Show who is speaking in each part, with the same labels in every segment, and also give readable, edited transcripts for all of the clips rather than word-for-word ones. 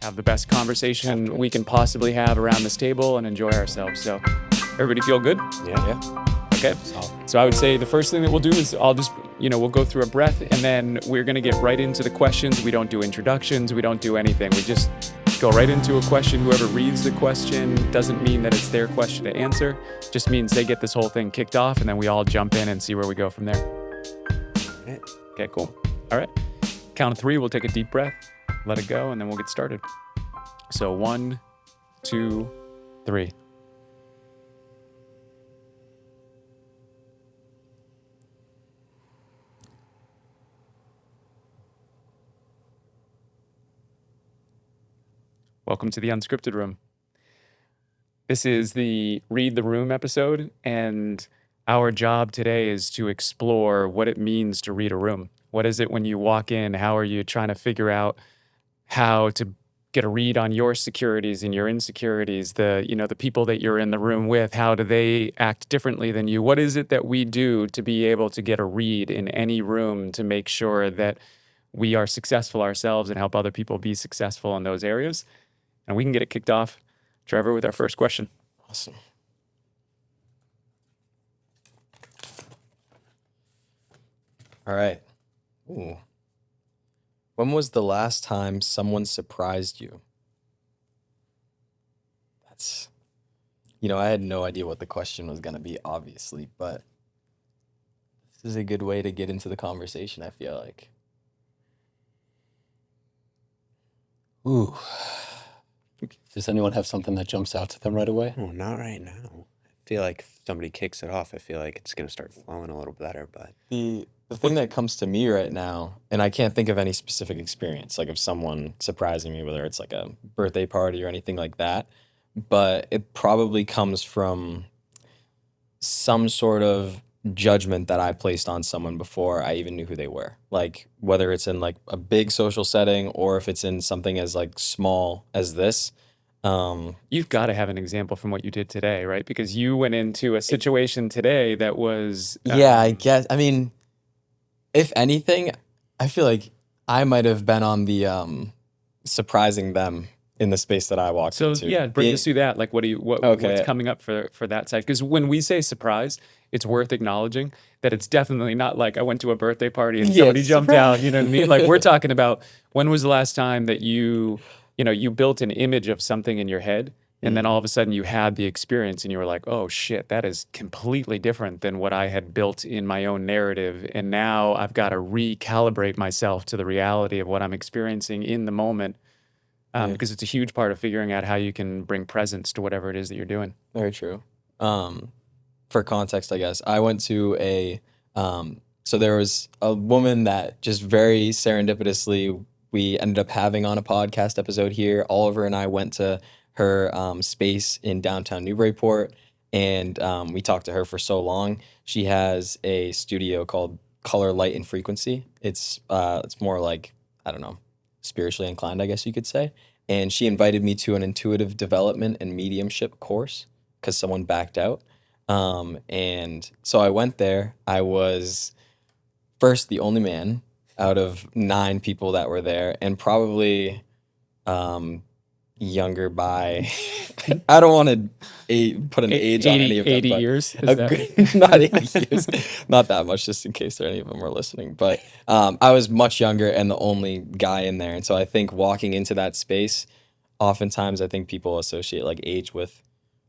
Speaker 1: have the best conversation we can possibly have around this table and enjoy ourselves. So everybody feel good?
Speaker 2: Yeah.
Speaker 1: Okay. So I would say the first thing that we'll do is we'll go through a breath, and then we're going to get right into the questions. We don't do introductions. We don't do anything. We just go right into a question. Whoever reads the question doesn't mean that it's their question to answer. Just means they get this whole thing kicked off, and then we all jump in and see where we go from there. Okay, cool. All right. Count of 3, we'll take a deep breath, let it go, and then we'll get started. So 1, 2, 3. Welcome to the Unscripted Room. This is the Read the Room episode, and our job today is to explore what it means to read a room. What is it when you walk in? How are you trying to figure out how to get a read on your securities and your insecurities? The people that you're in the room with, how do they act differently than you? What is it that we do to be able to get a read in any room to make sure that we are successful ourselves and help other people be successful in those areas? And we can get it kicked off, Trevor, with our first question.
Speaker 2: Awesome. All right. Ooh. When was the last time someone surprised you? I had no idea what the question was going to be, obviously, but this is a good way to get into the conversation, I feel like.
Speaker 3: Ooh. Does anyone have something that jumps out to them right away?
Speaker 4: Oh, not right now. I feel like if somebody kicks it off, I feel like it's going to start flowing a little better, but...
Speaker 2: The thing that comes to me right now, and I can't think of any specific experience, like of someone surprising me, whether it's like a birthday party or anything like that, but it probably comes from some sort of judgment that I placed on someone before I even knew who they were. Like whether it's in like a big social setting or if it's in something as like small as this.
Speaker 1: You've got to have an example from what you did today, right? Because you went into a situation today that was...
Speaker 2: Yeah, I guess. I mean, if anything, I feel like I might have been on the surprising them in the space that I walked into.
Speaker 1: So yeah, bring us through that. Like,
Speaker 2: Okay.
Speaker 1: what's coming up for that side? Because when we say surprise, it's worth acknowledging that it's definitely not like I went to a birthday party and
Speaker 2: Yeah,
Speaker 1: somebody jumped
Speaker 2: surprise.
Speaker 1: out. You know what I mean? Like we're talking about when was the last time that you built an image of something in your head, and then all of a sudden you had the experience and you were like, oh shit, that is completely different than what I had built in my own narrative. And now I've got to recalibrate myself to the reality of what I'm experiencing in the moment. Because it's a huge part of figuring out how you can bring presence to whatever it is that you're doing.
Speaker 2: Very true. For context, I guess, I went to so there was a woman that just very serendipitously we ended up having on a podcast episode here. Oliver and I went to her space in downtown Newburyport, and we talked to her for so long. She has a studio called Color, Light, and Frequency. It's more like, I don't know, spiritually inclined, I guess you could say. And she invited me to an intuitive development and mediumship course because someone backed out. And so I went there. I was first the only man out of 9 people that were there, and probably younger by, I don't want to put an age on any of them.
Speaker 1: 80
Speaker 2: but
Speaker 1: years?
Speaker 2: not 80 years. Not that much, just in case any of them are listening. But I was much younger and the only guy in there. And so I think walking into that space, oftentimes I think people associate like age with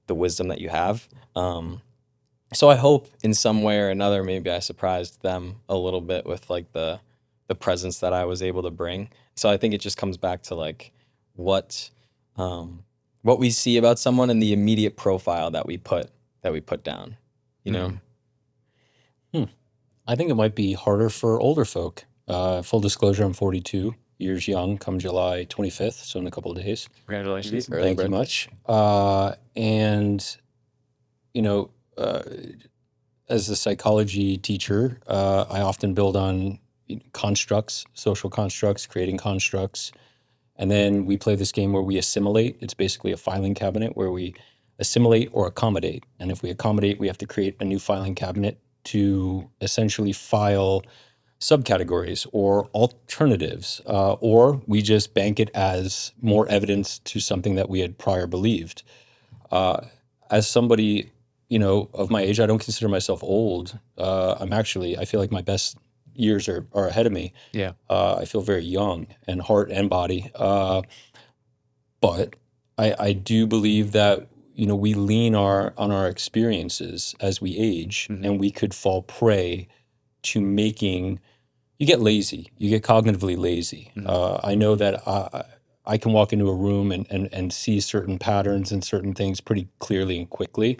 Speaker 2: the wisdom that you have. So I hope in some way or another, maybe I surprised them a little bit with like the presence that I was able to bring. So I think it just comes back to like what we see about someone and the immediate profile that we put down, you know?
Speaker 3: I think it might be harder for older folk. Full disclosure, I'm 42 years young, come July 25th, so in a couple of days.
Speaker 1: Congratulations.
Speaker 3: Thank you much. And, as a psychology teacher, I often build on constructs, social constructs, creating constructs. And then we play this game where we assimilate. It's basically a filing cabinet where we assimilate or accommodate. And if we accommodate, we have to create a new filing cabinet to essentially file subcategories or alternatives, or we just bank it as more evidence to something that we had prior believed. As somebody, of my age, I don't consider myself old. I feel like my best years are ahead of me.
Speaker 1: Yeah.
Speaker 3: I feel very young in heart and body. But I do believe that, we lean on our experiences as we age, and we could fall prey to you get lazy, you get cognitively lazy. I know that I can walk into a room and see certain patterns and certain things pretty clearly and quickly,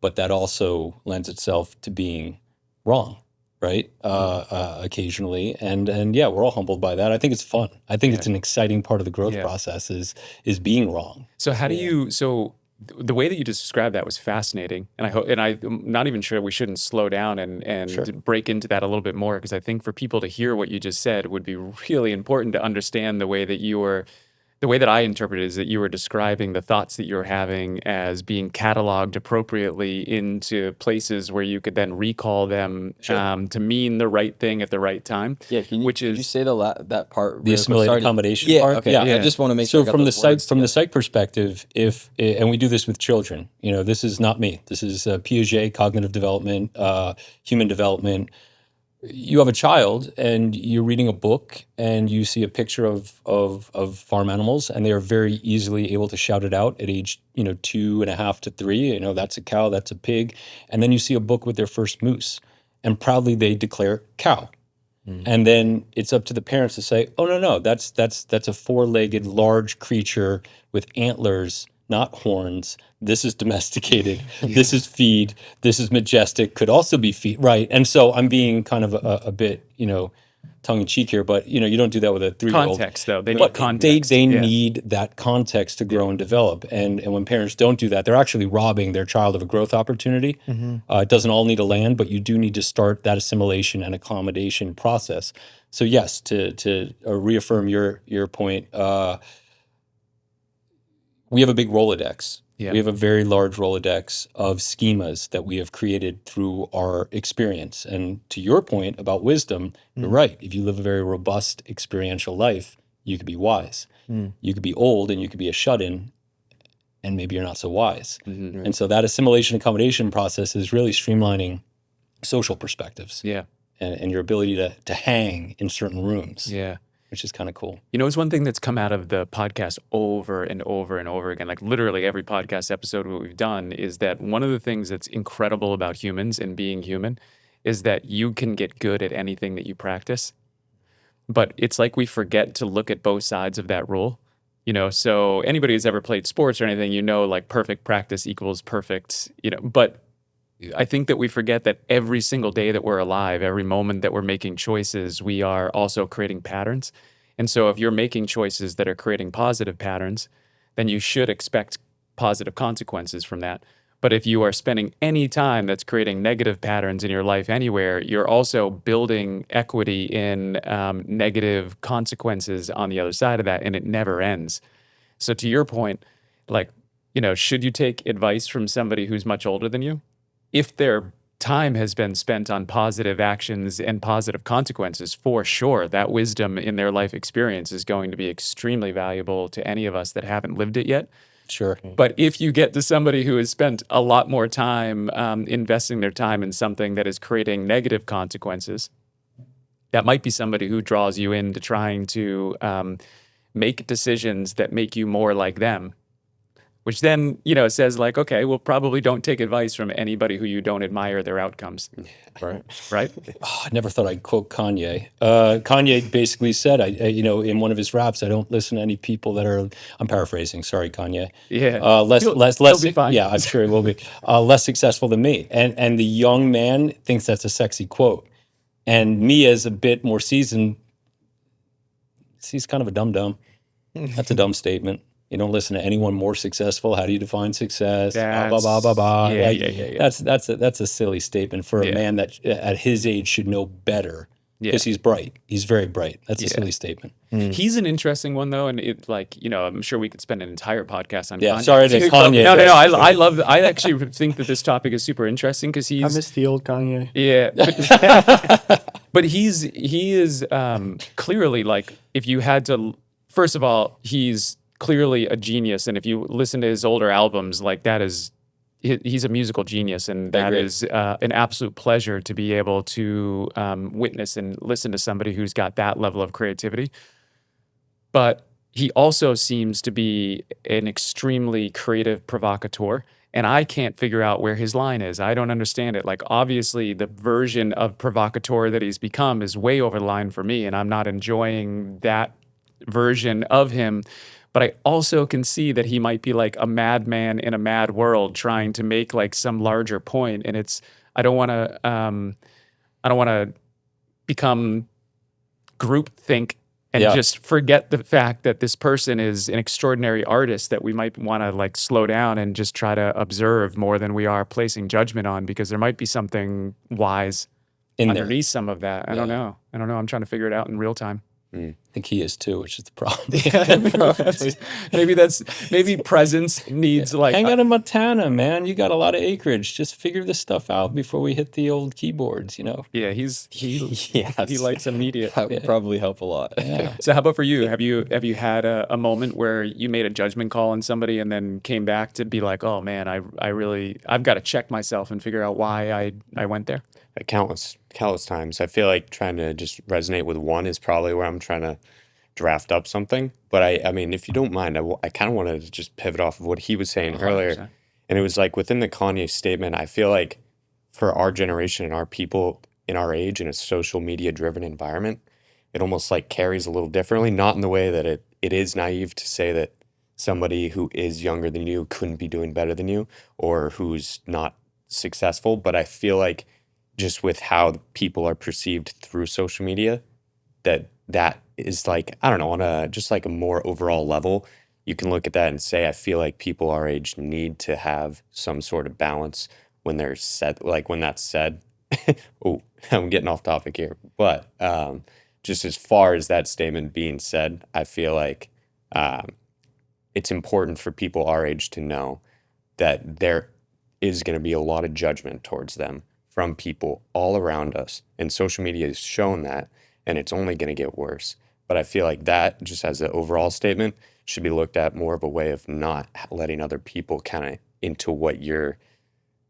Speaker 3: but that also lends itself to being wrong, right? Occasionally, and yeah, we're all humbled by that. I think it's fun. I think it's an exciting part of the growth process is being wrong.
Speaker 1: So how do you? So the way that you described that was fascinating, and I'm not even sure we shouldn't slow down and
Speaker 3: Sure.
Speaker 1: break into that a little bit more, because I think for people to hear what you just said would be really important to understand the way that the way that I interpret it is that you were describing the thoughts that you're having as being cataloged appropriately into places where you could then recall them to mean the right thing at the right time.
Speaker 2: Yeah, can you say that part?
Speaker 3: The
Speaker 2: really quick?
Speaker 3: assimilated
Speaker 2: Sorry.
Speaker 3: accommodation
Speaker 2: Yeah,
Speaker 3: part?
Speaker 2: okay.
Speaker 3: Yeah.
Speaker 2: I just want to make sure.
Speaker 3: So
Speaker 2: I got
Speaker 3: from the
Speaker 2: those words together.
Speaker 3: psych perspective, and we do this with children, this is not me. This is Piaget, cognitive development, human development. You have a child and you're reading a book and you see a picture of farm animals, and they are very easily able to shout it out at age 2.5 to 3. That's a cow, that's a pig, and then you see a book with their first moose, and proudly they declare cow. And then it's up to the parents to say, oh, no, that's a four-legged large creature with antlers, not horns. This is domesticated. This is feed. This is majestic. Could also be feed. Right. And so I'm being kind of a bit, tongue in cheek here, but you don't do that with a 3-year-old.
Speaker 1: Context, though. They need
Speaker 3: But
Speaker 1: context.
Speaker 3: they need that context to grow and develop. And when parents don't do that, they're actually robbing their child of a growth opportunity. It doesn't all need to land, but you do need to start that assimilation and accommodation process. So yes, to reaffirm your point, we have a big Rolodex.
Speaker 1: Yeah.
Speaker 3: We have a very large Rolodex of schemas that we have created through our experience. And to your point about wisdom, you're right. If you live a very robust experiential life, you could be wise. You could be old and you could be a shut-in, and maybe you're not so wise. And so that assimilation accommodation process is really streamlining social perspectives.
Speaker 1: Yeah.
Speaker 3: And your ability to hang in certain rooms.
Speaker 1: Yeah.
Speaker 3: Which is kind of cool.
Speaker 1: It's one thing that's come out of the podcast over and over and over again, like literally every podcast episode what we've done, is that one of the things that's incredible about humans and being human is that you can get good at anything that you practice. But it's like we forget to look at both sides of that rule. So anybody who's ever played sports or anything, like perfect practice equals perfect, but I think that we forget that every single day that we're alive, every moment that we're making choices, we are also creating patterns. And so if you're making choices that are creating positive patterns, then you should expect positive consequences from that. But if you are spending any time that's creating negative patterns in your life anywhere, you're also building equity in negative consequences on the other side of that, and it never ends. So to your point, should you take advice from somebody who's much older than you? If their time has been spent on positive actions and positive consequences, for sure, that wisdom in their life experience is going to be extremely valuable to any of us that haven't lived it yet.
Speaker 3: Sure.
Speaker 1: But if you get to somebody who has spent a lot more time investing their time in something that is creating negative consequences, that might be somebody who draws you into trying to make decisions that make you more like them. Which then, says okay, well, probably don't take advice from anybody who you don't admire their outcomes. Right?
Speaker 3: Oh, I never thought I'd quote Kanye. Kanye basically said, in one of his raps, I don't listen to any people that are, I'm paraphrasing, sorry, Kanye.
Speaker 1: Yeah.
Speaker 3: Less,
Speaker 1: be fine.
Speaker 3: yeah, I'm sure he will be, less successful than me. And the young man thinks that's a sexy quote. And me as a bit more seasoned, he's kind of a dum-dum. That's a dumb statement. You don't listen to anyone more successful. How do you define success? Blah, blah, blah, blah.
Speaker 1: Yeah.
Speaker 3: That's a silly statement for a man that at his age should know better, because he's bright. He's very bright. That's a silly statement.
Speaker 1: He's an interesting one, though, and I'm sure we could spend an entire podcast on.
Speaker 3: Yeah,
Speaker 1: Kanye.
Speaker 3: sorry to Kanye.
Speaker 1: No. I actually think that this topic is super interesting because
Speaker 5: I miss the old Kanye.
Speaker 1: Yeah. But he is clearly like, if you had to, first of all, he's clearly a genius, and if you listen to his older albums, like that is, he's a musical genius, and
Speaker 2: I
Speaker 1: that
Speaker 2: agree.
Speaker 1: is an absolute pleasure to be able to witness and listen to somebody who's got that level of creativity. But he also seems to be an extremely creative provocateur. And I can't figure out where his line is. I don't understand it. Like, obviously, the version of provocateur that he's become is way over the line for me, and I'm not enjoying that version of him. But I also can see that he might be like a madman in a mad world trying to make like some larger point. And it's, I don't want to, I don't want to become groupthink and
Speaker 3: Yeah.
Speaker 1: just forget the fact that this person is an extraordinary artist that we might want to like slow down and just try to observe more than we are placing judgment on, because there might be something wise
Speaker 3: In there.
Speaker 1: underneath some of that. I don't know. I'm trying to figure it out in real time.
Speaker 3: I think he is too, which is the problem.
Speaker 1: Maybe presence needs like
Speaker 3: Hang out in Montana, man. You got a lot of acreage. Just figure this stuff out before we hit the old keyboards, you know?
Speaker 1: yeah, he
Speaker 2: Yes.
Speaker 1: likes immediate.
Speaker 2: That would probably help a lot.
Speaker 3: Yeah.
Speaker 1: So how about for you? Have you had a moment where you made a judgment call on somebody and then came back to be like, oh man, I've got to check myself and figure out why I went there?
Speaker 4: Countless times. I feel like trying to just resonate with one is probably where I'm trying to draft up something. But I mean, if you don't mind, I kind of wanted to just pivot off of what he was saying earlier.
Speaker 1: 100%.
Speaker 4: And it was like within the Kanye statement, I feel like for our generation and our people in our age in a social media driven environment, it almost like carries a little differently, not in the way that it is naive to say that somebody who is younger than you couldn't be doing better than you or who's not successful. But I feel like just with how people are perceived through social media, that is like, I don't know, on a just like a more overall level, you can look at that and say, I feel like people our age need to have some sort of balance when they're said, like when that's said. Oh, I'm getting off topic here, but just as far as that statement being said, I feel like it's important for people our age to know that there is going to be a lot of judgment towards them from people all around us. And social media has shown that, and it's only going to get worse. But I feel like that, just as an overall statement, should be looked at more of a way of not letting other people kind of into what you're,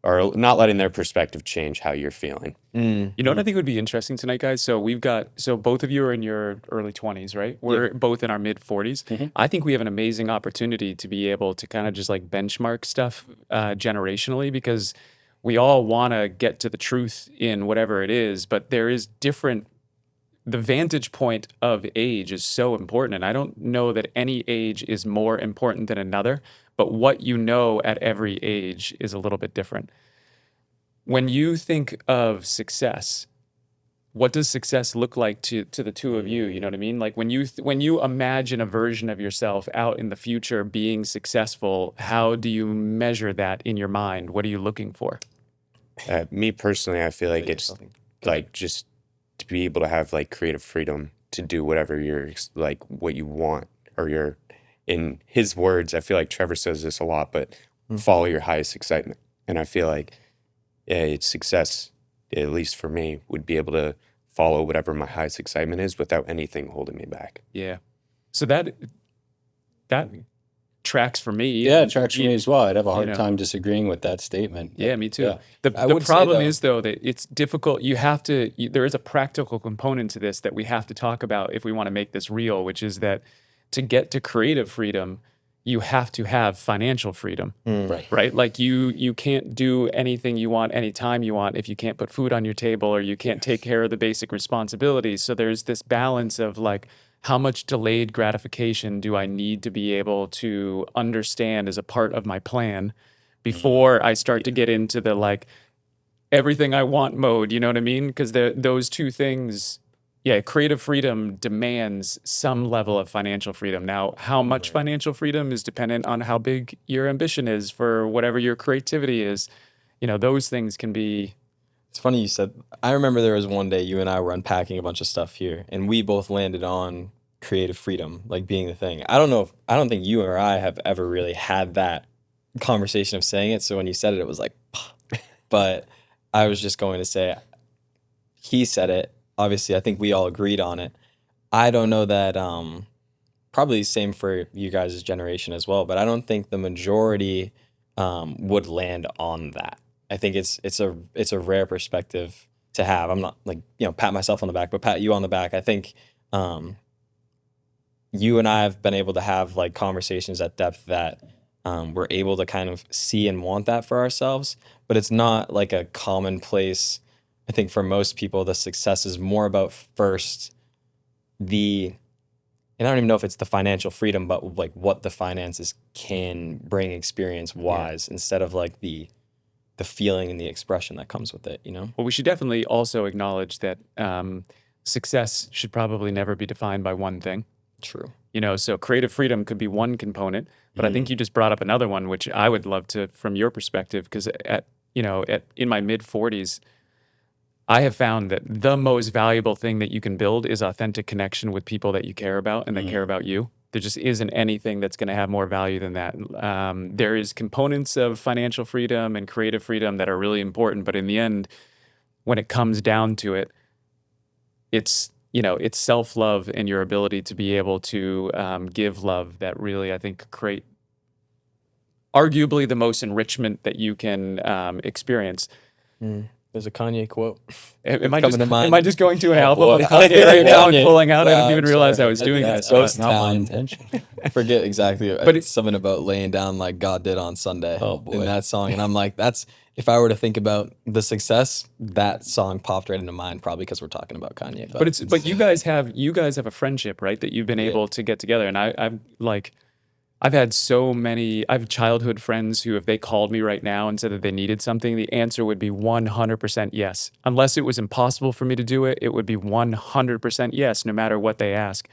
Speaker 4: or not letting their perspective change how you're feeling.
Speaker 1: You know what I think would be interesting tonight, guys? So both of you are in your early 20s, right? We're both in our mid 40s. I think we have an amazing opportunity to be able to kind of just like benchmark stuff generationally, because we all want to get to the truth in whatever it is, but there is different. The vantage point of age is so important. And I don't know that any age is more important than another, but what you know at every age is a little bit different. When you think of success, what does success look like to the two of you? You know what I mean? Like when you imagine a version of yourself out in the future being successful, how do you measure that in your mind? What are you looking for?
Speaker 4: Me personally, I feel like it's like just to be able to have like creative freedom to do whatever you're like what you want, or you're, in his words, I feel like Trevor says this a lot, but follow your highest excitement. And I feel like it's success, at least for me, would be able to follow whatever my highest excitement is without anything holding me back.
Speaker 1: Yeah. So that tracks for me.
Speaker 3: Yeah, it tracks for me as well. I'd have a hard
Speaker 1: know.
Speaker 3: time disagreeing with that statement.
Speaker 1: Yeah, me too.
Speaker 3: Yeah.
Speaker 1: The
Speaker 2: would say,
Speaker 1: problem
Speaker 2: though-
Speaker 1: is, though, that it's difficult. There is a practical component to this that we have to talk about if we want to make this real, which is that to get to creative freedom, you have to have financial freedom, right? Like you can't do anything you want anytime you want if you can't put food on your table, or you can't take care of the basic responsibilities. So there's this balance of like, how much delayed gratification do I need to be able to understand as a part of my plan before I start to get into the like everything I want mode, you know what I mean? Because those two things, creative freedom demands some level of financial freedom. Now, how much financial freedom is dependent on how big your ambition is for whatever your creativity is. You know, those things can be.
Speaker 2: It's funny you said. I remember there was one day you and I were unpacking a bunch of stuff here, and we both landed on creative freedom, like being the thing. I don't think you or I have ever really had that conversation of saying it. So when you said it, it was like, but I was just going to say, he said it. obviously I think we all agreed on it. I don't know that probably same for you guys' generation as well, but I don't think the majority would land on that. I think it's a rare perspective to have. I'm not like, pat myself on the back, but pat you on the back. I think you and I have been able to have like conversations at depth that we're able to kind of see and want that for ourselves, but it's not like a commonplace. I think for most people, the success is more about first and I don't even know if it's the financial freedom, but like what the finances can bring experience wise instead of like the feeling and the expression that comes with it,
Speaker 1: Well, we should definitely also acknowledge that success should probably never be defined by one thing.
Speaker 2: True.
Speaker 1: So creative freedom could be one component, but I think you just brought up another one, which I would love to, from your perspective, because in my mid 40s, I have found that the most valuable thing that you can build is authentic connection with people that you care about and that care about you. There just isn't anything that's going to have more value than that. There is components of financial freedom and creative freedom that are really important, but in the end, when it comes down to it, it's self-love and your ability to be able to give love that really, I think, create arguably the most enrichment that you can experience.
Speaker 2: There's a Kanye quote.
Speaker 1: Am I
Speaker 2: coming to mind.
Speaker 1: just going to an album
Speaker 3: boy.
Speaker 1: of Kanye right now and
Speaker 2: Kanye.
Speaker 1: pulling out? I
Speaker 2: Wow,
Speaker 1: didn't even
Speaker 2: I'm
Speaker 1: realize
Speaker 2: sorry.
Speaker 1: I was doing
Speaker 2: That's
Speaker 1: that.
Speaker 2: Ghost
Speaker 3: Not my
Speaker 2: Town.
Speaker 3: intention.
Speaker 2: I forget exactly,
Speaker 1: But
Speaker 2: but
Speaker 1: it-
Speaker 2: it's something about laying down like God did on Sunday
Speaker 3: Oh, boy.
Speaker 2: in that song. And I'm like, that's, if I were to think about the success, that song popped right into mind, probably because we're talking about Kanye.
Speaker 1: But you guys have a friendship, right? That you've been able to get together, and I've had I have childhood friends who, if they called me right now and said that they needed something, the answer would be 100% yes. Unless it was impossible for me to do it, it would be 100% yes, no matter what they ask.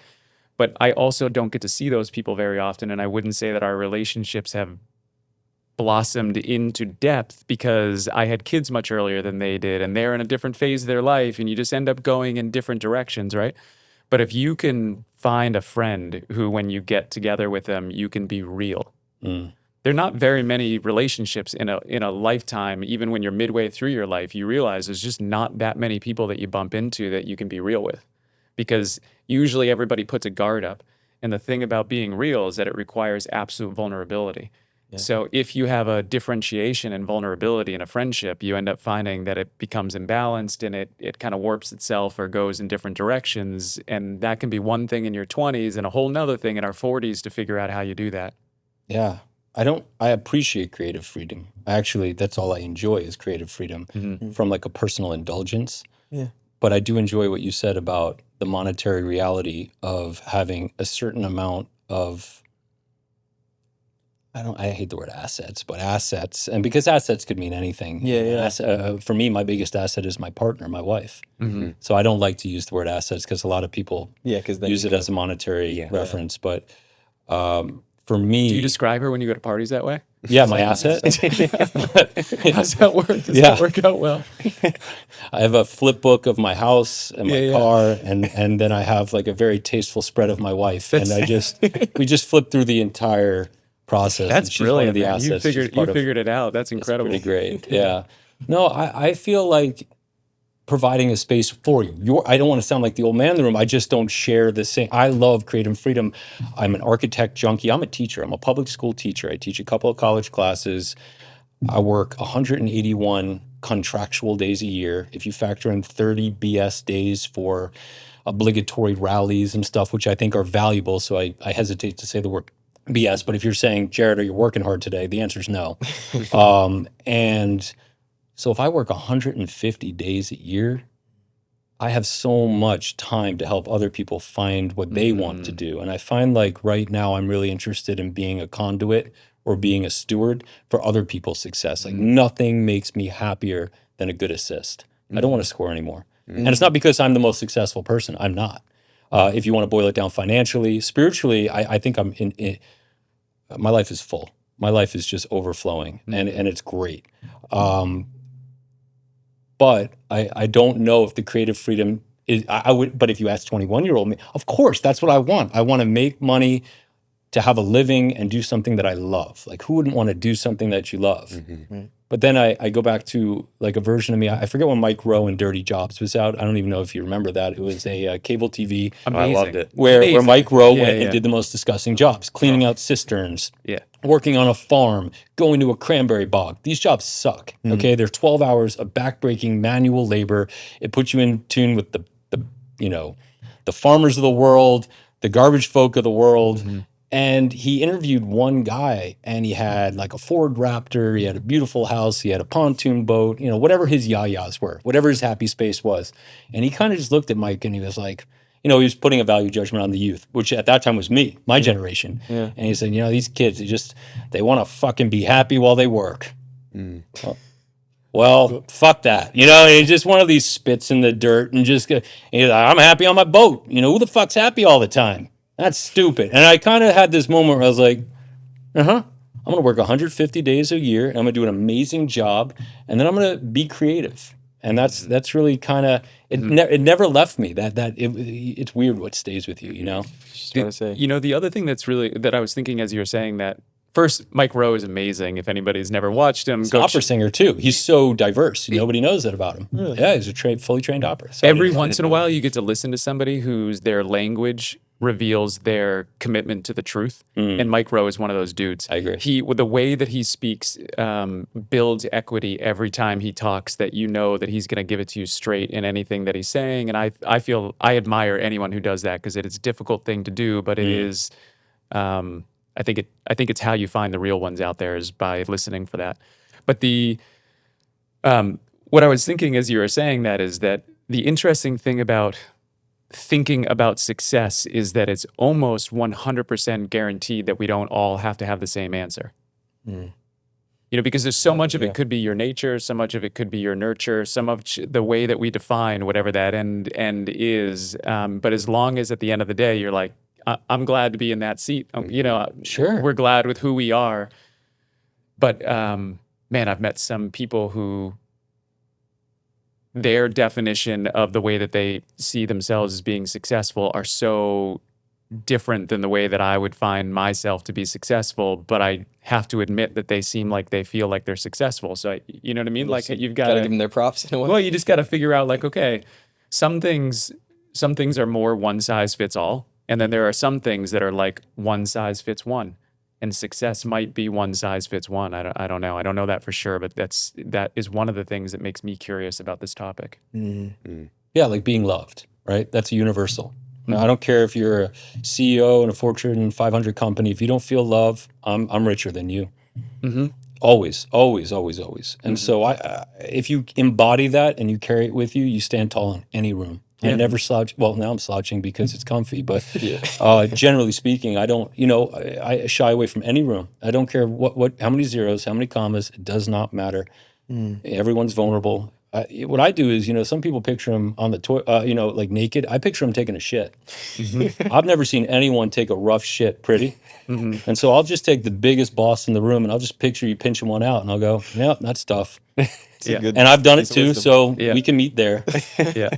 Speaker 1: But I also don't get to see those people very often, and I wouldn't say that our relationships have blossomed into depth because I had kids much earlier than they did, and they're in a different phase of their life, and you just end up going in different directions, right? But if you can find a friend who, when you get together with them, you can be real. There are not very many relationships in a lifetime. Even when you're midway through your life, you realize there's just not that many people that you bump into that you can be real with, because usually everybody puts a guard up. And the thing about being real is that it requires absolute vulnerability. So if you have a differentiation and vulnerability in a friendship, you end up finding that it becomes imbalanced and it kind of warps itself or goes in different directions. And that can be one thing in your 20s and a whole nother thing in our 40s to figure out how you do that.
Speaker 3: Yeah. I appreciate creative freedom. Actually, that's all I enjoy is creative freedom from like a personal indulgence.
Speaker 2: Yeah.
Speaker 3: But I do enjoy what you said about the monetary reality of having a certain amount of, I hate the word assets, but assets. And because assets could mean anything.
Speaker 2: Yeah.
Speaker 3: For me, my biggest asset is my partner, my wife. So I don't like to use the word assets because a lot of people
Speaker 2: because
Speaker 3: use it as a monetary reference. But for me,
Speaker 1: Do you describe her when you go to parties that way?
Speaker 3: yeah, my asset.
Speaker 1: How's that work? Does that work out well?
Speaker 3: I have a flip book of my house and my car, and then I have like a very tasteful spread of my wife, and we just flip through the entire process.
Speaker 1: That's
Speaker 3: and she's one of
Speaker 1: brilliant,
Speaker 3: the
Speaker 1: man.
Speaker 3: assets.
Speaker 1: You
Speaker 3: She's part of-
Speaker 1: figured it out. That's incredible.
Speaker 3: Pretty great. Yeah. No, I feel like providing a space for you. I don't want to sound like the old man in the room. I just don't share the same. I love creative freedom. I'm an architect junkie. I'm a teacher. I'm a public school teacher. I teach a couple of college classes. I work 181 contractual days a year. If you factor in 30 BS days for obligatory rallies and stuff, which I think are valuable. So I hesitate to say the word BS, but if you're saying, Jared, are you working hard today? The answer is no. And so if I work 150 days a year, I have so much time to help other people find what they want to do. And I find like right now I'm really interested in being a conduit or being a steward for other people's success. Like nothing makes me happier than a good assist. I don't want to score anymore. And it's not because I'm the most successful person. I'm not. If you want to boil it down financially, spiritually, I think I'm my life is full. My life is just overflowing and it's great. But I don't know if the creative freedom is, I would, but if you ask 21-year-old me, of course, that's what I want. I want to make money to have a living and do something that I love. Like who wouldn't want to do something that you love? But then I go back to like a version of me. I forget when Mike Rowe and Dirty Jobs was out. I don't even know if you remember that. It was a cable TV
Speaker 4: Oh, I loved it.
Speaker 3: where
Speaker 1: Amazing.
Speaker 3: Mike Rowe
Speaker 1: Yeah,
Speaker 3: went
Speaker 1: yeah.
Speaker 3: and did the most disgusting jobs, cleaning out cisterns,
Speaker 1: Yeah.
Speaker 3: working on a farm, going to a cranberry bog. These jobs suck. Okay, they're 12 hours of backbreaking manual labor. It puts you in tune with the the farmers of the world, the garbage folk of the world. And he interviewed one guy, and he had like a Ford Raptor, he had a beautiful house, he had a pontoon boat, whatever his yayas were, whatever his happy space was. And he kind of just looked at Mike and he was like, he was putting a value judgment on the youth, which at that time was me, my generation.
Speaker 2: Yeah.
Speaker 3: And he said, these kids, they want to fucking be happy while they work. Well, fuck that. And he's just one of these spits in the dirt and he's like, I'm happy on my boat. Who the fuck's happy all the time? That's stupid. And I kind of had this moment where I was like, I'm going to work 150 days a year and I'm going to do an amazing job and then I'm going to be creative. And that's really kind of, it never left me. It's weird what stays with you,
Speaker 2: Just want to say.
Speaker 1: The other thing that I was thinking as you were saying that, first, Mike Rowe is amazing. If anybody's never watched him,
Speaker 3: He's an opera singer too. He's so diverse. Nobody knows that about him.
Speaker 2: Really?
Speaker 3: Yeah, he's a fully trained opera.
Speaker 1: Every once in a while, you get to listen to somebody whose their language reveals their commitment to the truth. And Mike Rowe is one of those dudes.
Speaker 3: I agree.
Speaker 1: With the way that he speaks builds equity every time he talks, that that he's going to give it to you straight in anything that he's saying. And I feel I admire anyone who does that because it is a difficult thing to do, but it is. I think it's how you find the real ones out there is by listening for that. But what I was thinking as you were saying that is that the interesting thing about thinking about success is that it's almost 100% guaranteed that we don't all have to have the same answer. Because there's so much of it could be your nature, so much of it could be your nurture, some of the way that we define whatever that end is. But as long as at the end of the day, you're like, I'm glad to be in that seat.
Speaker 3: Sure.
Speaker 1: We're glad with who we are. But man, I've met some people who their definition of the way that they see themselves as being successful are so different than the way that I would find myself to be successful. But I have to admit that they seem like they feel like they're successful. So you know what I mean? Like you've got
Speaker 2: Gotta give them their props in a way.
Speaker 1: well, you just got to figure out like, okay, some things are more one size fits all. And then there are some things that are like one size fits one. And success might be one size fits one. I don't know. I don't know that for sure, but that is one of the things that makes me curious about this topic.
Speaker 3: Yeah, like being loved, right? That's a universal. Now, I don't care if you're a CEO in a Fortune 500 company. If you don't feel love, I'm richer than you. Always, always, always, always. And so if you embody that and you carry it with you, you stand tall in any room. I never slouch. Well, now I'm slouching because it's comfy, but generally speaking, I don't, I shy away from any room. I don't care how many zeros, how many commas, it does not matter. Everyone's vulnerable. What I do is, some people picture them on the toilet, like naked. I picture them taking a shit. I've never seen anyone take a rough shit pretty. And so I'll just take the biggest boss in the room and I'll just picture you pinching one out and I'll go, yeah, that's tough. And I've done it too, so we can meet there.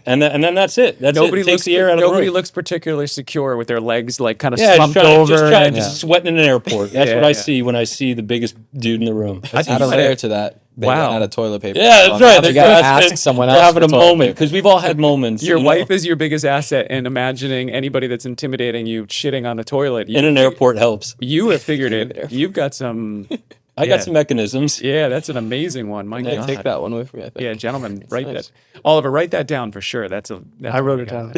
Speaker 3: And then that's it. It takes the air out of the room.
Speaker 1: Nobody looks particularly secure with their legs like kind of
Speaker 3: Yeah,
Speaker 1: slumped over.
Speaker 3: just sweating in an airport. That's what I see when I see the biggest dude in the room.
Speaker 2: Add a layer to that. They
Speaker 1: Wow.
Speaker 2: ran out of toilet paper.
Speaker 3: Yeah, that's right.
Speaker 2: You gotta ask someone else.
Speaker 3: They're having
Speaker 2: for
Speaker 3: a
Speaker 2: toilet
Speaker 3: moment
Speaker 2: paper.
Speaker 3: because we've all had moments.
Speaker 1: Your wife is your biggest asset, and imagining anybody that's intimidating you shitting on a toilet.
Speaker 3: in an airport helps.
Speaker 1: You have figured it. You've got some.
Speaker 3: I got some mechanisms.
Speaker 1: Yeah, that's an amazing one. My
Speaker 2: Yeah,
Speaker 1: God.
Speaker 2: take that one with me. I think.
Speaker 1: Yeah, gentlemen, write
Speaker 2: nice.
Speaker 1: that. Oliver, write that down for sure. I
Speaker 5: wrote it down.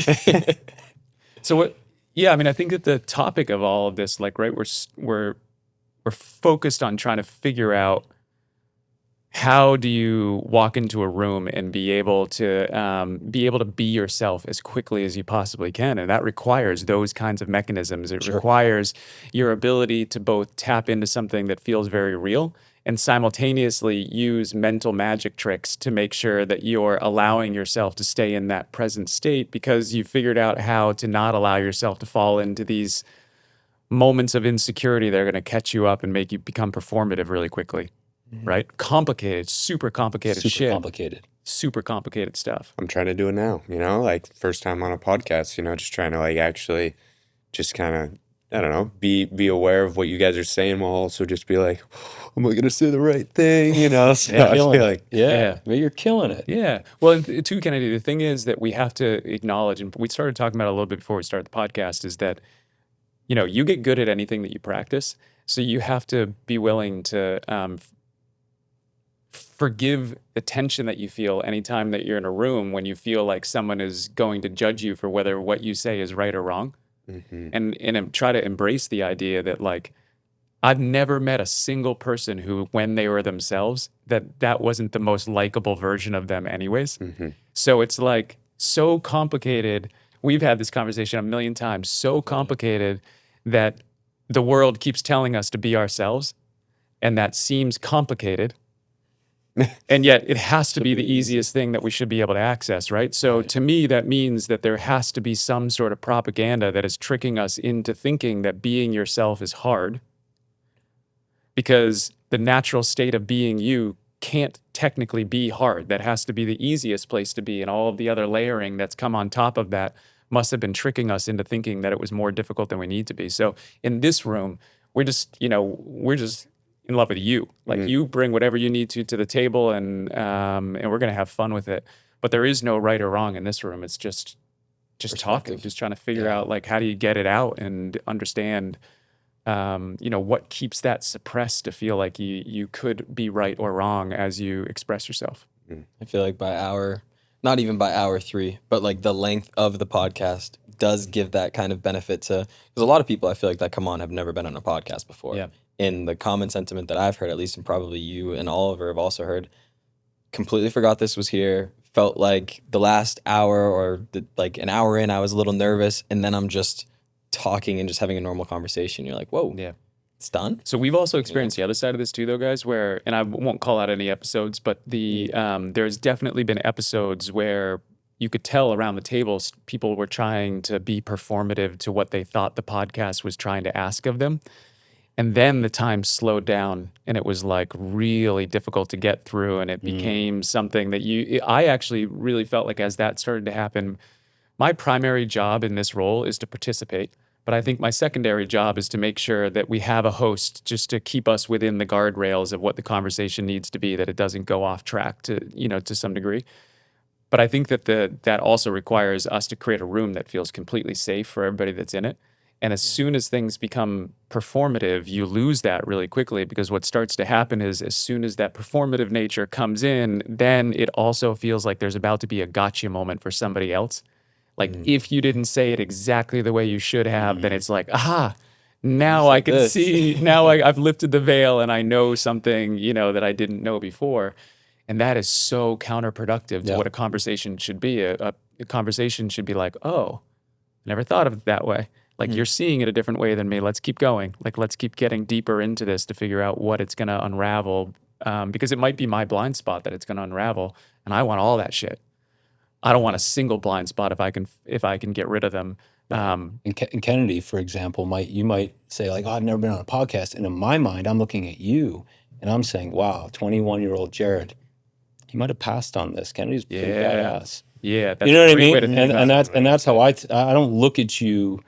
Speaker 1: So what? Yeah, I mean, I think that the topic of all of this, like, right, we're focused on trying to figure out how do you walk into a room and be able to be yourself as quickly as you possibly can, and that requires those kinds of mechanisms. It requires your ability to both tap into something that feels very real and simultaneously use mental magic tricks to make sure that you're allowing yourself to stay in that present state because you figured out how to not allow yourself to fall into these moments of insecurity that are going to catch you up and make you become performative really quickly. Right? Super complicated shit. Super complicated stuff.
Speaker 4: I'm trying to do it now, like first time on a podcast, just trying to like actually just kind of I don't know, be aware of what you guys are saying while also just be like, am I gonna say the right thing? You know, so I feel
Speaker 3: Killing it.
Speaker 4: like
Speaker 3: Yeah, but you're killing it.
Speaker 1: Yeah. Well, and too, Kennedy, the thing is that we have to acknowledge, and we started talking about it a little bit before we started the podcast, is that, you get good at anything that you practice. So you have to be willing to forgive the tension that you feel anytime that you're in a room when you feel like someone is going to judge you for whether what you say is right or wrong. And try to embrace the idea that, like, I've never met a single person who, when they were themselves, that wasn't the most likable version of them anyways. So it's like so complicated. We've had this conversation a million times, so complicated that the world keeps telling us to be ourselves, and that seems complicated. And yet it has to be the easiest thing that we should be able to access, right? So to me, that means that there has to be some sort of propaganda that is tricking us into thinking that being yourself is hard, because the natural state of being you can't technically be hard. That has to be the easiest place to be. And all of the other layering that's come on top of that must have been tricking us into thinking that it was more difficult than we need to be. So in this room, we're just in love with you. Like, you bring whatever you need to the table, and we're going to have fun with it. But there is no right or wrong in this room. It's just talking, just trying to figure out, like, how do you get it out and understand what keeps that suppressed to feel like you could be right or wrong as you express yourself.
Speaker 2: I feel like not even by hour 3, but like the length of the podcast does give that kind of benefit to, because a lot of people I feel like that come on have never been on a podcast before.
Speaker 1: Yeah.
Speaker 2: In the common sentiment that I've heard, at least, and probably you and Oliver have also heard, completely forgot this was here. Felt like the last hour or like an hour in, I was a little nervous, and then I'm just talking and just having a normal conversation. You're like, whoa,
Speaker 1: Yeah.
Speaker 2: it's done.
Speaker 1: So we've also experienced the other side of this too, though, guys, where, and I won't call out any episodes, but there's definitely been episodes where you could tell around the tables people were trying to be performative to what they thought the podcast was trying to ask of them. And then the time slowed down, and it was like really difficult to get through, and it became something that I actually really felt like, as that started to happen, my primary job in this role is to participate. But I think my secondary job is to make sure that we have a host just to keep us within the guardrails of what the conversation needs to be, that it doesn't go off track to some degree. But I think that that also requires us to create a room that feels completely safe for everybody that's in it. And as soon as things become performative, you lose that really quickly, because what starts to happen is, as soon as that performative nature comes in, then it also feels like there's about to be a gotcha moment for somebody else. Like, if you didn't say it exactly the way you should have, then it's like, aha, now I can see, now I've lifted the veil and I know something, that I didn't know before. And that is so counterproductive to what a conversation should be. A conversation should be like, oh, never thought of it that way. Like, you're seeing it a different way than me. Let's keep going. Like, let's keep getting deeper into this to figure out what it's going to unravel. Because it might be my blind spot that it's going to unravel. And I want all that shit. I don't want a single blind spot if I can get rid of them.
Speaker 3: And Kennedy, for example, you might say, like, oh, I've never been on a podcast. And in my mind, I'm looking at you and I'm saying, wow, 21-year-old Jared, he might have passed on this. Kennedy's pretty badass.
Speaker 1: Yeah, that's
Speaker 3: you know what I
Speaker 1: a great
Speaker 3: mean?
Speaker 1: way to think about it.
Speaker 3: And that's how I don't look at you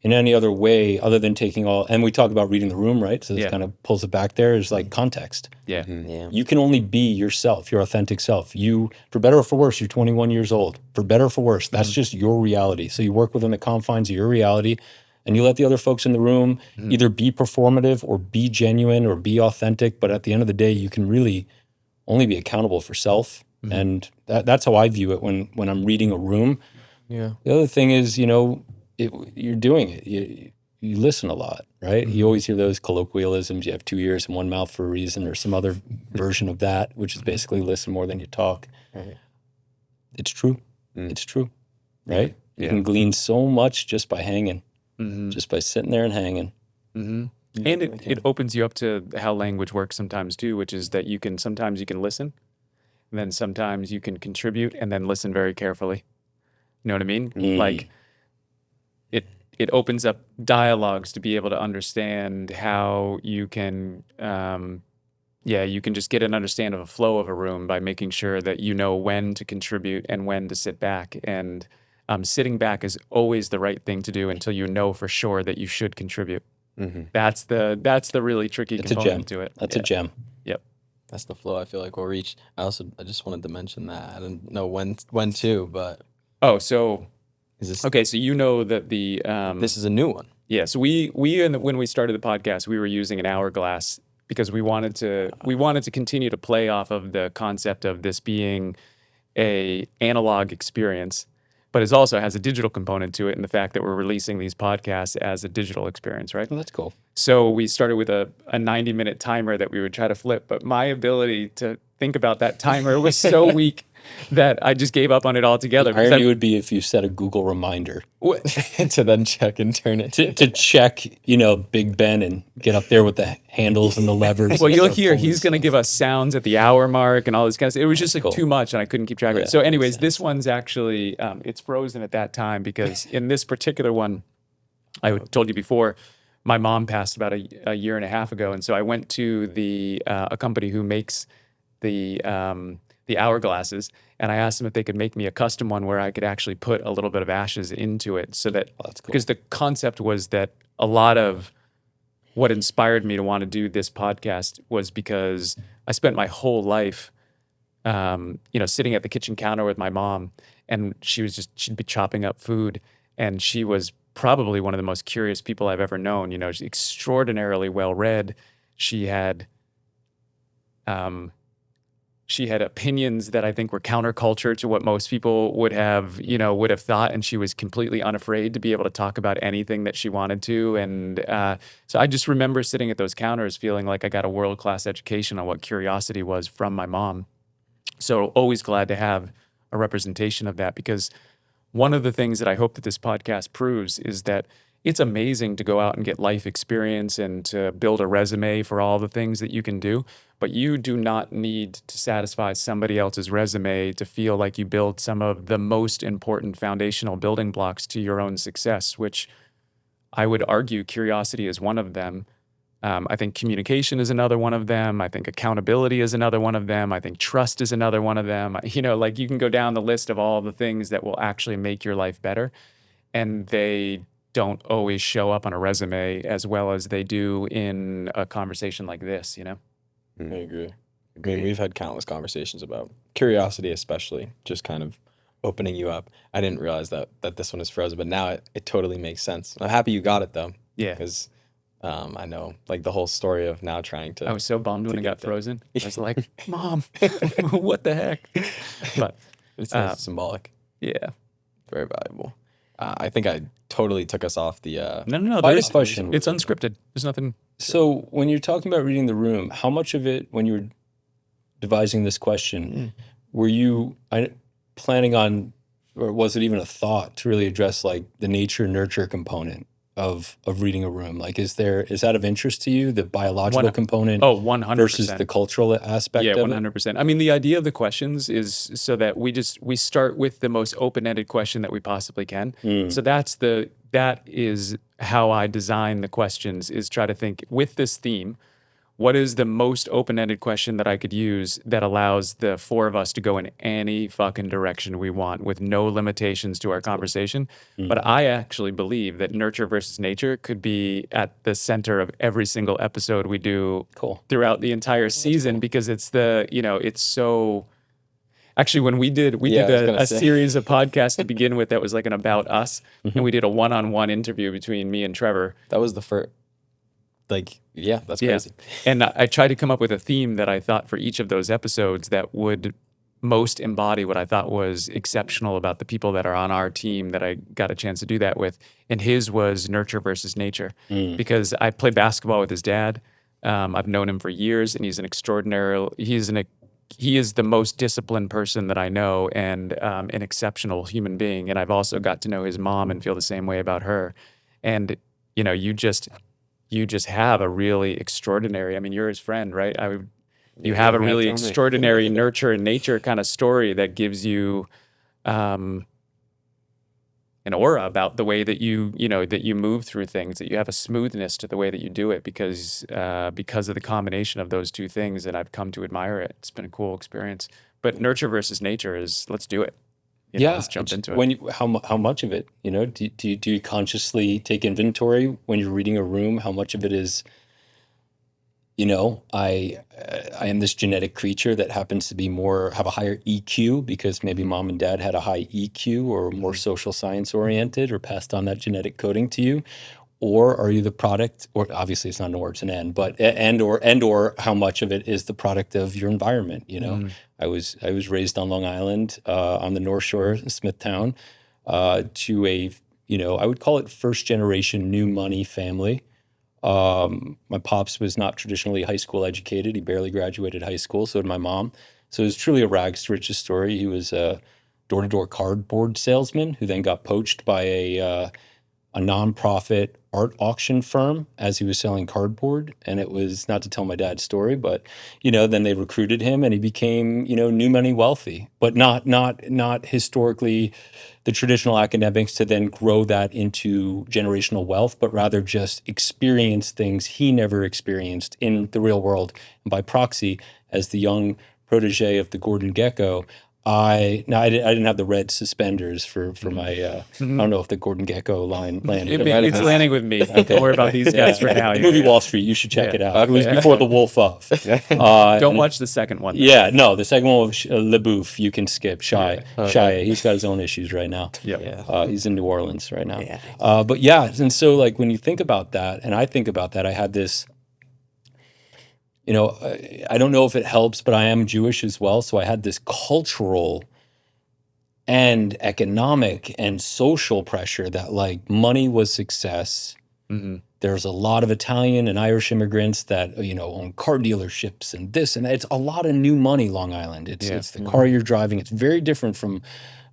Speaker 3: in any other way other than taking all, and we talk about reading the room, right? So this kind of pulls it back there, is like context.
Speaker 1: Yeah.
Speaker 2: Yeah.
Speaker 3: You can only be yourself, your authentic self. You, for better or for worse, you're 21 years old. For better or for worse, that's just your reality. So you work within the confines of your reality, and you let the other folks in the room either be performative or be genuine or be authentic. But at the end of the day, you can really only be accountable for self. And that's how I view it when I'm reading a room.
Speaker 2: Yeah.
Speaker 3: The other thing is, you're doing it. You listen a lot, right? You always hear those colloquialisms. You have 2 ears and one mouth for a reason, or some other version of that, which is basically listen more than you talk.
Speaker 2: Right.
Speaker 3: It's true. It's true, right?
Speaker 4: Yeah.
Speaker 3: You can glean so much just by hanging, just by sitting there and hanging.
Speaker 1: And it opens you up to how language works sometimes too, which is that sometimes you can listen, and then sometimes you can contribute and then listen very carefully. You know what I mean? Like, it opens up dialogues to be able to understand how you can, you can just get an understanding of a flow of a room by making sure that you know when to contribute and when to sit back. And sitting back is always the right thing to do until you know for sure that you should contribute.
Speaker 4: Mm-hmm.
Speaker 1: That's the really tricky
Speaker 3: It's a
Speaker 1: component
Speaker 3: gem.
Speaker 1: to it.
Speaker 3: That's a gem.
Speaker 1: Yep.
Speaker 2: That's the flow I feel like we'll reach. I just wanted to mention that. I didn't know when to, but
Speaker 1: Oh, so
Speaker 2: is this
Speaker 1: okay. So you know that the
Speaker 2: this is a new one.
Speaker 1: yeah. So when we started the podcast, we were using an hourglass because we wanted to continue to play off of the concept of this being a analog experience, but it also has a digital component to it, and the fact that we're releasing these podcasts as a digital experience, right?
Speaker 3: Well, that's cool.
Speaker 1: So we started with a 90-minute timer that we would try to flip, but my ability to think about that timer was so weak that I just gave up on it altogether. because
Speaker 3: Irony
Speaker 1: I-
Speaker 3: would be if you set a Google reminder
Speaker 2: To then check and turn it.
Speaker 3: to check, Big Ben and get up there with the handles and the levers.
Speaker 1: Well,
Speaker 3: and
Speaker 1: you'll
Speaker 3: start
Speaker 1: hear
Speaker 3: pulling
Speaker 1: he's going to
Speaker 3: stuff.
Speaker 1: give us sounds at the hour mark and all this kind of stuff. It was just like
Speaker 3: Cool.
Speaker 1: too much, and I couldn't keep track of
Speaker 3: Yeah,
Speaker 1: it. So,
Speaker 3: makes
Speaker 1: anyways,
Speaker 3: sense.
Speaker 1: this one's actually it's frozen at that time because in this particular one, I told you before, my mom passed about a year and a half ago, and so I went to a company who makes the hourglasses, and I asked them if they could make me a custom one where I could actually put a little bit of ashes into it, so that
Speaker 3: That's cool.
Speaker 1: because the concept was that a lot of what inspired me to want to do this podcast was because I spent my whole life, sitting at the kitchen counter with my mom, and she'd be chopping up food, and she was probably one of the most curious people I've ever known. She's extraordinarily well read. She had opinions that I think were counterculture to what most people would have thought, and she was completely unafraid to be able to talk about anything that she wanted to. And so I just remember sitting at those counters feeling like I got a world-class education on what curiosity was from my mom. So always glad to have a representation of that, because one of the things that I hope that this podcast proves is that it's amazing to go out and get life experience and to build a resume for all the things that you can do, but you do not need to satisfy somebody else's resume to feel like you build some of the most important foundational building blocks to your own success, which I would argue curiosity is one of them. I think communication is another one of them. I think accountability is another one of them. I think trust is another one of them. Like you can go down the list of all the things that will actually make your life better, and they don't always show up on a resume as well as they do in a conversation like this,
Speaker 2: I agree. I mean, we've had countless conversations about curiosity, especially just kind of opening you up. I didn't realize that this one is frozen, but now it totally makes sense. I'm happy you got it though.
Speaker 1: Yeah.
Speaker 2: Because I know like the whole story of now trying to.
Speaker 1: I was so bummed when it
Speaker 2: get
Speaker 1: got
Speaker 2: that.
Speaker 1: frozen. I was like, Mom, what the heck? But
Speaker 2: It's symbolic,
Speaker 1: yeah.
Speaker 2: very valuable. I think I totally took us off the.
Speaker 1: No.
Speaker 3: Final
Speaker 1: There's
Speaker 3: question.
Speaker 1: It's unscripted. There's nothing.
Speaker 3: So when you're talking about reading the room, how much of it, when you were devising this question, were you planning on, or was it even a thought to really address like the nature nurture component of reading a room? Like, is that of interest to you, the biological component
Speaker 1: Oh, 100%.
Speaker 3: versus the cultural aspect
Speaker 1: Yeah,
Speaker 3: of it?
Speaker 1: 100%. I mean, the idea of the questions is so that we start with the most open-ended question that we possibly can. So that is how I design the questions, is try to think with this theme, what is the most open-ended question that I could use that allows the four of us to go in any fucking direction we want with no limitations to our conversation? But I actually believe that nurture versus nature could be at the center of every single episode we do
Speaker 3: Cool.
Speaker 1: throughout the entire season, because it's it's so. Actually, when we did
Speaker 2: I was gonna
Speaker 1: a
Speaker 2: say.
Speaker 1: series of podcasts to begin with that was like an about us, and we did a one-on-one interview between me and Trevor.
Speaker 2: That was the first. Like, yeah, that's crazy.
Speaker 1: And I tried to come up with a theme that I thought for each of those episodes that would most embody what I thought was exceptional about the people that are on our team that I got a chance to do that with. And his was nurture versus nature, because I played basketball with his dad. I've known him for years, and he's he is the most disciplined person that I know, and an exceptional human being. And I've also got to know his mom and feel the same way about her. And you just have a really extraordinary, I mean, you're his friend, right? You have a really
Speaker 4: tell me.
Speaker 1: extraordinary nurture and nature kind of story that gives you an aura about the way that that you move through things, that you have a smoothness to the way that you do it because of the combination of those two things, and I've come to admire it. It's been a cool experience. But nurture versus nature is, let's do it. let's jump into it.
Speaker 3: when how much of it, do you consciously take inventory when you're reading a room? How much of it is, I am this genetic creature that happens to have a higher EQ because maybe mom and dad had a high EQ or more social science oriented or passed on that genetic coding to you, or are you the product? Or obviously it's not an or, it's an and, but or how much of it is the product of your environment? I was raised on Long Island, on the North Shore, in Smithtown, to I would call it first generation new money family. My pops was not traditionally high school educated. He barely graduated high school. So did my mom. So it was truly a rags to riches story. He was a door-to-door cardboard salesman who then got poached by a nonprofit art auction firm as he was selling cardboard. And it was, not to tell my dad's story, but then they recruited him and he became new money wealthy, but not historically the traditional academics to then grow that into generational wealth, but rather just experience things he never experienced in the real world. And by proxy, as the young protege of the Gordon Gecko, I didn't have the red suspenders for my I don't know if the Gordon Gecko line landed.
Speaker 1: It's landing with me. Don't worry about these guys for now.
Speaker 3: The movie Wall Street, you should check it out. It was before The Wolf of.
Speaker 1: Don't watch the second one.
Speaker 3: Yeah, no, the second one was LeBouf. You can skip. Shy. He's got his own issues right now. He's in New Orleans right now. But yeah, and so like when you think about that, and I think about that, I had this. I don't know if it helps, but I am Jewish as well. So I had this cultural and economic and social pressure that like money was success. There's a lot of Italian and Irish immigrants that, own car dealerships and this and that. It's a lot of new money, Long Island. It's the car you're driving. It's very different from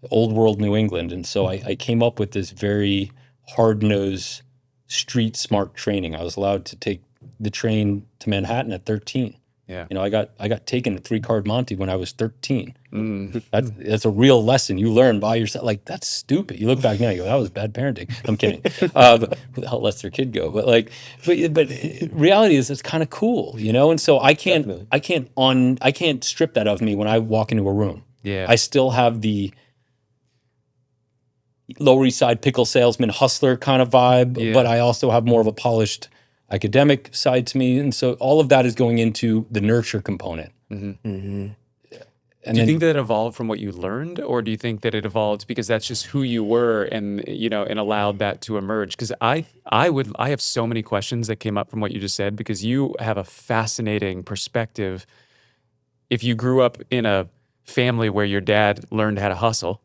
Speaker 3: old world New England. And so I came up with this very hard-nosed, street smart training. I was allowed to take the train to Manhattan at 13.
Speaker 1: Yeah.
Speaker 3: I got taken at 3-card Monte when I was 13. That's a real lesson you learn by yourself. Like, that's stupid. You look back now, you go, that was bad parenting. I'm kidding. But who the hell lets their kid go? But reality is it's kind of cool, And so I can't strip that of me when I walk into a room.
Speaker 1: Yeah.
Speaker 3: I still have the Lower East Side pickle salesman hustler kind of vibe, but I also have more of a polished academic side to me, and so all of that is going into the nurture component.
Speaker 1: And do you think that it evolved from what you learned, or do you think that it evolved because that's just who you were, and and allowed that to emerge? Because I have so many questions that came up from what you just said, because you have a fascinating perspective. If you grew up in a family where your dad learned how to hustle,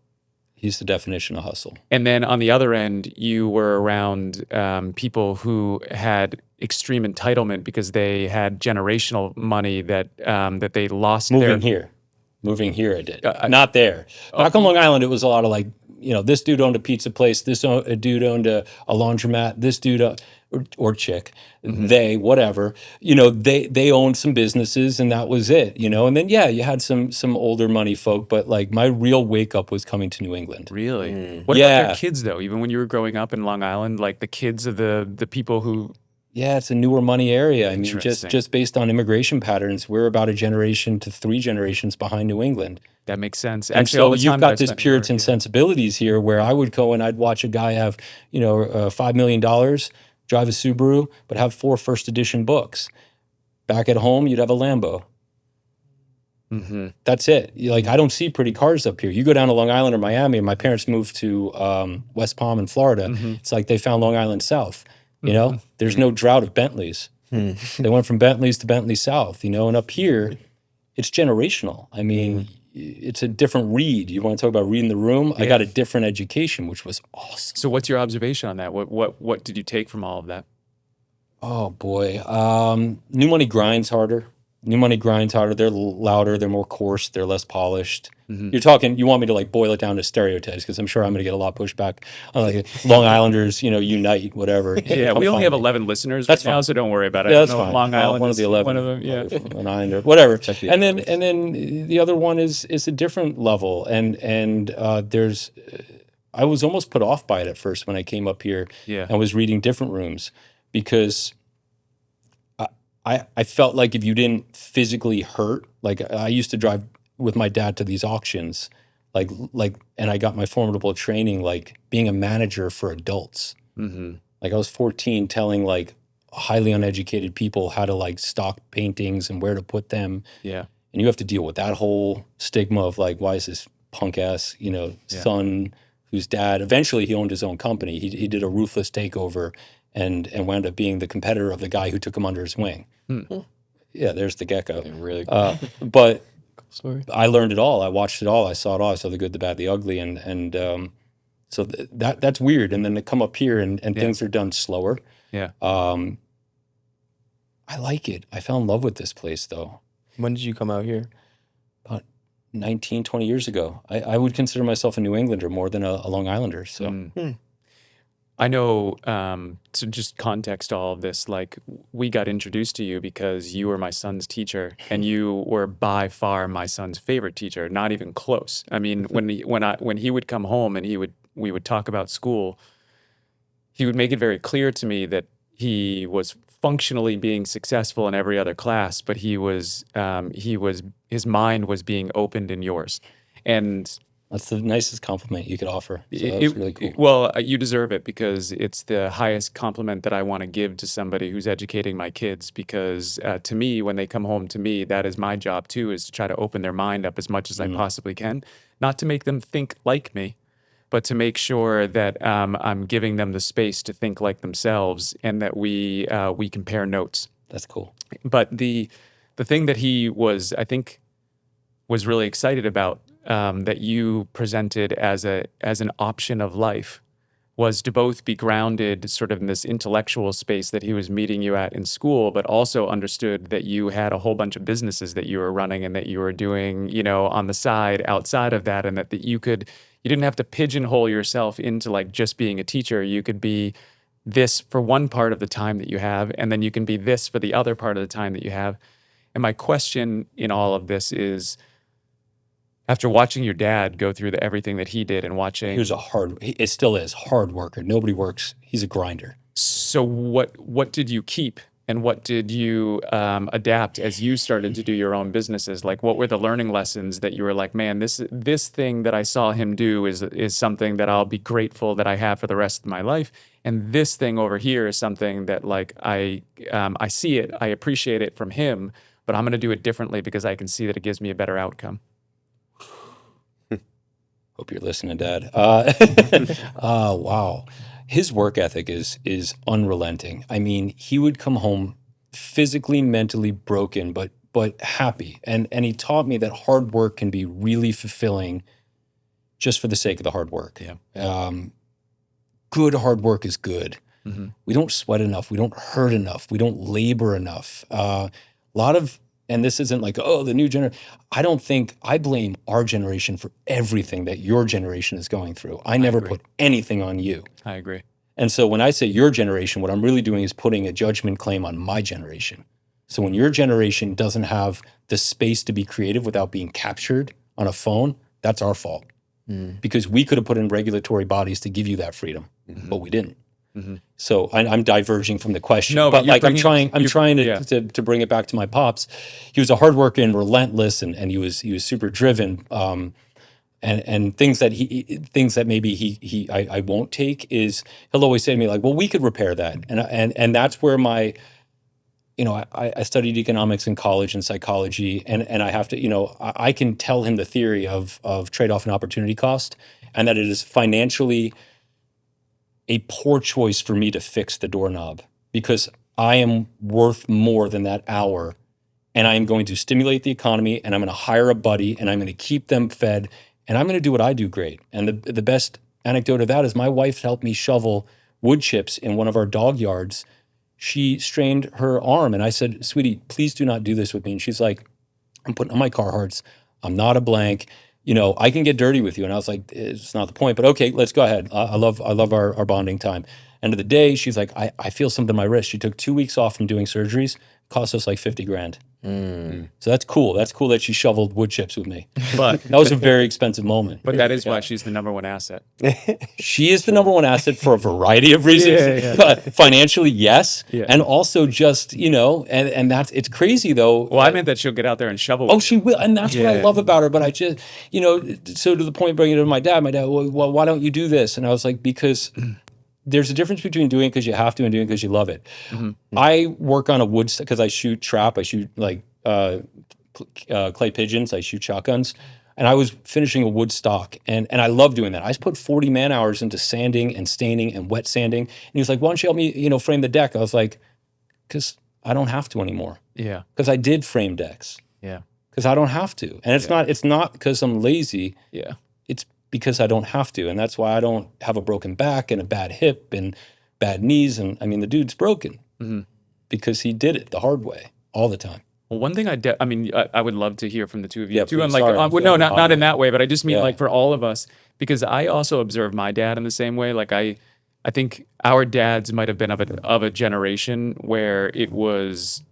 Speaker 3: he's the definition of hustle,
Speaker 1: and then on the other end, you were around people who had extreme entitlement because they had generational money that they lost.
Speaker 3: Moving here, I did. Not there. Back on Long Island, it was a lot of like, this dude owned a pizza place, this dude owned a laundromat, this dude or chick, they, whatever, they owned some businesses and that was it, And then, you had some older money folk, but like my real wake up was coming to New England.
Speaker 1: Really? What about their kids though? Even when you were growing up in Long Island, like the kids of the people who...
Speaker 3: Yeah, it's a newer money area. I mean, just based on immigration patterns, we're about a generation to 3 generations behind New England.
Speaker 1: That makes sense.
Speaker 3: And
Speaker 1: Actually,
Speaker 3: so you've got this Puritan sensibilities here where I would go and I'd watch a guy have, $5 million, drive a Subaru, but have 4 first edition books. Back at home, you'd have a Lambo. That's it. I don't see pretty cars up here. You go down to Long Island or Miami, and my parents moved to West Palm in Florida. It's like they found Long Island South. There's no drought of Bentleys. They went from Bentleys to Bentley South, and up here, it's generational. I mean, it's a different read. You want to talk about reading the room? I got a different education, which was awesome.
Speaker 1: So what's your observation on that? What did you take from all of that?
Speaker 3: Oh, boy. New money grinds harder. They're louder. They're more coarse. They're less polished. You want me to like boil it down to stereotypes, because I'm sure I'm going to get a lot of pushback. Like Long Islanders, unite, whatever.
Speaker 1: Yeah, we only have 11 listeners
Speaker 3: right
Speaker 1: now, so don't worry about it.
Speaker 3: Yeah, that's fine.
Speaker 1: Long Island,
Speaker 3: one of the 11.
Speaker 1: One of them, yeah.
Speaker 3: An Islander, whatever. And then the other one is a different level, and there's. I was almost put off by it at first when I came up here and was reading different rooms, because I felt like if you didn't physically hurt, like I used to drive with my dad to these auctions, and I got my formidable training, like being a manager for adults.
Speaker 1: Mm-hmm.
Speaker 3: Like I was 14 telling like highly uneducated people how to like stock paintings and where to put them.
Speaker 1: Yeah.
Speaker 3: And you have to deal with that whole stigma of like, why is this punk ass,
Speaker 1: Yeah.
Speaker 3: son whose dad, eventually he owned his own company. He did a ruthless takeover and wound up being the competitor of the guy who took him under his wing.
Speaker 1: Hmm.
Speaker 3: Yeah, there's the gecko.
Speaker 2: Yeah, really cool.
Speaker 3: But
Speaker 2: Sorry.
Speaker 3: I learned it all. I watched it all. I saw it all. I saw the good, the bad, the ugly, so that's weird. And then to come up here and
Speaker 1: Yeah.
Speaker 3: things are done slower.
Speaker 1: Yeah.
Speaker 3: I like it. I fell in love with this place though.
Speaker 2: When did you come out here?
Speaker 3: About 19, 20 years ago. I would consider myself a New Englander more than a Long Islander. So
Speaker 1: Mm. I know, to just context all of this, like we got introduced to you because you were my son's teacher and you were by far my son's favorite teacher, not even close. I mean, when he would come home and we would talk about school, he would make it very clear to me that he was functionally being successful in every other class, but his mind was being opened in yours. And
Speaker 3: that's the nicest compliment you could offer. So
Speaker 1: It-
Speaker 3: that's really cool.
Speaker 1: Well, you deserve it because it's the highest compliment that I want to give to somebody who's educating my kids. Because to me, when they come home to me, that is my job too, is to try to open their mind up as much as I possibly can. Not to make them think like me, but to make sure that I'm giving them the space to think like themselves and that we compare notes.
Speaker 3: That's cool.
Speaker 1: But the thing that he was, I think, was really excited about that you presented as an option of life was to both be grounded sort of in this intellectual space that he was meeting you at in school, but also understood that you had a whole bunch of businesses that you were running and that you were doing, on the side outside of that, and that you didn't have to pigeonhole yourself into like just being a teacher. You could be this for one part of the time that you have, and then you can be this for the other part of the time that you have. And my question in all of this is, after watching your dad go through everything that he did and watching,
Speaker 3: He was it still is, hard worker. Nobody works. He's a grinder.
Speaker 1: so what did you keep and what did you adapt as you started to do your own businesses? Like, what were the learning lessons that you were like, man, this thing that I saw him do is something that I'll be grateful that I have for the rest of my life, and this thing over here is something that like I see it, I appreciate it from him, but I'm going to do it differently because I can see that it gives me a better outcome.
Speaker 3: Hope you're listening, Dad. Wow. His work ethic is unrelenting. I mean, he would come home physically, mentally broken, but happy. And he taught me that hard work can be really fulfilling just for the sake of the hard work.
Speaker 1: Yeah.
Speaker 3: Good hard work is good.
Speaker 1: Mm-hmm.
Speaker 3: We don't sweat enough. We don't hurt enough. We don't labor enough. A lot of, and this isn't like, oh, the new generation. I blame our generation for everything that your generation is going through. I never
Speaker 1: agree.
Speaker 3: put anything on you.
Speaker 1: I agree.
Speaker 3: And so when I say your generation, what I'm really doing is putting a judgment claim on my generation. So when your generation doesn't have the space to be creative without being captured on a phone, that's our fault. Because we could have put in regulatory bodies to give you that freedom, but we didn't.
Speaker 1: Mm-hmm.
Speaker 3: So I'm diverging from the question,
Speaker 1: No,
Speaker 3: but
Speaker 1: you're
Speaker 3: like I'm
Speaker 1: bringing-
Speaker 3: trying
Speaker 1: yeah.
Speaker 3: to bring it back to my pops. He was a hard worker and relentless, and he was super driven. And things that maybe I won't take is he'll always say to me like, well, we could repair that, and that's where my, I studied economics in college and psychology, and I have to, I can tell him the theory of trade-off and opportunity cost, and that it is financially a poor choice for me to fix the doorknob because I am worth more than that hour, and I am going to stimulate the economy, and I'm going to hire a buddy, and I'm going to keep them fed, and I'm going to do what I do great. And the best anecdote of that is my wife helped me shovel wood chips in one of our dog yards. She strained her arm, and I said, sweetie, please do not do this with me. And she's like, I'm putting on my Carhartts. I'm not a blank. I can get dirty with you. And I was like, it's not the point, but okay, let's go ahead. I love our bonding time. End of the day, she's like, I feel something in my wrist. She took 2 weeks off from doing surgeries. Cost us like $50,000. So that's cool. That's cool that she shoveled wood chips with me.
Speaker 1: But
Speaker 3: That was a very expensive moment.
Speaker 1: but that is why she's the number one asset.
Speaker 3: She is the number one asset for a variety of reasons.
Speaker 1: Yeah.
Speaker 3: But financially, yes.
Speaker 1: Yeah.
Speaker 3: And also just, and it's crazy though.
Speaker 1: Well, I meant that she'll get out there and shovel.
Speaker 3: Oh,
Speaker 1: with
Speaker 3: she
Speaker 1: you.
Speaker 3: will, and that's what I
Speaker 1: Yeah.
Speaker 3: love about her. But I just, so to the point, bringing it to my dad. Well, why don't you do this? And I was like, because there's a difference between doing it because you have to and doing it because you love it. I work on a wood because I shoot trap. I shoot like clay pigeons. I shoot shotguns, and I was finishing a wood stock, and I love doing that. I just put 40 man hours into sanding and staining and wet sanding. And he was like, "Why don't you help me, frame the deck?" I was like, "Because I don't have to anymore.
Speaker 1: Yeah.
Speaker 3: Because I did frame decks."
Speaker 1: Yeah.
Speaker 3: Because I don't have to. And it's not because I'm lazy.
Speaker 1: Yeah.
Speaker 3: It's because I don't have to. And that's why I don't have a broken back and a bad hip and bad knees. And I mean, the dude's broken because he did it the hard way all the time.
Speaker 1: Well, one thing I would love to hear from the two of you
Speaker 3: Yeah,
Speaker 1: too.
Speaker 3: please.
Speaker 1: And like,
Speaker 3: Sorry, I'm
Speaker 1: well, no,
Speaker 3: feeling
Speaker 1: not in that way, but I just mean
Speaker 3: Yeah.
Speaker 1: like for all of us, because I also observe my dad in the same way. Like I think our dads might have been of a generation where it was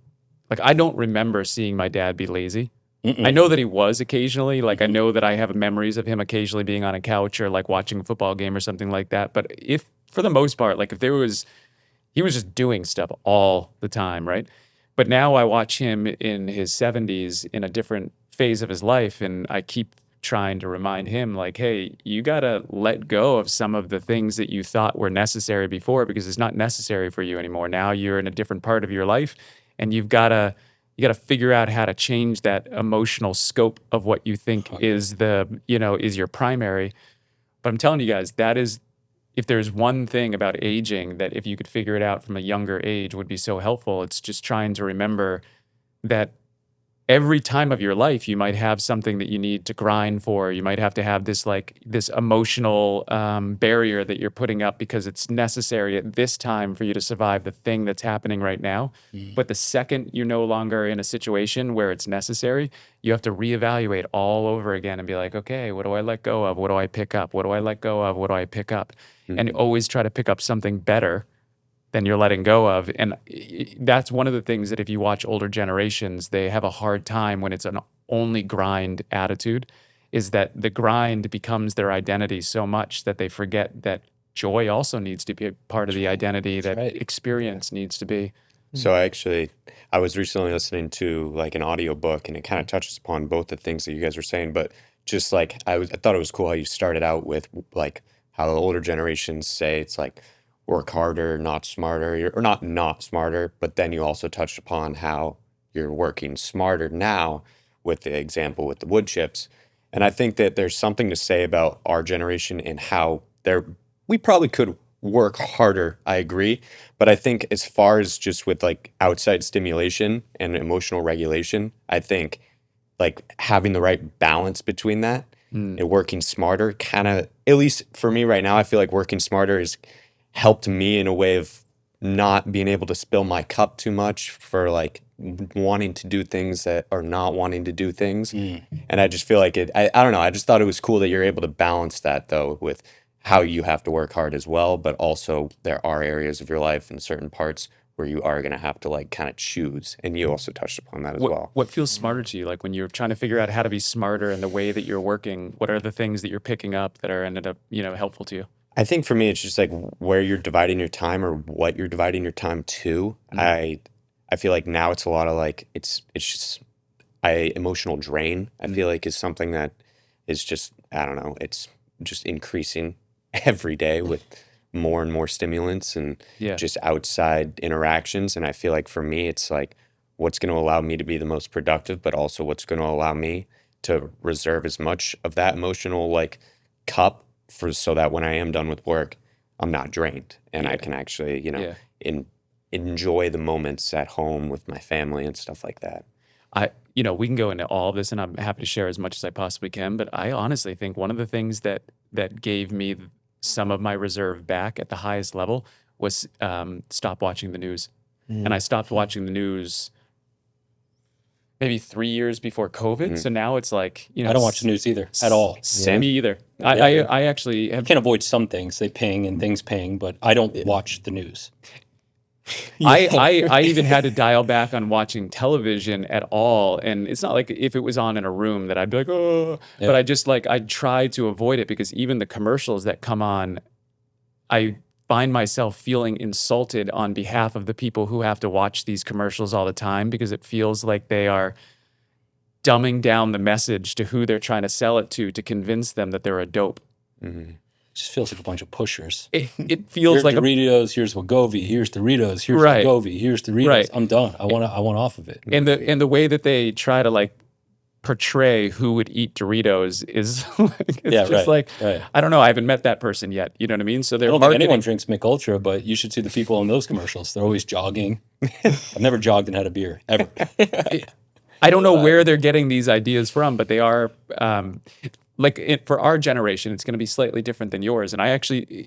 Speaker 1: like, I don't remember seeing my dad be lazy. I know that he was occasionally. Like I know that I have memories of him occasionally being on a couch or like watching a football game or something like that. But if, for the most part, like if he was just doing stuff all the time, right? But now I watch him in his 70s in a different phase of his life, and I keep trying to remind him, like, hey, you got to let go of some of the things that you thought were necessary before because it's not necessary for you anymore. Now you're in a different part of your life, and you got to figure out how to change that emotional scope of what you think is is your primary. But I'm telling you guys, that is, if there's one thing about aging that if you could figure it out from a younger age would be so helpful, it's just trying to remember that every time of your life you might have something that you need to grind for. You might have to have this emotional barrier that you're putting up because it's necessary at this time for you to survive the thing that's happening right now. But the second you're no longer in a situation where it's necessary, you have to reevaluate all over again and be like, okay, what do I let go of? What do I pick up? What do I let go of? What do I pick up? And always try to pick up something better than you're letting go of. And that's one of the things that if you watch older generations, they have a hard time when it's an only grind attitude, is that the grind becomes their identity so much that they forget that joy also needs to be a part of the identity, that experience needs to be.
Speaker 4: So I was recently listening to like an audiobook, and it kind of touches upon both the things that you guys were saying, but just like I thought it was cool how you started out with like how the older generations say it's like work harder, not smarter, or not smarter, but then you also touched upon how you're working smarter now with the example with the wood chips. And I think that there's something to say about our generation and how we probably could work harder, I agree. But I think as far as just with like outside stimulation and emotional regulation, I think like having the right balance between that and working smarter kind of, at least for me right now, I feel like working smarter has helped me in a way of not being able to spill my cup too much for like wanting to do things that are not wanting to do things. And I just feel like I don't know. I just thought it was cool that you're able to balance that though with how you have to work hard as well. But also there are areas of your life and certain parts where you are going to have to like kind of choose. And you also touched upon that as well.
Speaker 1: What feels smarter to you? Like when you're trying to figure out how to be smarter in the way that you're working, what are the things that you're picking up that are ended up, helpful to you?
Speaker 4: I think for me, it's just like where you're dividing your time or what you're dividing your time to. I feel like now it's a lot of like, it's just emotional drain, I feel like is something that is just, I don't know, it's just increasing every day with more and more stimulants and just outside interactions. And I feel like for me, it's like what's going to allow me to be the most productive, but also what's going to allow me to reserve as much of that emotional like cup so that when I am done with work, I'm not drained and I can actually, enjoy the moments at home with my family and stuff like that.
Speaker 1: We can go into all of this, and I'm happy to share as much as I possibly can. But I honestly think one of the things that gave me some of my reserve back at the highest level was stop watching the news. And I stopped watching the news maybe 3 years before COVID. So now it's like,
Speaker 3: I don't watch the news either at all.
Speaker 1: Me either. I actually
Speaker 3: I can't avoid some things. They ping and things ping, but I don't watch the news.
Speaker 1: I even had to dial back on watching television at all. And it's not like if it was on in a room that I'd be like, oh,
Speaker 3: Yeah.
Speaker 1: but I just like, I try to avoid it because even the commercials that come on, I find myself feeling insulted on behalf of the people who have to watch these commercials all the time because it feels like they are dumbing down the message to who they're trying to sell it to convince them that they're a dope.
Speaker 3: It just feels like a bunch of pushers.
Speaker 1: It feels
Speaker 3: Here's
Speaker 1: like
Speaker 3: Doritos, here's Wegovy, here's Doritos, here's
Speaker 1: Right.
Speaker 3: Wegovy, here's Doritos.
Speaker 1: Right.
Speaker 3: I'm done. I want off of it.
Speaker 1: and the way that they try to like portray who would eat Doritos is like, it's just like
Speaker 3: right.
Speaker 1: I don't know. I haven't met that person yet. You know what I mean? So
Speaker 3: I
Speaker 1: they're
Speaker 3: don't think
Speaker 1: marketing.
Speaker 3: anyone drinks Mick Ultra, but you should see the people in those commercials. They're always jogging. I've never jogged and had a beer ever.
Speaker 1: I don't know where they're getting these ideas from, but they are for our generation, it's going to be slightly different than yours. And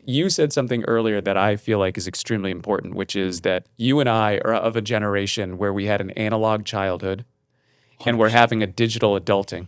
Speaker 1: you said something earlier that I feel like is extremely important, which is that you and I are of a generation where we had an analog childhood and we're having a digital adulting,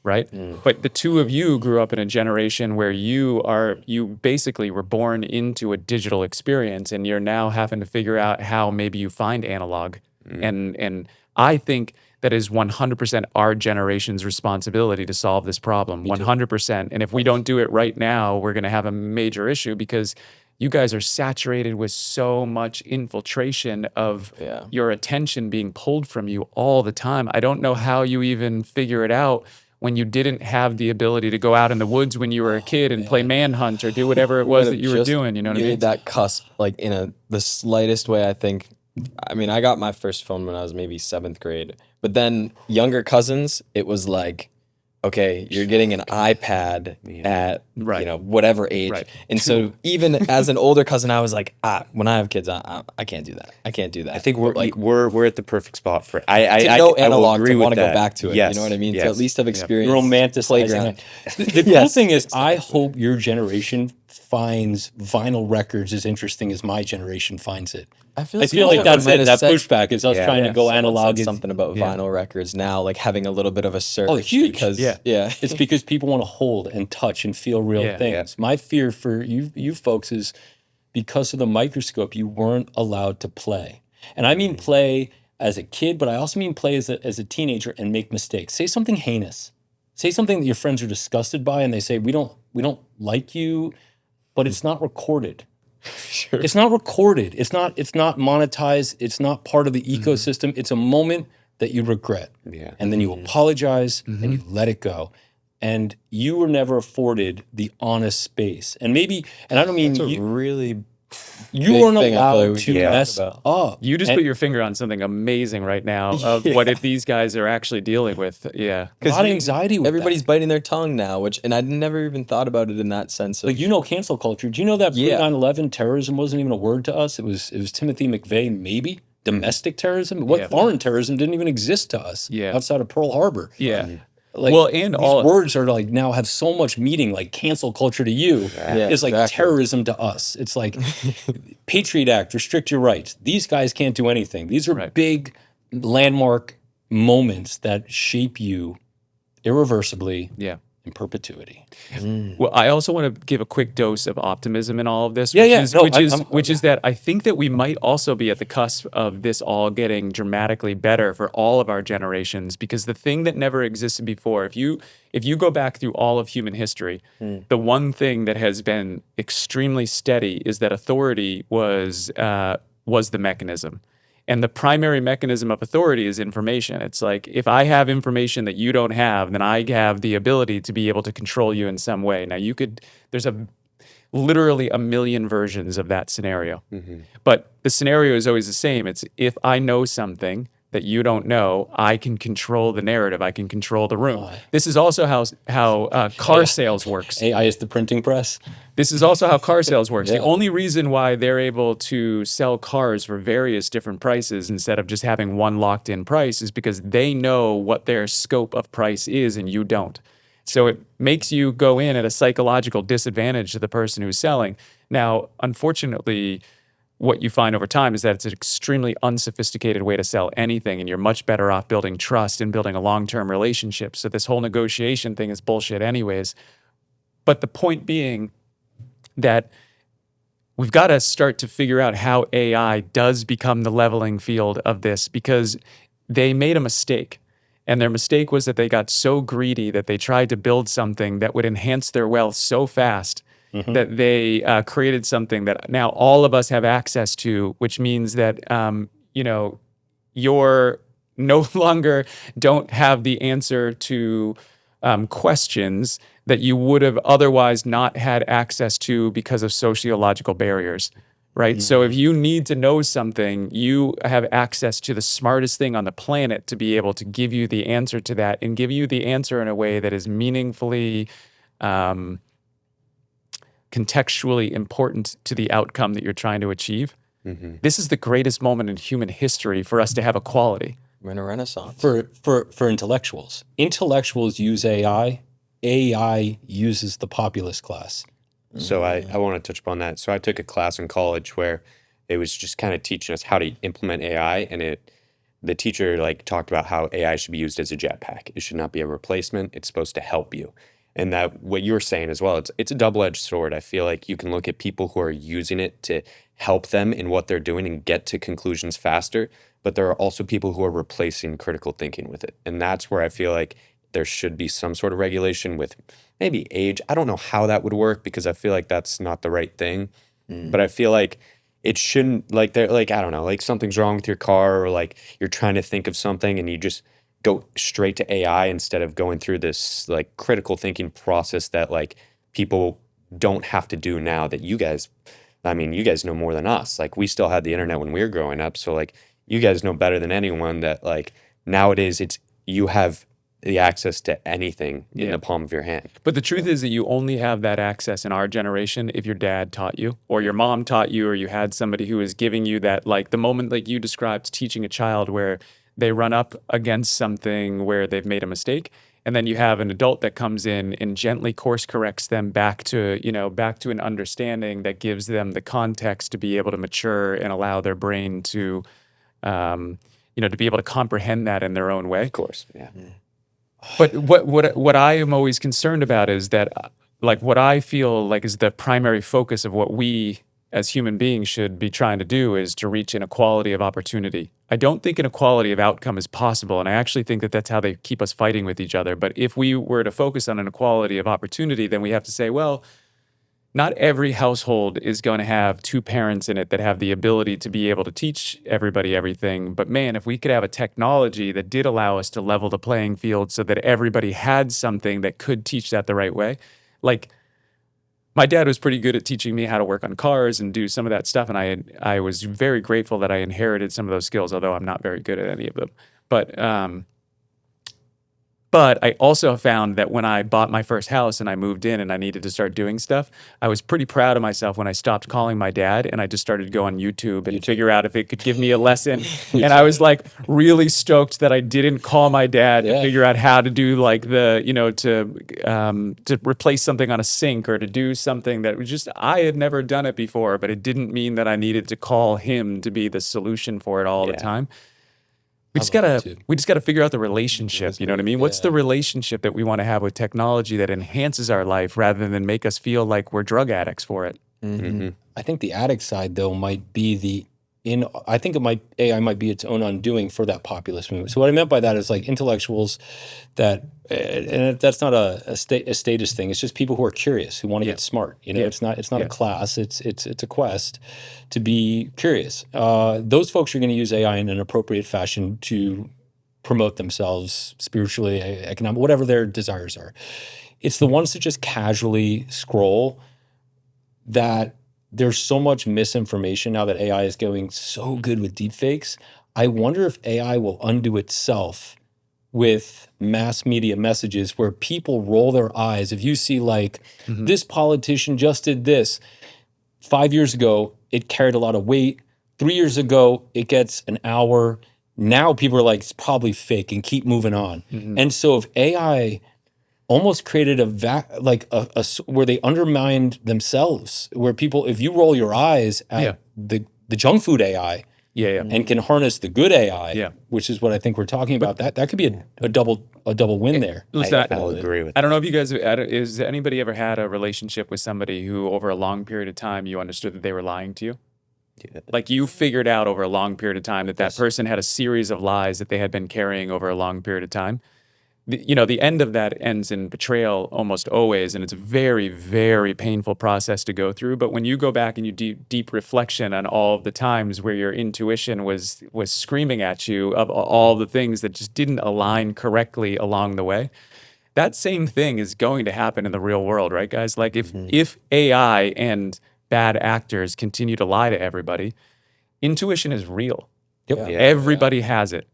Speaker 1: right? But the two of you grew up in a generation where you basically were born into a digital experience and you're now having to figure out how maybe you find analog. And I think that is 100% our generation's responsibility to solve this problem. 100%. And if we don't do it right now, we're going to have a major issue because you guys are saturated with so much infiltration of your attention being pulled from you all the time. I don't know how you even figure it out when you didn't have the ability to go out in the woods when you were a kid and play manhunt or do whatever it was that you were doing. You know what I mean?
Speaker 2: That cusp, like the slightest way, I think. I mean, I got my first phone when I was maybe 7th grade. But then younger cousins, it was like, okay, you're getting an iPad at whatever age.
Speaker 1: Right.
Speaker 2: And so even as an older cousin, I was like, when I have kids, I can't do that. I can't do that.
Speaker 4: I think we're
Speaker 2: like
Speaker 4: we're at the perfect spot for
Speaker 2: to know analog,
Speaker 4: agree
Speaker 2: to
Speaker 4: with
Speaker 2: want to go
Speaker 4: that.
Speaker 2: back to it.
Speaker 4: Yes,
Speaker 2: You know what I mean?
Speaker 4: yes.
Speaker 2: To at least have experience.
Speaker 3: Romanticizing
Speaker 2: playground.
Speaker 3: it. The cool thing is, I hope your generation finds vinyl records as interesting as my generation finds it.
Speaker 2: I
Speaker 3: I feel like that's it. That pushback is us trying to go
Speaker 2: Someone
Speaker 3: analog.
Speaker 2: said something about vinyl records now, like having a little bit of a surge.
Speaker 3: Oh, huge.
Speaker 2: Because,
Speaker 3: It's because people want to hold and touch and feel real
Speaker 1: Yeah.
Speaker 3: things. My fear for you folks is because of the microscope, you weren't allowed to play. And I mean play as a kid, but I also mean play as a teenager and make mistakes. Say something heinous. Say something that your friends are disgusted by and they say, we don't like you, but it's not recorded.
Speaker 2: Sure.
Speaker 3: It's not recorded. It's not monetized. It's not part of the ecosystem. It's a moment that you regret.
Speaker 4: Yeah.
Speaker 3: And then you apologize and you let it go. And you were never afforded the honest space. And maybe, and I don't mean
Speaker 2: That's a
Speaker 3: you
Speaker 2: really
Speaker 3: you
Speaker 2: big
Speaker 3: weren't
Speaker 2: thing I feel
Speaker 3: allowed
Speaker 2: like we
Speaker 3: to
Speaker 2: can talk
Speaker 3: mess
Speaker 2: about.
Speaker 3: up.
Speaker 1: You just
Speaker 3: And
Speaker 1: put your finger on something amazing right now of what these guys are actually dealing with. Yeah.
Speaker 3: a lot of anxiety with
Speaker 2: Everybody's
Speaker 3: that.
Speaker 2: biting their tongue now, and I never even thought about it in that sense. Of,
Speaker 3: Like, cancel culture. Do you know that
Speaker 2: Yeah.
Speaker 3: pre-9/11 terrorism wasn't even a word to us? It was Timothy McVeigh, maybe? Domestic terrorism? What
Speaker 1: Yeah.
Speaker 3: foreign terrorism didn't even exist to us outside of Pearl Harbor.
Speaker 1: Yeah.
Speaker 3: Like,
Speaker 1: Well, and
Speaker 3: these
Speaker 1: all-
Speaker 3: words are like now have so much meaning. Like cancel culture to you is like
Speaker 2: exactly.
Speaker 3: terrorism to us. It's like Patriot Act, restrict your rights. These guys can't do anything. These are big landmark moments that shape you irreversibly
Speaker 1: Yeah.
Speaker 3: in perpetuity.
Speaker 1: Well, I also want to give a quick dose of optimism in all of this,
Speaker 3: Yeah,
Speaker 1: which
Speaker 3: yeah.
Speaker 1: is
Speaker 3: No,
Speaker 1: which is that I think that we might also be at the cusp of this all getting dramatically better for all of our generations. Because the thing that never existed before, if you go back through all of human history, the one thing that has been extremely steady is that authority was the mechanism. And the primary mechanism of authority is information. It's like, if I have information that you don't have, then I have the ability to be able to control you in some way. Now, there's literally a million versions of that scenario. But the scenario is always the same. It's if I know something that you don't know, I can control the narrative. I can control the room. This is also how car sales works.
Speaker 3: AI is the printing press.
Speaker 1: This is also how car sales works. The only reason why they're able to sell cars for various different prices instead of just having one locked in price is because they know what their scope of price is and you don't. So it makes you go in at a psychological disadvantage to the person who's selling. Now, unfortunately, what you find over time is that it's an extremely unsophisticated way to sell anything, and you're much better off building trust and building a long-term relationship. So this whole negotiation thing is bullshit anyways. But the point being that we've got to start to figure out how AI does become the leveling field of this, because they made a mistake. And their mistake was that they got so greedy that they tried to build something that would enhance their wealth so fast that they created something that now all of us have access to, which means that, you're no longer don't have the answer to questions that you would have otherwise not had access to because of sociological barriers, right? So if you need to know something, you have access to the smartest thing on the planet to be able to give you the answer to that, and give you the answer in a way that is meaningfully, contextually important to the outcome that you're trying to achieve. This is the greatest moment in human history for us to have equality.
Speaker 2: We're in a renaissance.
Speaker 3: For intellectuals. Intellectuals use AI. AI uses the populace class.
Speaker 4: So I want to touch upon that. So I took a class in college where it was just kind of teaching us how to implement AI, and the teacher like talked about how AI should be used as a jetpack. It should not be a replacement. It's supposed to help you. And that what you were saying as well, it's a double-edged sword. I feel like you can look at people who are using it to help them in what they're doing and get to conclusions faster, but there are also people who are replacing critical thinking with it. And that's where I feel like there should be some sort of regulation with maybe age. I don't know how that would work because I feel like that's not the right thing. But I feel like it shouldn't, like, they're like, I don't know, like something's wrong with your car, or like you're trying to think of something and you just go straight to AI instead of going through this like critical thinking process that like people don't have to do now, that you guys, I mean, you guys know more than us. Like, we still had the internet when we were growing up. So like you guys know better than anyone that like nowadays you have the access to anything in the palm of your hand.
Speaker 1: But the truth is that you only have that access in our generation if your dad taught you, or your mom taught you, or you had somebody who was giving you that, like the moment like you described teaching a child where they run up against something where they've made a mistake, and then you have an adult that comes in and gently course corrects them back to an understanding that gives them the context to be able to mature and allow their brain to to be able to comprehend that in their own way.
Speaker 4: Of course, yeah.
Speaker 1: But what I am always concerned about is that, like, what I feel like is the primary focus of what we as human beings should be trying to do is to reach an equality of opportunity. I don't think an equality of outcome is possible, and I actually think that that's how they keep us fighting with each other. But if we were to focus on an equality of opportunity, then we have to say, well, not every household is going to have two parents in it that have the ability to be able to teach everybody everything. But man, if we could have a technology that did allow us to level the playing field so that everybody had something that could teach that the right way. Like, my dad was pretty good at teaching me how to work on cars and do some of that stuff. And I was very grateful that I inherited some of those skills, although I'm not very good at any of them. But I also found that when I bought my first house and I moved in and I needed to start doing stuff, I was pretty proud of myself when I stopped calling my dad and I just started to go on YouTube and figure out if it could give me a lesson. And I was like really stoked that I didn't call my dad to figure out how to do like to replace something on a sink, or to do something that was just, I had never done it before, but it didn't mean that I needed to call him to be the solution for it all the time. We just gotta figure out the relationship. You know what I mean? What's the relationship that we want to have with technology that enhances our life rather than make us feel like we're drug addicts for it?
Speaker 3: I think the addict side though might be AI might be its own undoing for that populist movement. So what I meant by that is like intellectuals that, and that's not a status thing. It's just people who are curious, who want to get smart. It's not a class. It's a quest to be curious. Those folks are going to use AI in an appropriate fashion to promote themselves spiritually, economic, whatever their desires are. It's the ones that just casually scroll that. There's so much misinformation now that AI is going so good with deepfakes. I wonder if AI will undo itself with mass media messages where people roll their eyes. If you see like, this politician just did this. 5 years ago, it carried a lot of weight. 3 years ago, it gets an hour. Now people are like, it's probably fake, and keep moving on. And so if AI almost created a where they undermined themselves, where people, if you roll your eyes at the junk food AI,
Speaker 1: Yeah.
Speaker 3: and can harness the good AI,
Speaker 1: Yeah.
Speaker 3: which is what I think we're talking about. That could be a double win there.
Speaker 1: Listen,
Speaker 4: I'll agree with
Speaker 1: I don't know if you guys, is anybody ever had a relationship with somebody who over a long period of time, you understood that they were lying to you?
Speaker 4: that.
Speaker 1: Like you figured out over a long period of time that that person had a series of lies that they had been carrying over a long period of time. The end of that ends in betrayal almost always, and it's a very, very painful process to go through. But when you go back and you do deep reflection on all of the times where your intuition was screaming at you of all the things that just didn't align correctly along the way, that same thing is going to happen in the real world, right, guys? Like if AI and bad actors continue to lie to everybody, intuition is real.
Speaker 3: Yep.
Speaker 2: Yeah.
Speaker 1: Everybody has it.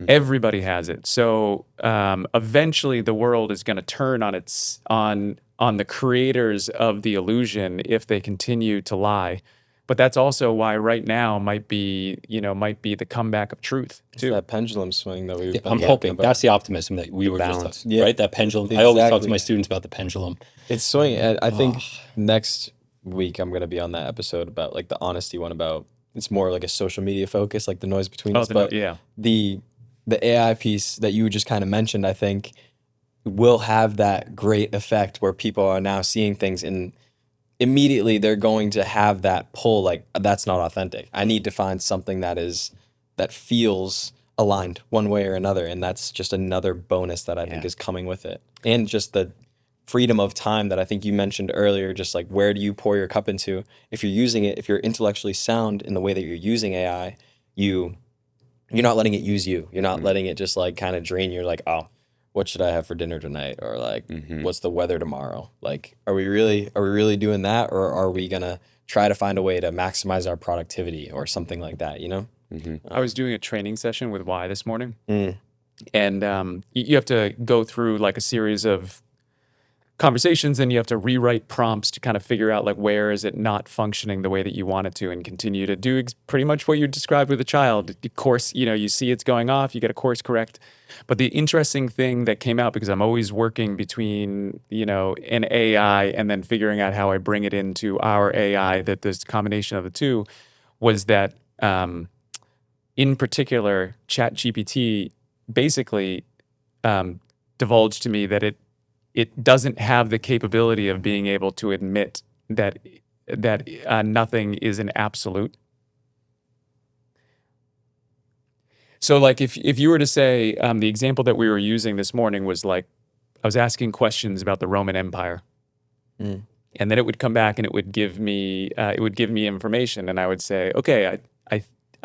Speaker 1: Everybody has it. So eventually, the world is going to turn on the creators of the illusion if they continue to lie. But that's also why right now might be the comeback of truth
Speaker 2: It's
Speaker 1: too.
Speaker 2: that pendulum swing that we've been
Speaker 3: I'm
Speaker 2: talking
Speaker 3: hoping
Speaker 2: about.
Speaker 3: that's the optimism that we were
Speaker 4: balance.
Speaker 3: just
Speaker 2: Yeah.
Speaker 3: right. That pendulum. I always talk to
Speaker 2: Exactly.
Speaker 3: my students about the pendulum.
Speaker 2: It's swinging. And I think next week I'm gonna be on that episode about like the honesty one, about it's more like a social media focus, like the noise between us. But
Speaker 1: Yeah.
Speaker 2: the AI piece that you just kind of mentioned, I think will have that great effect where people are now seeing things and immediately they're going to have that pull, like that's not authentic. I need to find something that feels aligned one way or another. And that's just another bonus that I think is coming with it. And just the freedom of time that I think you mentioned earlier, just like where do you pour your cup into? If you're using it, if you're intellectually sound in the way that you're using AI, you're not letting it use you. You're not letting it just like kind of drain you. You're like, oh, what should I have for dinner tonight? Or like, what's the weather tomorrow? Like, are we really doing that? Or are we gonna try to find a way to maximize our productivity or something like that, you know?
Speaker 1: I was doing a training session with Y this morning, and you have to go through like a series of conversations, and you have to rewrite prompts to kind of figure out like where is it not functioning the way that you want it to, and continue to do pretty much what you described with a child. Of course, you see it's going off, you get a course correct. But the interesting thing that came out, because I'm always working between an AI and then figuring out how I bring it into our AI, that this combination of the two, was that in particular, ChatGPT basically divulged to me that it doesn't have the capability of being able to admit that nothing is an absolute. So, like, if you were to say the example that we were using this morning was like, I was asking questions about the Roman Empire, and then it would come back and it would give me information, and I would say, okay,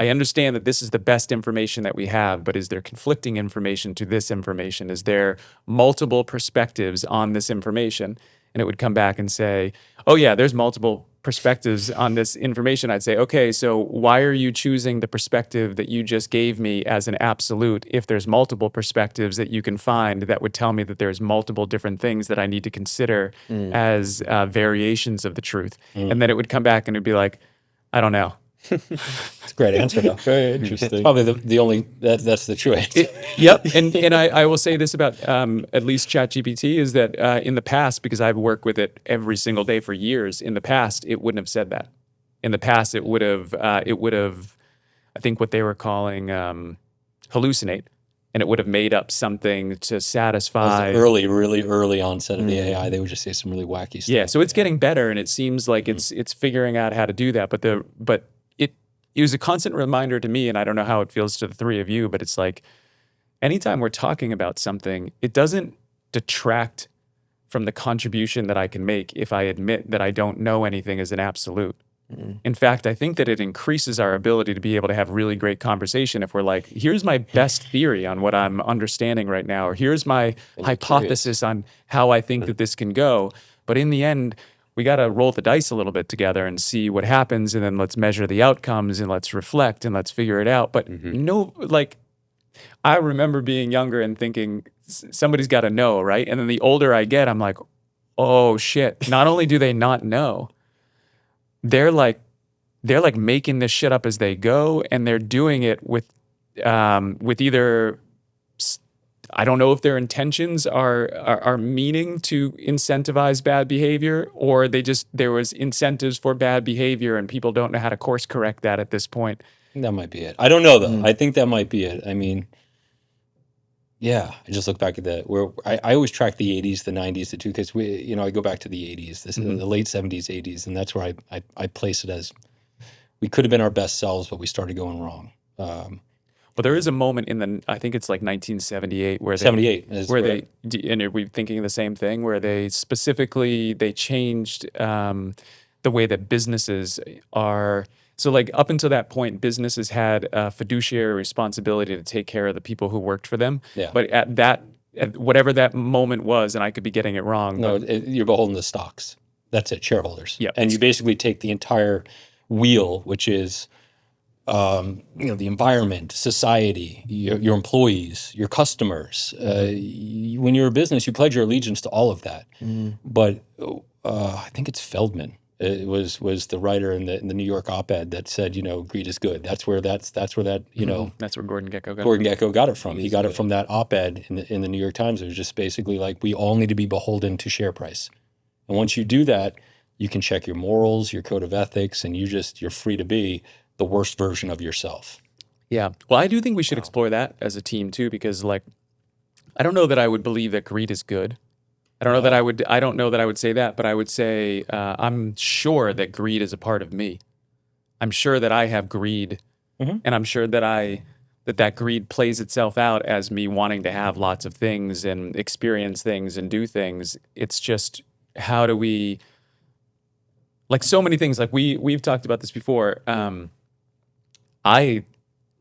Speaker 1: I understand that this is the best information that we have, but is there conflicting information to this information? Is there multiple perspectives on this information? And it would come back and say, oh yeah, there's multiple perspectives on this information. I'd say, okay, so why are you choosing the perspective that you just gave me as an absolute if there's multiple perspectives that you can find that would tell me that there's multiple different things that I need to consider as variations of the truth? And then it would come back and it'd be like, I don't know.
Speaker 3: It's a great answer, though.
Speaker 2: Very interesting.
Speaker 3: It's probably the only that's the true answer.
Speaker 1: Yep. And I will say this about at least ChatGPT is that in the past, because I've worked with it every single day for years, in the past, it wouldn't have said that. In the past, it would have, I think what they were calling hallucinate. And it would have made up something to satisfy.
Speaker 3: Really early onset of the AI, they would just say some really wacky stuff.
Speaker 1: Yeah. So it's getting better, and it seems like it's figuring out how to do that. But it was a constant reminder to me, and I don't know how it feels to the three of you, but it's like anytime we're talking about something, it doesn't detract from the contribution that I can make if I admit that I don't know anything as an absolute. In fact, I think that it increases our ability to be able to have really great conversation if we're like, here's my best theory on what I'm understanding right now, or here's my hypothesis on how I think that this can go. But in the end, we got to roll the dice a little bit together and see what happens, and then let's measure the outcomes and let's reflect and let's figure it out. But I remember being younger and thinking somebody's got to know, right? And then the older I get, I'm like, oh shit! Not only do they not know, they're like making this shit up as they go, and they're doing it with either. I don't know if their intentions are meaning to incentivize bad behavior, or there was incentives for bad behavior and people don't know how to course correct that at this point.
Speaker 3: That might be it. I don't know though. I think that might be it. I mean, yeah, I just look back at that. Where I always track the '80s, the '90s, the two because I go back to the '80s, the late '70s, '80s, and that's where I place it as we could have been our best selves, but we started going wrong.
Speaker 1: But there is a moment I think it's like 1978 where
Speaker 3: '78 is
Speaker 1: where they, and are we thinking the same thing, where they specifically, they changed the way that businesses are. So like up until that point, businesses had a fiduciary responsibility to take care of the people who worked for them.
Speaker 3: Yeah.
Speaker 1: But at whatever that moment was, and I could be getting it wrong.
Speaker 3: No,
Speaker 1: but
Speaker 3: you're beholden to stocks. That's it, shareholders.
Speaker 1: Yeah.
Speaker 3: And you basically take the entire wheel, which is the environment, society, your employees, your customers. When you're a business, you pledge your allegiance to all of that. But I think it's Feldman. It was the writer in the New York op-ed that said, greed is good. That's where that
Speaker 1: that's where Gordon Gekko got it.
Speaker 3: Gordon Gekko got it from. He got it from that op-ed in the New York Times. It was just basically like, we all need to be beholden to share price. And once you do that, you can check your morals, your code of ethics, and you're free to be the worst version of yourself.
Speaker 1: Yeah. Well, I do think we should explore that as a team too, because like, I don't know that I would believe that greed is good. I don't know that I would say that, but I would say I'm sure that greed is a part of me. I'm sure that I have greed, and I'm sure that that greed plays itself out as me wanting to have lots of things and experience things and do things. It's just, how do we, like so many things, like we've talked about this before. I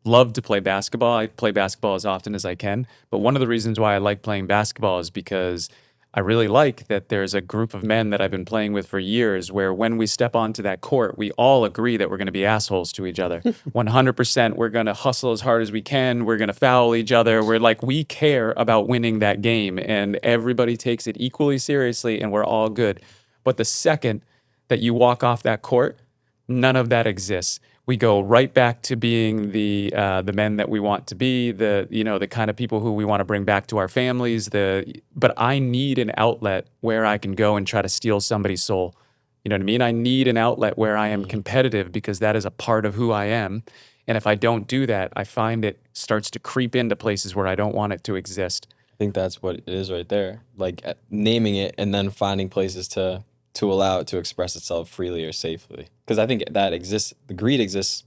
Speaker 1: love to play basketball. I play basketball as often as I can. But one of the reasons why I like playing basketball is because I really like that there's a group of men that I've been playing with for years where when we step onto that court, we all agree that we're going to be assholes to each other. 100%. We're going to hustle as hard as we can. We're going to foul each other. We care about winning that game, and everybody takes it equally seriously, and we're all good. But the second that you walk off that court, none of that exists. We go right back to being the men that we want to be, the kind of people who we want to bring back to our families. But I need an outlet where I can go and try to steal somebody's soul. You know what I mean? I need an outlet where I am competitive, because that is a part of who I am. And if I don't do that, I find it starts to creep into places where I don't want it to exist.
Speaker 2: I think that's what it is right there. Like naming it and then finding places to allow it to express itself freely or safely. Because I think that exists, the greed exists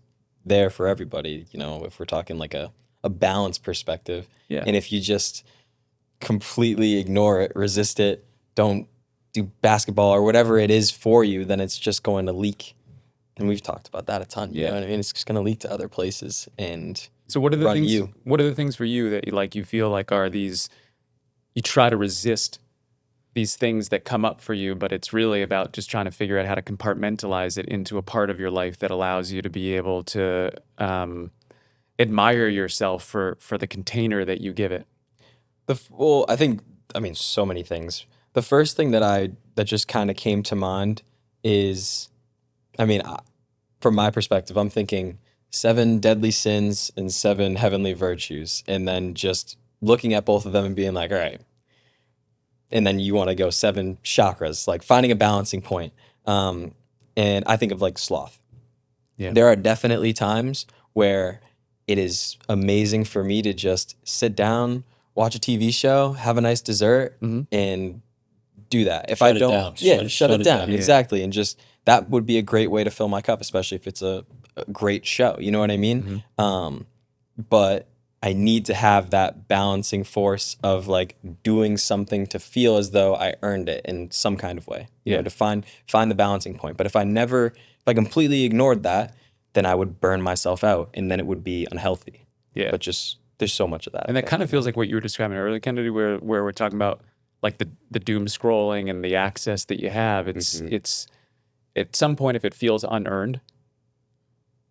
Speaker 2: there for everybody, if we're talking like a balanced perspective.
Speaker 1: Yeah.
Speaker 2: And if you just completely ignore it, resist it, don't do basketball or whatever it is for you, then it's just going to leak. And we've talked about that a ton. You know what I mean? It's just going to leak to other places. And
Speaker 1: so what are the things? What are the things for you that you feel like are these? You try to resist these things that come up for you, but it's really about just trying to figure out how to compartmentalize it into a part of your life that allows you to be able to admire yourself for the container that you give it.
Speaker 2: I mean, so many things. The first thing that just kind of came to mind is, from my perspective, I'm thinking 7 deadly sins and 7 heavenly virtues, and then just looking at both of them and being like, all right. And then you want to go 7 chakras, like finding a balancing point. And I think of like sloth.
Speaker 1: Yeah.
Speaker 2: There are definitely times where it is amazing for me to just sit down, watch a TV show, have a nice dessert, and do that. If
Speaker 3: Shut
Speaker 2: I
Speaker 3: it
Speaker 2: don't,
Speaker 3: down.
Speaker 2: shut it down.
Speaker 1: Yeah.
Speaker 2: Exactly. And just, that would be a great way to fill my cup, especially if it's a great show. You know what I mean? But I need to have that balancing force of like doing something to feel as though I earned it in some kind of way, to find the balancing point. But if I completely ignored that, then I would burn myself out, and then it would be unhealthy.
Speaker 1: Yeah.
Speaker 2: But just, there's so much of that.
Speaker 1: And that kind of feels like what you were describing earlier, Kennedy, where we're talking about like the doom scrolling and the access that you have. It's at some point, if it feels unearned,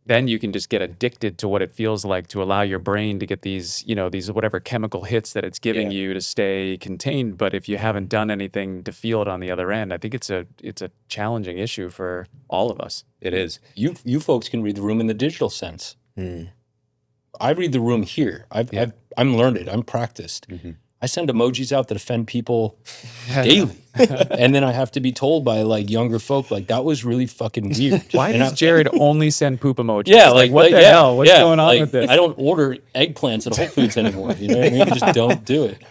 Speaker 1: then you can just get addicted to what it feels like to allow your brain to get these whatever chemical hits that it's giving you to stay contained. But if you haven't done anything to feel it on the other end, I think it's a challenging issue for all of us.
Speaker 4: It is.
Speaker 3: You folks can read the room in the digital sense. I read the room here. I'm learned. I'm practiced. I send emojis out that offend people daily. And then I have to be told by like younger folk, like, that was really fucking weird.
Speaker 1: Why
Speaker 3: And
Speaker 1: does Jared only send poop emojis?
Speaker 3: Yeah,
Speaker 1: what the hell? What's going on
Speaker 3: like,
Speaker 1: with this?
Speaker 3: I don't order eggplants at Whole Foods anymore. You know what I mean? I just don't do it.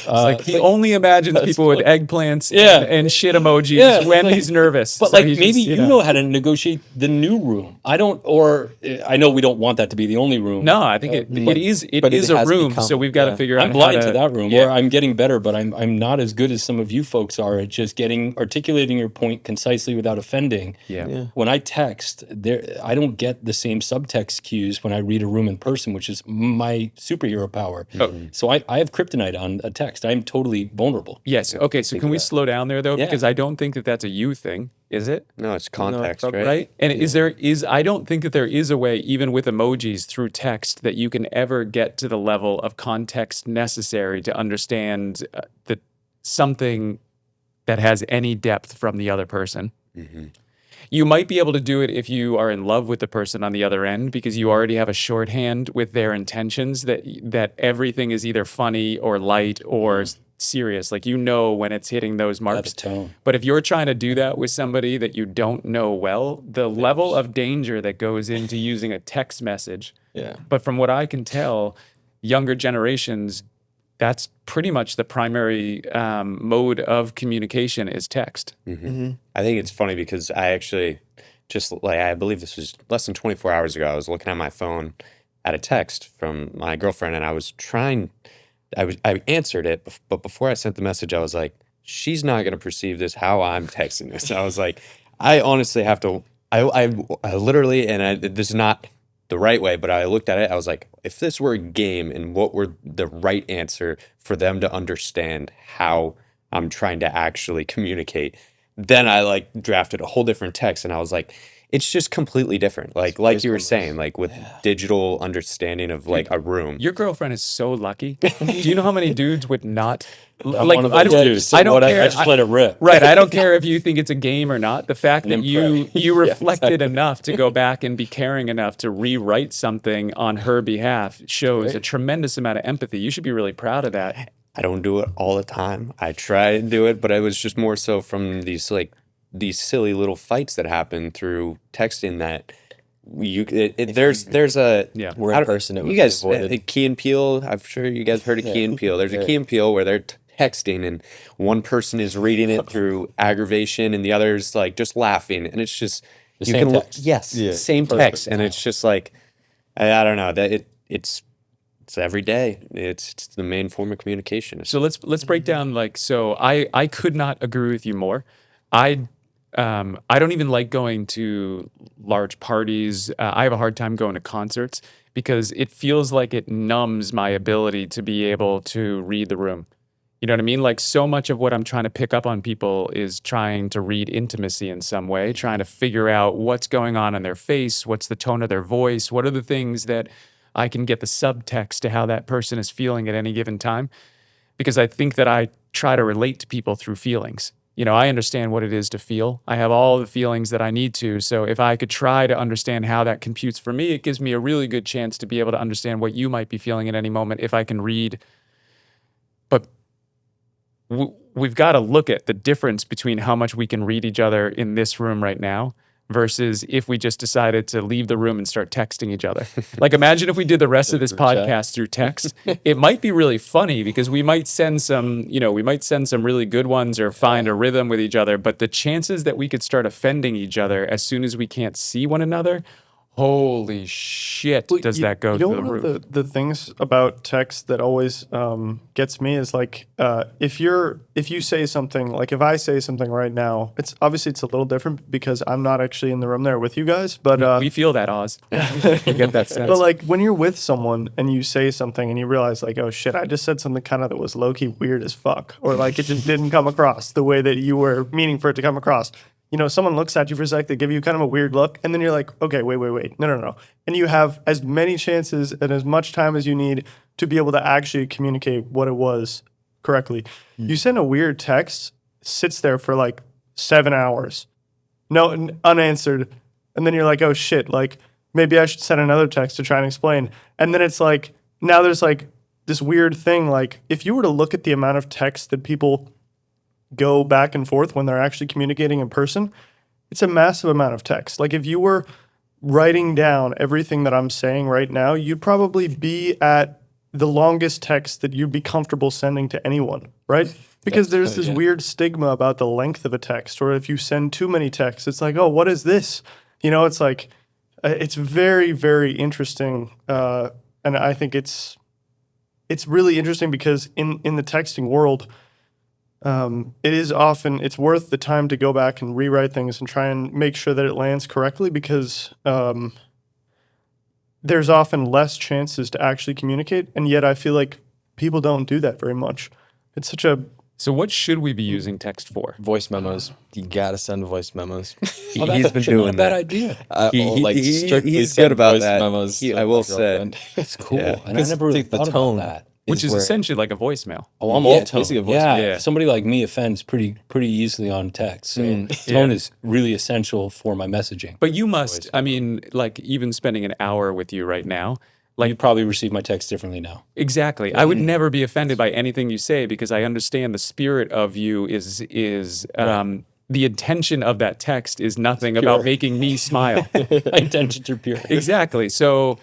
Speaker 1: Like he only imagines people with eggplants
Speaker 3: Yeah.
Speaker 1: and shit emojis
Speaker 3: Yeah,
Speaker 1: when
Speaker 3: like-
Speaker 1: he's nervous.
Speaker 3: But
Speaker 1: So
Speaker 3: like
Speaker 1: he's
Speaker 3: maybe
Speaker 1: just,
Speaker 3: you know how to negotiate the new room. I don't, or I know we don't want that to be the only room.
Speaker 1: No, I think it is
Speaker 2: but it
Speaker 1: a
Speaker 2: has
Speaker 1: room,
Speaker 2: become-
Speaker 1: so we've got to
Speaker 2: yeah.
Speaker 1: figure out
Speaker 3: I'm blind
Speaker 1: how
Speaker 3: to that room,
Speaker 1: yeah.
Speaker 3: or I'm getting better, but I'm not as good as some of you folks are at just articulating your point concisely without offending.
Speaker 1: Yeah.
Speaker 3: When I text, I don't get the same subtext cues when I read a room in person, which is my superhero power. So I have kryptonite on a text. I'm totally vulnerable.
Speaker 1: Yes. Okay. So can we slow down there though?
Speaker 2: Yeah.
Speaker 1: Because I don't think that that's a you thing, is it?
Speaker 4: No, it's context,
Speaker 2: probably-
Speaker 4: right?
Speaker 1: Right. And I don't think that there is a way, even with emojis through text, that you can ever get to the level of context necessary to understand that something that has any depth from the other person. You might be able to do it if you are in love with the person on the other end, because you already have a shorthand with their intentions that everything is either funny or light or serious. Like, you know when it's hitting those marks.
Speaker 3: That's tone.
Speaker 1: But if you're trying to do that with somebody that you don't know well, the level of danger that goes into using a text message.
Speaker 2: Yeah.
Speaker 1: But from what I can tell, younger generations, that's pretty much the primary mode of communication is text.
Speaker 4: I think it's funny because I actually I believe this was less than 24 hours ago. I was looking at my phone at a text from my girlfriend, and I answered it, but before I sent the message, I was like, she's not going to perceive this how I'm texting this. I was like, I honestly have to, I literally, this is not the right way, but I looked at it, I was like, if this were a game and what were the right answer for them to understand how I'm trying to actually communicate, then I like drafted a whole different text, and I was like, it's just completely different. Like you were saying, like with digital understanding of like a room.
Speaker 1: Your girlfriend is so lucky. Do you know how many dudes would not
Speaker 3: I'm
Speaker 1: like?
Speaker 3: one of
Speaker 1: I
Speaker 3: those
Speaker 1: don't,
Speaker 3: dudes.
Speaker 1: I don't care.
Speaker 3: I just let it rip.
Speaker 1: Right. I don't care if you think it's a game or not. The fact that
Speaker 3: improv.
Speaker 1: you reflected enough to go back and be caring enough to rewrite something on her behalf shows a tremendous amount of empathy. You should be really proud of that.
Speaker 4: I don't do it all the time. I try to do it, but it was just more so from these silly little fights that happen through texting that there's a
Speaker 1: Yeah.
Speaker 2: We're in person. It
Speaker 4: you
Speaker 2: would
Speaker 4: guys
Speaker 2: be avoided.
Speaker 4: Key and Peele. I'm sure you guys heard of Key and Peele. There's a Key and Peele where they're texting and one person is reading it through aggravation and the other's like just laughing, and it's just
Speaker 3: The
Speaker 4: you
Speaker 3: same
Speaker 4: can look
Speaker 3: text.
Speaker 4: yes
Speaker 2: Yeah.
Speaker 4: same text, and it's just like I don't know that it's every day. It's the main form of communication.
Speaker 1: So let's break down so I could not agree with you more. I don't even like going to large parties. I have a hard time going to concerts because it feels like it numbs my ability to be able to read the room. You know what I mean? Like, so much of what I'm trying to pick up on people is trying to read intimacy in some way, trying to figure out what's going on in their face, what's the tone of their voice, what are the things that I can get the subtext to how that person is feeling at any given time. Because I think that I try to relate to people through feelings. You know, I understand what it is to feel. I have all the feelings that I need to. So if I could try to understand how that computes for me, it gives me a really good chance to be able to understand what you might be feeling at any moment if I can read. But we've got to look at the difference between how much we can read each other in this room right now versus if we just decided to leave the room and start texting each other. Like, imagine if we did the rest of this podcast through text. It might be really funny because we might send some really good ones or find a rhythm with each other, but the chances that we could start offending each other as soon as we can't see one another, holy shit, does that go
Speaker 5: you know,
Speaker 1: through the
Speaker 5: one
Speaker 1: roof.
Speaker 5: of the things about text that always gets me is like if you say something, like if I say something right now, it's a little different because I'm not actually in the room there with you guys, but
Speaker 1: We feel that, Oz. You get that sense.
Speaker 5: but like when you're with someone and you say something and you realize like, oh shit, I just said something kind of that was low-key weird as fuck, or like it just didn't come across the way that you were meaning for it to come across. You know, someone looks at you for a sec, they give you kind of a weird look, and then you're like, okay, wait. No. And you have as many chances and as much time as you need to be able to actually communicate what it was correctly. You send a weird text, sits there for like 7 hours, unanswered, and then you're like, oh shit, like maybe I should send another text to try and explain. And then it's like, now there's this weird thing. Like, if you were to look at the amount of text that people go back and forth when they're actually communicating in person, it's a massive amount of text. Like, if you were writing down everything that I'm saying right now, you'd probably be at the longest text that you'd be comfortable sending to anyone, right? Because there's this weird stigma about the length of a text, or if you send too many texts, it's like, oh, what is this? You know, it's like, it's very, very interesting, and I think it's really interesting because in the texting world, it's worth the time to go back and rewrite things and try and make sure that it lands correctly, because there's often less chances to actually communicate, and yet I feel like people don't do that very much. It's such a
Speaker 1: So what should we be using text for?
Speaker 2: Voice memos. You gotta send voice memos.
Speaker 3: Oh, that's
Speaker 4: He's been
Speaker 3: actually not a
Speaker 4: doing
Speaker 3: bad
Speaker 4: that.
Speaker 3: idea.
Speaker 2: Strictly
Speaker 4: he's
Speaker 2: send
Speaker 4: good about
Speaker 2: voice
Speaker 4: that.
Speaker 2: memos.
Speaker 4: I
Speaker 2: to
Speaker 4: will
Speaker 2: my
Speaker 4: say.
Speaker 2: girlfriend.
Speaker 3: That's cool.
Speaker 4: Yeah.
Speaker 3: And I never really
Speaker 2: the
Speaker 3: thought
Speaker 2: tone
Speaker 3: about that.
Speaker 1: Which is
Speaker 2: where-
Speaker 1: essentially like a voicemail.
Speaker 3: Oh, I'm
Speaker 2: Yeah,
Speaker 3: all
Speaker 2: it's
Speaker 3: tone.
Speaker 2: basically a voice
Speaker 3: Yeah,
Speaker 1: Yeah.
Speaker 3: somebody like me offends pretty easily on text. So tone is really essential for my messaging.
Speaker 1: But you must, I mean, like even spending an hour with you right now,
Speaker 3: You probably receive my text differently now.
Speaker 1: exactly. I would never be offended by anything you say because I understand the spirit of you is the intention of that text is nothing about making me smile.
Speaker 3: My intentions are pure.
Speaker 1: Exactly. So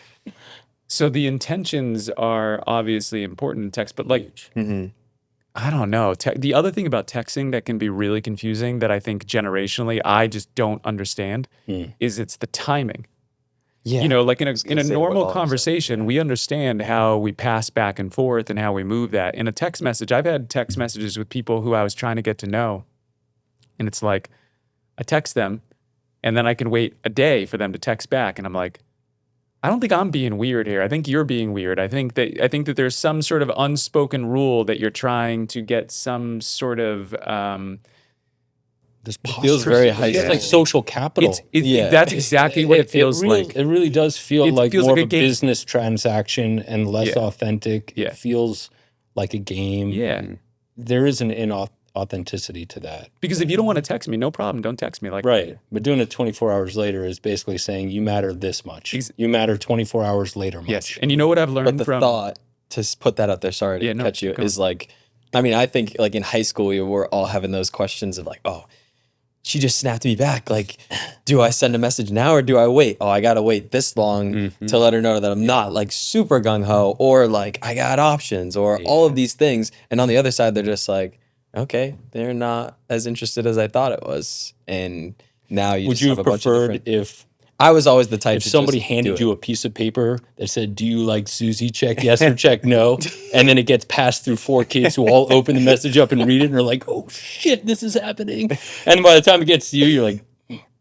Speaker 1: the intentions are obviously important in text, but like I don't know. The other thing about texting that can be really confusing that I think generationally I just don't understand is it's the timing.
Speaker 2: Yeah.
Speaker 1: You know, like in a
Speaker 2: gonna say what
Speaker 1: normal
Speaker 2: Oliver said.
Speaker 1: conversation, we understand how we pass back and forth and how we move that. In a text message, I've had text messages with people who I was trying to get to know, and it's like I text them, and then I can wait a day for them to text back, and I'm like, I don't think I'm being weird here. I think you're being weird. I think that there's some sort of unspoken rule that you're trying to get some sort of
Speaker 3: This
Speaker 2: feels very high
Speaker 3: It's
Speaker 2: school.
Speaker 3: like social capital.
Speaker 2: Yeah.
Speaker 1: that's exactly what it feels
Speaker 3: really,
Speaker 1: like.
Speaker 3: It really does feel
Speaker 1: It
Speaker 3: like
Speaker 1: feels
Speaker 3: more
Speaker 1: like
Speaker 3: of
Speaker 1: a
Speaker 3: a
Speaker 1: game.
Speaker 3: business transaction and less
Speaker 1: Yeah.
Speaker 3: authentic.
Speaker 1: Yeah.
Speaker 3: It feels like a game.
Speaker 1: Yeah.
Speaker 3: There is an inauthenticity to that.
Speaker 1: Because if you don't want to text me, no problem. Don't text me. Like
Speaker 3: Right. But doing it 24 hours later is basically saying you matter this much. You matter 24 hours later much.
Speaker 1: Yes. And you know what I've learned
Speaker 2: But the
Speaker 1: from
Speaker 2: thought to put that out there, sorry to
Speaker 1: Yeah, no,
Speaker 2: cut you,
Speaker 1: go on.
Speaker 2: is like, I mean, I think like in high school, we were all having those questions of like, oh, she just snapped me back. Like, do I send a message now or do I wait? Oh, I got to wait this long to let her know that I'm not like super gung ho, or like I got options, or all of these things. And on the other side, they're just like, okay, they're not as interested as I thought it was. And now you
Speaker 3: Would
Speaker 2: just
Speaker 3: you
Speaker 2: have
Speaker 3: have
Speaker 2: a bunch of
Speaker 3: preferred
Speaker 2: different.
Speaker 3: if
Speaker 2: I was always the type
Speaker 3: if
Speaker 2: to
Speaker 3: somebody
Speaker 2: just do
Speaker 3: handed
Speaker 2: it.
Speaker 3: you a piece of paper that said, "Do you like Susie?" Check yes or check no, and then it gets passed through 4 kids who all open the message up and read it and are like, "Oh shit, this is happening!" And by the time it gets to you, you're like,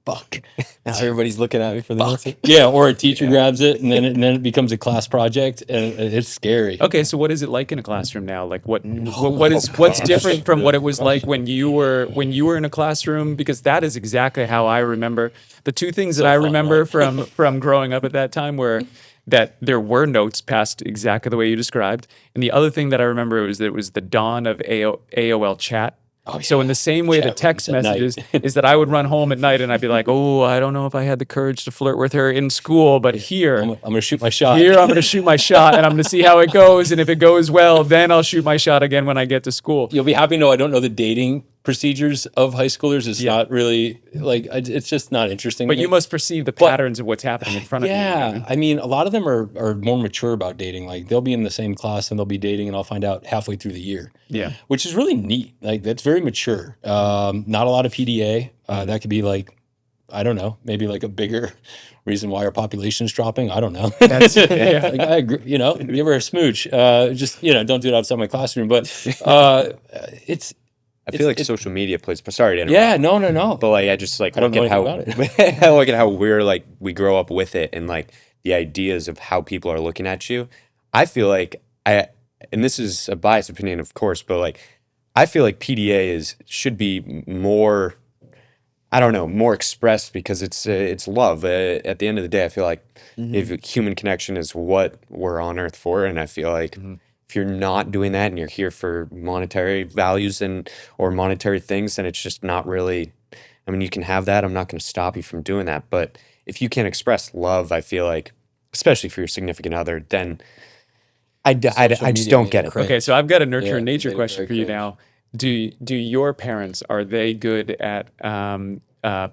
Speaker 3: "Fuck."
Speaker 2: Now everybody's looking at me for the answer.
Speaker 3: Yeah, or a teacher grabs it and then it becomes a class project and it's scary.
Speaker 1: Okay, so what is it like in a classroom now? Like what's different from what it was like when you were in a classroom? Because that is exactly how I remember. The two things that I remember from growing up at that time were that there were notes passed exactly the way you described, and the other thing that I remember was that it was the dawn of AOL chat. So in the same way, the
Speaker 3: Chat
Speaker 1: text
Speaker 3: rooms at night.
Speaker 1: messages is that I would run home at night and I'd be like, oh, I don't know if I had the courage to flirt with her in school, but here.
Speaker 3: I'm gonna shoot my shot.
Speaker 1: Here, I'm going to shoot my shot and I'm going to see how it goes. And if it goes well, then I'll shoot my shot again when I get to school.
Speaker 3: You'll be happy to know I don't know the dating procedures of high schoolers. It's not really like it's just not interesting.
Speaker 1: But
Speaker 3: to
Speaker 1: you
Speaker 3: me.
Speaker 1: must perceive the patterns of what's happening in front of you.
Speaker 3: Yeah, I mean, a lot of them are more mature about dating. Like they'll be in the same class and they'll be dating, and I'll find out halfway through the year.
Speaker 1: Yeah.
Speaker 3: Which is really neat. Like that's very mature. Not a lot of PDA. That could be like, I don't know, maybe like a bigger reason why our population is dropping. I don't know.
Speaker 1: That's,
Speaker 3: Like, I agree, you know, if you ever smooch, just don't do it outside my classroom. But it's
Speaker 4: I feel like social media plays. Sorry to interrupt.
Speaker 3: yeah, no.
Speaker 4: But like I just like
Speaker 3: I don't
Speaker 4: look
Speaker 3: know
Speaker 4: at
Speaker 3: anything
Speaker 4: how I look at how we're like we grow up with it and like the ideas of how people are looking at you. I feel like and this is a biased opinion, of course, but like I feel like PDA should be more. I don't know, more expressed because it's love. At the end of the day, I feel like if human connection is what we're on Earth for, and I feel like if you're not doing that and you're here for monetary values or monetary things, then it's just not really. I mean, you can have that. I'm not going to stop you from doing that, but if you can't express love, I feel like, especially for your significant other, then
Speaker 2: social
Speaker 4: just
Speaker 2: media
Speaker 4: don't
Speaker 2: made
Speaker 4: get
Speaker 2: it
Speaker 4: it.
Speaker 2: cringe.
Speaker 1: Okay, so I've got a nurture
Speaker 2: Yeah,
Speaker 1: and nature
Speaker 2: made it
Speaker 1: question
Speaker 2: very
Speaker 1: for you
Speaker 2: cringe.
Speaker 1: now. Do your parents, are they good at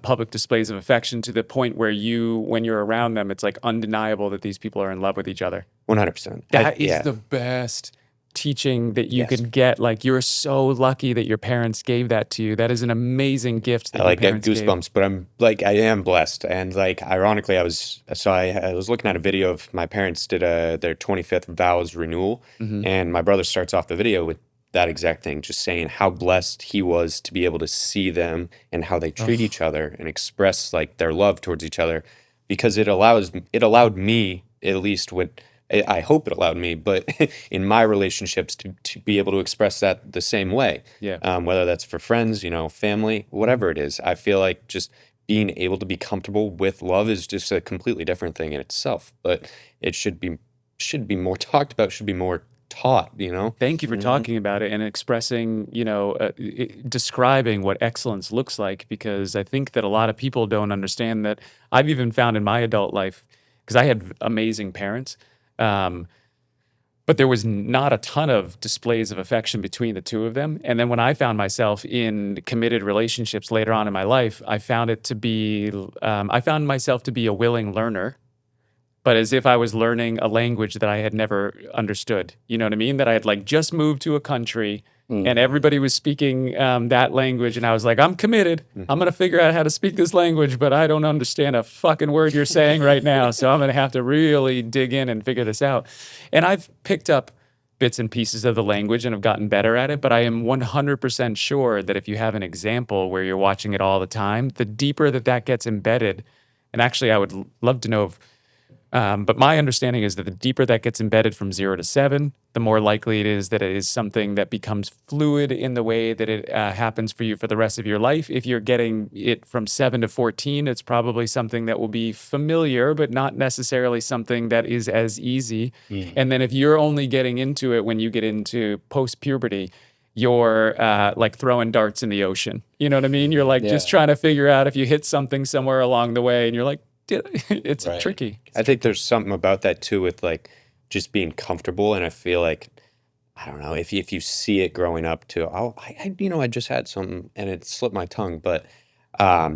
Speaker 1: public displays of affection to the point where when you're around them, it's like undeniable that these people are in love with each other?
Speaker 4: 100%.
Speaker 1: That is
Speaker 4: Yeah.
Speaker 1: the best teaching that you
Speaker 4: Yes.
Speaker 1: could get. Like, you're so lucky that your parents gave that to you. That is an amazing gift that
Speaker 4: I
Speaker 1: your
Speaker 4: like get
Speaker 1: parents gave.
Speaker 4: goosebumps, but I am blessed. And like, ironically, I was looking at a video of my parents did their 25th vows renewal.
Speaker 1: Mhm.
Speaker 4: And my brother starts off the video with that exact thing, just saying how blessed he was to be able to see them and how they treat each other and express like their love towards each other, because it allowed me, at least when I hope it allowed me, but in my relationships to be able to express that the same way.
Speaker 1: Yeah.
Speaker 4: Whether that's for friends, family, whatever it is. I feel like just being able to be comfortable with love is just a completely different thing in itself. But it should be more talked about, should be more taught,
Speaker 1: Thank you for talking about it and expressing, describing what excellence looks like, because I think that a lot of people don't understand that. I've even found in my adult life, because I had amazing parents, but there was not a ton of displays of affection between the two of them. And then when I found myself in committed relationships later on in my life, I found myself to be a willing learner, but as if I was learning a language that I had never understood. You know what I mean? That I had like just moved to a country and everybody was speaking that language. And I was like, I'm committed. I'm going to figure out how to speak this language, but I don't understand a fucking word you're saying right now. So I'm going to have to really dig in and figure this out. And I've picked up bits and pieces of the language and have gotten better at it. But I am 100% sure that if you have an example where you're watching it all the time, the deeper that gets embedded, and actually I would love to know if, but my understanding is that the deeper that gets embedded from 0 to 7, the more likely it is that it is something that becomes fluid in the way that it happens for you for the rest of your life. If you're getting it from 7 to 14, it's probably something that will be familiar, but not necessarily something that is as easy. And then if you're only getting into it when you get into post-puberty, you're like throwing darts in the ocean. You know what I mean? You're like just trying to figure out if you hit something somewhere along the way, and you're like, it's
Speaker 2: Right.
Speaker 1: tricky.
Speaker 4: I think there's something about that too, with like just being comfortable. And I feel like, I don't know, if you see it growing up too. I just had something and it slipped my tongue, but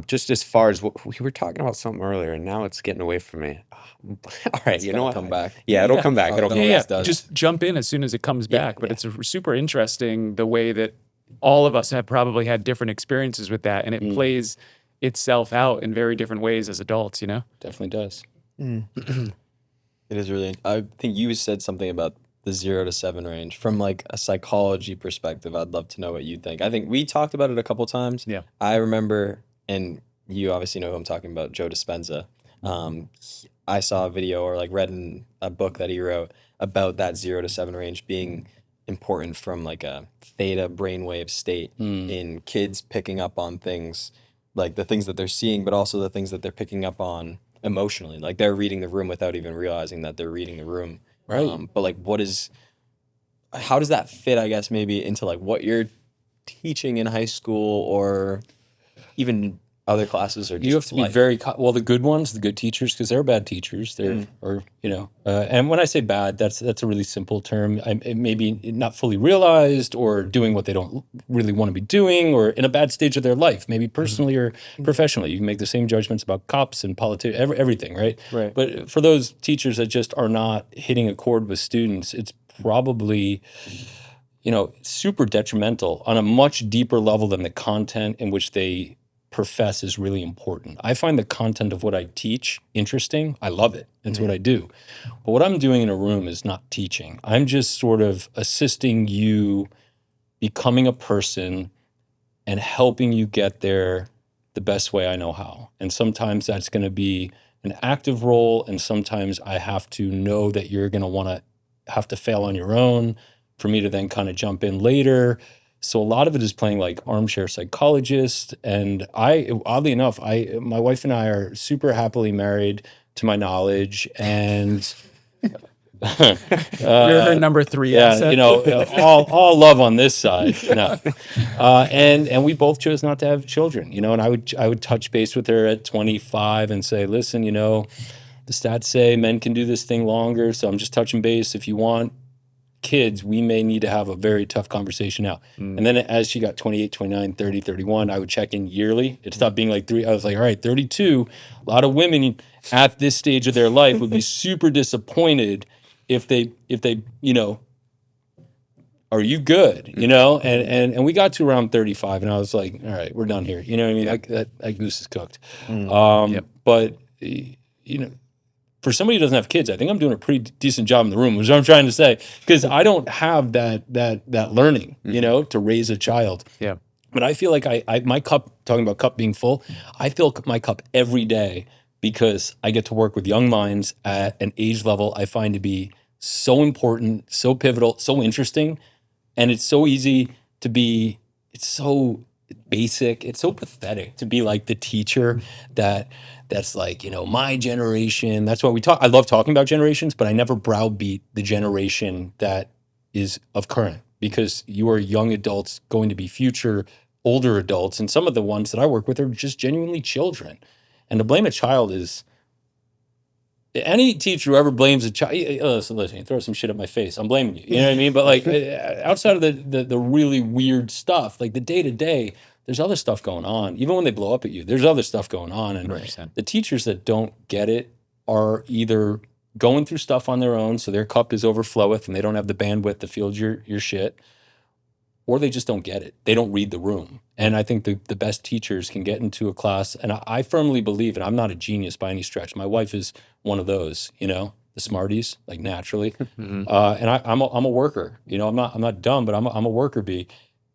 Speaker 4: just as far as what we were talking about something earlier, and now it's getting away from me. All right, you know what?
Speaker 2: Come back.
Speaker 4: Yeah, it'll come back.
Speaker 2: Oh,
Speaker 4: It'll
Speaker 2: no,
Speaker 4: come
Speaker 2: yeah,
Speaker 4: back.
Speaker 2: does.
Speaker 1: Just jump in as soon as it comes back. But it's super interesting the way that all of us have probably had different experiences with that, and it plays itself out in very different ways as adults.
Speaker 3: Definitely does.
Speaker 2: It is really. I think you said something about the 0 to 7 range from like a psychology perspective. I'd love to know what you think. I think we talked about it a couple times.
Speaker 1: Yeah.
Speaker 2: I remember, and you obviously know who I'm talking about, Joe Dispenza. I saw a video or like read in a book that he wrote about that 0 to 7 range being important from like a theta brainwave state in kids picking up on things, like the things that they're seeing, but also the things that they're picking up on emotionally. Like they're reading the room without even realizing that they're reading the room.
Speaker 3: Right.
Speaker 2: But like, how does that fit, I guess, maybe into like what you're teaching in high school or even other classes, or just
Speaker 3: You have to be
Speaker 2: life?
Speaker 3: well, the good ones, the good teachers, because they're bad teachers. They're, or and when I say bad, that's a really simple term. It may be not fully realized, or doing what they don't really want to be doing, or in a bad stage of their life, maybe personally or professionally. You can make the same judgments about cops and politics, everything, right?
Speaker 2: Right.
Speaker 3: But for those teachers that just are not hitting a chord with students, it's probably super detrimental on a much deeper level than the content in which they profess is really important. I find the content of what I teach interesting. I love it. It's what I do. But what I'm doing in a room is not teaching. I'm just sort of assisting you becoming a person and helping you get there the best way I know how. And sometimes that's going to be an active role, and sometimes I have to know that you're going to have to fail on your own for me to then kind of jump in later. So a lot of it is playing like armchair psychologist. And oddly enough, my wife and I are super happily married to my knowledge. And
Speaker 1: You're her number 3 asset.
Speaker 3: all love on this side. No. And we both chose not to have children, and I would touch base with her at 25 and say, listen, the stats say men can do this thing longer. So I'm just touching base. If you want kids, we may need to have a very tough conversation now. And then as she got 28, 29, 30, 31, I would check in yearly. It stopped being like 3. I was like, all right, 32. A lot of women at this stage of their life would be super disappointed if they, you know, are you good? You know? And we got to around 35 and I was like, all right, we're done here. You know what I mean? Like that goose is cooked. But you know, for somebody who doesn't have kids, I think I'm doing a pretty decent job in the room, is what I'm trying to say. Because I don't have that learning, you know, to raise a child.
Speaker 1: Yeah.
Speaker 3: But I feel like I my cup, talking about cup being full, I fill my cup every day because I get to work with young minds at an age level I find to be so important, so pivotal, so interesting. And it's so easy to be, it's so basic, it's so pathetic to be like the teacher that's like, you know, my generation. That's why I love talking about generations, but I never browbeat the generation that is of current, because you are young adults going to be future older adults. And some of the ones that I work with are just genuinely children. And to blame a child is, any teacher who ever blames a child, listen, throw some shit at my face, I'm blaming you. You know what I mean? But like outside of the really weird stuff, like the day to day, there's other stuff going on. Even when they blow up at you, there's other stuff going on. And
Speaker 1: 100%.
Speaker 3: the teachers that don't get it are either going through stuff on their own, so their cup is overfloweth and they don't have the bandwidth to field your shit, or they just don't get it. They don't read the room. And I think the best teachers can get into a class, and I firmly believe, and I'm not a genius by any stretch. My wife is one of those, you know, the smarties, like naturally. And I'm a worker. You know, I'm not dumb, but I'm a worker bee.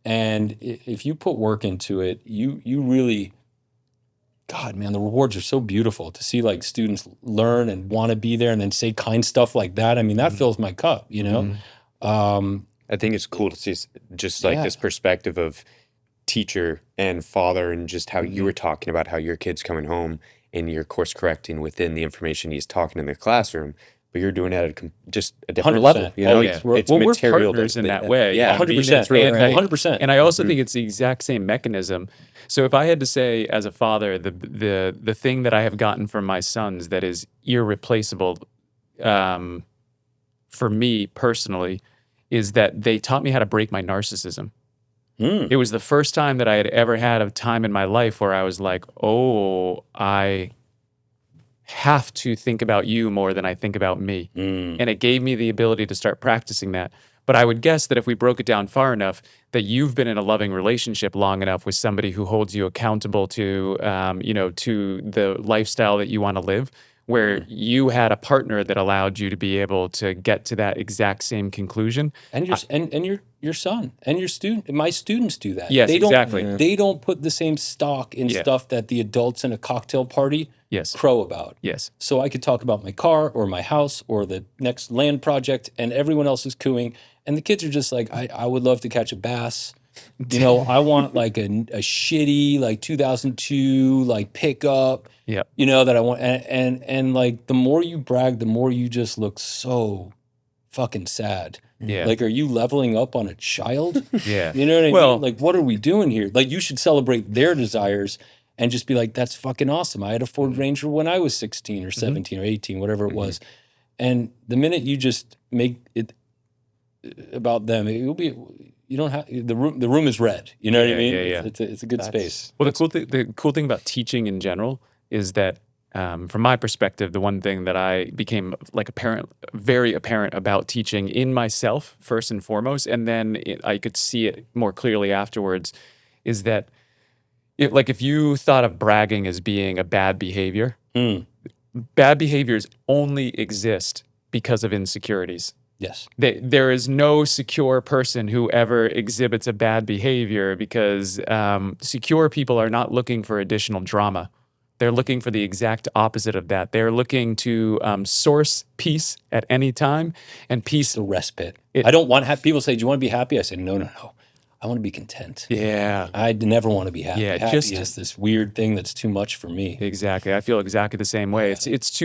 Speaker 3: And if you put work into it, you really, God, man, the rewards are so beautiful to see like students learn and want to be there and then say kind stuff like that. I mean, that fills my cup, you know?
Speaker 4: I think it's cool to see just like this perspective of teacher and father, and just how you were talking about how your kid's coming home and you're course correcting within the information he's talking in the classroom, but you're doing it at just a different
Speaker 3: 100%.
Speaker 4: level. You know,
Speaker 3: Always.
Speaker 4: it's
Speaker 1: Well, we're
Speaker 4: material
Speaker 1: partners in that way.
Speaker 4: Yeah,
Speaker 1: I mean,
Speaker 3: 100%.
Speaker 1: it's really- and
Speaker 3: 100%.
Speaker 1: And I also think it's the exact same mechanism. So if I had to say, as a father, the thing that I have gotten from my sons that is irreplaceable, for me personally, is that they taught me how to break my narcissism. It was the first time that I had ever had a time in my life where I was like, oh, I have to think about you more than I think about me. And it gave me the ability to start practicing that. But I would guess that if we broke it down far enough, that you've been in a loving relationship long enough with somebody who holds you accountable to, you know, to the lifestyle that you want to live, where you had a partner that allowed you to be able to get to that exact same conclusion.
Speaker 3: And your son and your student, my students do that.
Speaker 1: Yes,
Speaker 3: they don't,
Speaker 1: exactly.
Speaker 3: They don't put the same stock in stuff that the adults in a cocktail party crow about.
Speaker 1: Yes.
Speaker 3: So I could talk about my car or my house or the next land project, and everyone else is cooing, and the kids are just like, I would love to catch a bass. You know, I want like a shitty like 2002 like pickup.
Speaker 1: Yeah.
Speaker 3: You know, that I want, and like the more you brag, the more you just look so fucking sad.
Speaker 1: Yeah.
Speaker 3: Like, are you leveling up on a child?
Speaker 1: Yeah.
Speaker 3: You know what I
Speaker 1: Well-
Speaker 3: mean? Like, what are we doing here? Like, you should celebrate their desires and just be like, that's fucking awesome. I had a Ford Ranger when I was 16 or 17 or 18, whatever it was. And the minute you just make it about them, it will be, you don't have, the room is red. You know what I mean?
Speaker 1: Yeah.
Speaker 3: It's a good space.
Speaker 1: Well, the cool thing about teaching in general is that, from my perspective, the one thing that I became like very apparent about teaching in myself first and foremost, and then I could see it more clearly afterwards, is that like if you thought of bragging as being a bad behavior, bad behaviors only exist because of insecurities.
Speaker 3: Yes.
Speaker 1: There is no secure person who ever exhibits a bad behavior, because secure people are not looking for additional drama. They're looking for the exact opposite of that. They're looking to source peace at any time, and peace.
Speaker 3: The respite. I don't want people say, do you want to be happy? I say, no. I want to be content.
Speaker 1: Yeah.
Speaker 3: I never want to be happy.
Speaker 1: Yeah,
Speaker 3: happy is this weird thing that's too much for me.
Speaker 1: Exactly. I feel exactly the same way. It's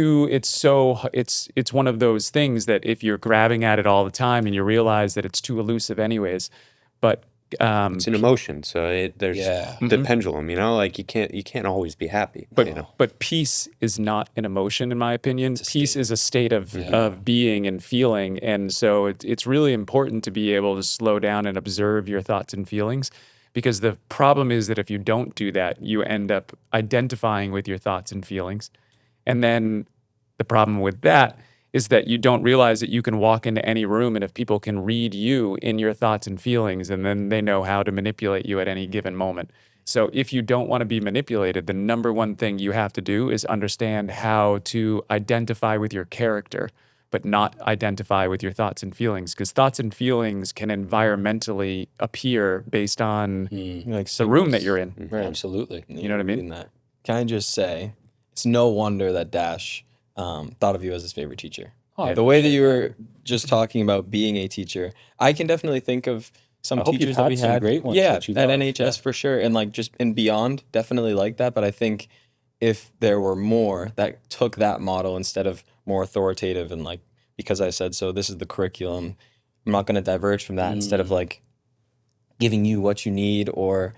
Speaker 1: one of those things that if you're grabbing at it all the time and you realize that it's too elusive anyways, but
Speaker 4: It's an emotion, so there's
Speaker 3: Yeah.
Speaker 4: the pendulum. Like you can't always be happy.
Speaker 1: But peace is not an emotion, in my opinion. Peace is a state of being and feeling. And so it's really important to be able to slow down and observe your thoughts and feelings, because the problem is that if you don't do that, you end up identifying with your thoughts and feelings. And then the problem with that is that you don't realize that you can walk into any room, and if people can read you in your thoughts and feelings, and then they know how to manipulate you at any given moment. So if you don't want to be manipulated, the number one thing you have to do is understand how to identify with your character, but not identify with your thoughts and feelings, because thoughts and feelings can environmentally appear based on
Speaker 2: Like
Speaker 1: the room that you're in.
Speaker 2: Right.
Speaker 3: Absolutely.
Speaker 1: You know what I mean?
Speaker 2: Reading that. Can I just say, it's no wonder that Dash thought of you as his favorite teacher.
Speaker 3: Oh,
Speaker 2: The way that you were just talking about being a teacher, I can definitely think of some
Speaker 3: I hope you've
Speaker 2: teachers that
Speaker 3: had
Speaker 2: we
Speaker 3: some
Speaker 2: had.
Speaker 3: great ones
Speaker 2: Yeah,
Speaker 3: that you
Speaker 2: at
Speaker 3: love.
Speaker 2: NHS for sure, and like just and beyond, definitely like that. But I think if there were more that took that model instead of more authoritative and like, because I said so, this is the curriculum. I'm not going to diverge from that. Instead of like giving you what you need or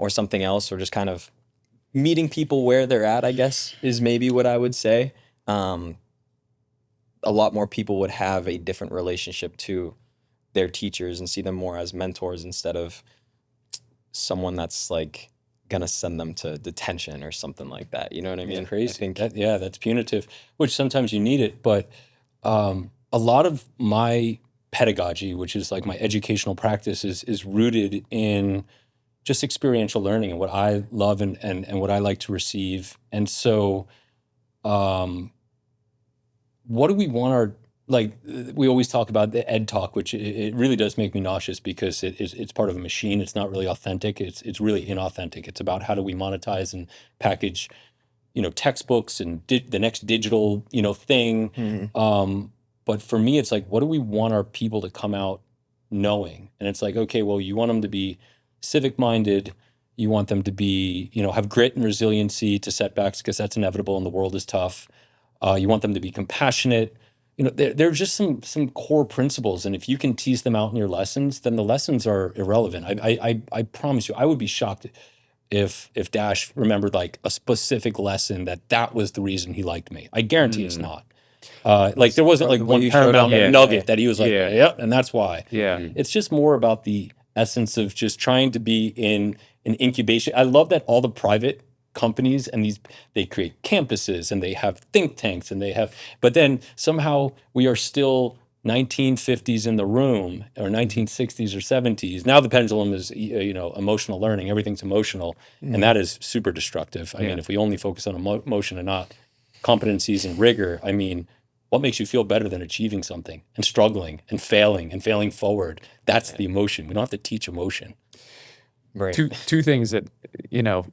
Speaker 2: something else, or just kind of meeting people where they're at, I guess, is maybe what I would say. A lot more people would have a different relationship to their teachers and see them more as mentors instead of someone that's like gonna send them to detention or something like that. You know what I mean?
Speaker 3: Crazy.
Speaker 2: I think
Speaker 3: That's punitive, which sometimes you need it. But a lot of my pedagogy, which is like my educational practice, is rooted in just experiential learning and what I love and what I like to receive. And so, what do we want our, like, we always talk about the ed talk, which it really does make me nauseous because it's part of a machine. It's not really authentic. It's really inauthentic. It's about how do we monetize and package, textbooks and the next digital, thing. But for me, it's like, what do we want our people to come out knowing? And it's like, okay, well, you want them to be civic minded. You want them to be, have grit and resiliency to setbacks because that's inevitable and the world is tough. You want them to be compassionate. There are just some core principles, and if you can tease them out in your lessons, then the lessons are irrelevant. I promise you, I would be shocked if Dash remembered like a specific lesson that was the reason he liked me. I guarantee it's not. Like there wasn't like one paramount nugget that he was like, yep, and that's why.
Speaker 1: Yeah.
Speaker 3: It's just more about the essence of just trying to be in an incubation. I love that all the private companies and they create campuses and they have think tanks and but then somehow we are still 1950s in the room or 1960s or 70s. Now the pendulum is emotional learning. Everything's emotional, and that is super destructive. I mean, if we only focus on emotion and not competencies and rigor, I mean, what makes you feel better than achieving something and struggling and failing forward? That's the emotion. We don't have to teach emotion.
Speaker 2: right.
Speaker 1: Two things that,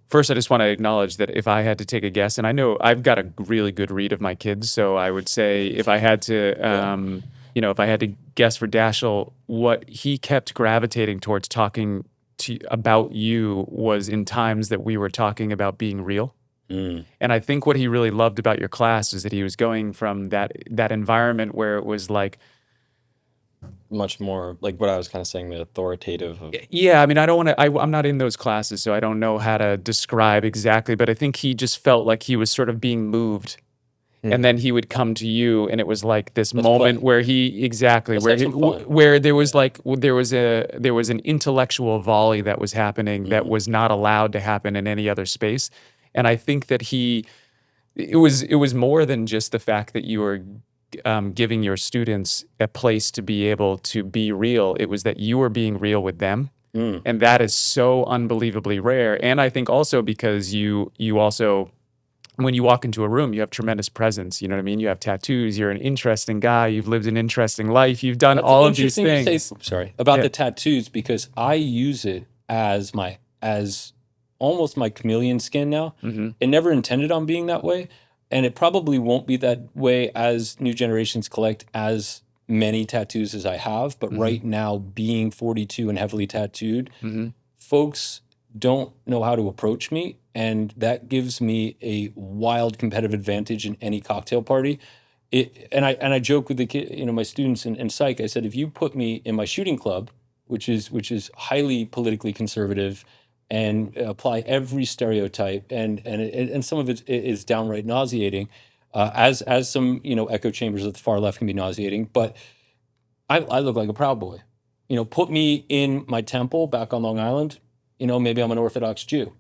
Speaker 1: first I just want to acknowledge that if I had to take a guess, and I know I've got a really good read of my kids, so I would say if I had to, if I had to guess for Dashel, what he kept gravitating towards talking about you was in times that we were talking about being real. And I think what he really loved about your class is that he was going from that environment where it was like,
Speaker 2: Much more like what I was kind of saying, the authoritative of
Speaker 1: yeah, I mean, I don't want to, I'm not in those classes, so I don't know how to describe exactly, but I think he just felt like he was sort of being moved. And then he would come to you, and it was like this moment where where there was like, there was an intellectual volley that was happening that was not allowed to happen in any other space. And I think that it was more than just the fact that you were giving your students a place to be able to be real. It was that you were being real with them. And that is so unbelievably rare. And I think also because you also, when you walk into a room, you have tremendous presence. You know what I mean? You have tattoos. You're an interesting guy. You've lived an interesting life. You've done all of these things.
Speaker 3: About the tattoos, because I use it as almost my chameleon skin now. It never intended on being that way. And it probably won't be that way as new generations collect as many tattoos as I have. But right now, being 42 and heavily tattooed, folks don't know how to approach me. And that gives me a wild competitive advantage in any cocktail party. And I joke with the kid, my students in psych. I said, if you put me in my shooting club, which is highly politically conservative, and apply every stereotype, and some of it is downright nauseating, as some echo chambers of the far left can be nauseating. But I look like a Proud Boy. Put me in my temple back on Long Island. Maybe I'm an Orthodox Jew,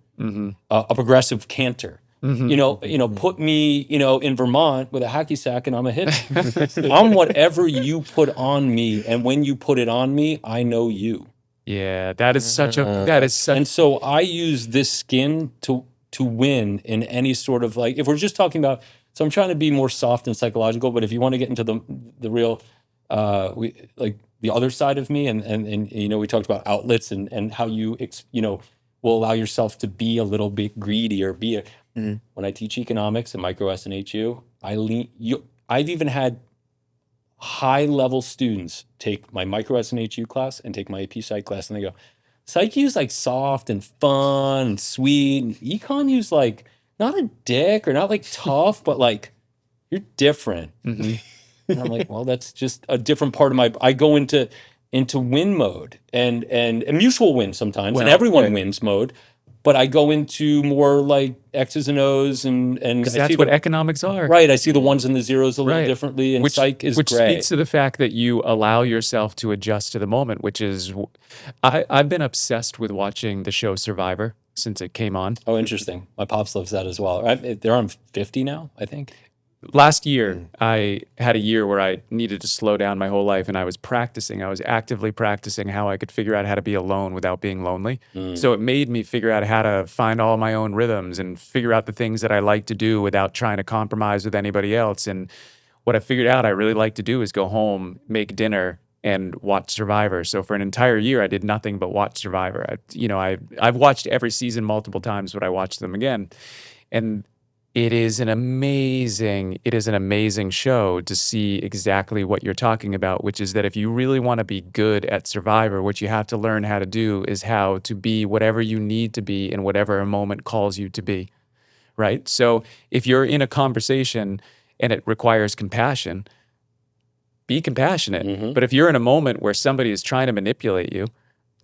Speaker 3: a progressive cantor. Put me, in Vermont with a hacky sack, and I'm a hippie. I'm whatever you put on me, and when you put it on me, I know you.
Speaker 1: Yeah, that is such.
Speaker 3: And so I use this skin to win in any sort of, like, if we're just talking about. So I'm trying to be more soft and psychological, but if you want to get into the real, the other side of me, and we talked about outlets and how you will allow yourself to be a little bit greedy or be a. When I teach economics and micro SNHU, I've even had high level students take my micro SNHU class and take my AP Psych class, and they go, Psych U's like soft and fun and sweet, and Econ U's like not a dick or not like tough, but like you're different. And I'm like, well, that's just a different part of I go into win mode and mutual win sometimes, and everyone wins mode. But I go into more like X's and O's, and
Speaker 1: because that's what economics are.
Speaker 3: Right. I see the ones and the zeros a little differently, and Psych is
Speaker 1: which
Speaker 3: gray.
Speaker 1: speaks to the fact that you allow yourself to adjust to the moment, which is, I've been obsessed with watching the show Survivor since it came on.
Speaker 3: Oh, interesting. My pops loves that as well. They're on 50 now, I think.
Speaker 1: Last year, I had a year where I needed to slow down my whole life, and I was practicing. I was actively practicing how I could figure out how to be alone without being lonely. So it made me figure out how to find all my own rhythms and figure out the things that I like to do without trying to compromise with anybody else. And what I figured out I really like to do is go home, make dinner, and watch Survivor. So for an entire year, I did nothing but watch Survivor. I've watched every season multiple times, but I watched them again. And it is an amazing show to see exactly what you're talking about, which is that if you really want to be good at Survivor, what you have to learn how to do is how to be whatever you need to be in whatever a moment calls you to be, right? So if you're in a conversation and it requires compassion, be compassionate. But if you're in a moment where somebody is trying to manipulate you,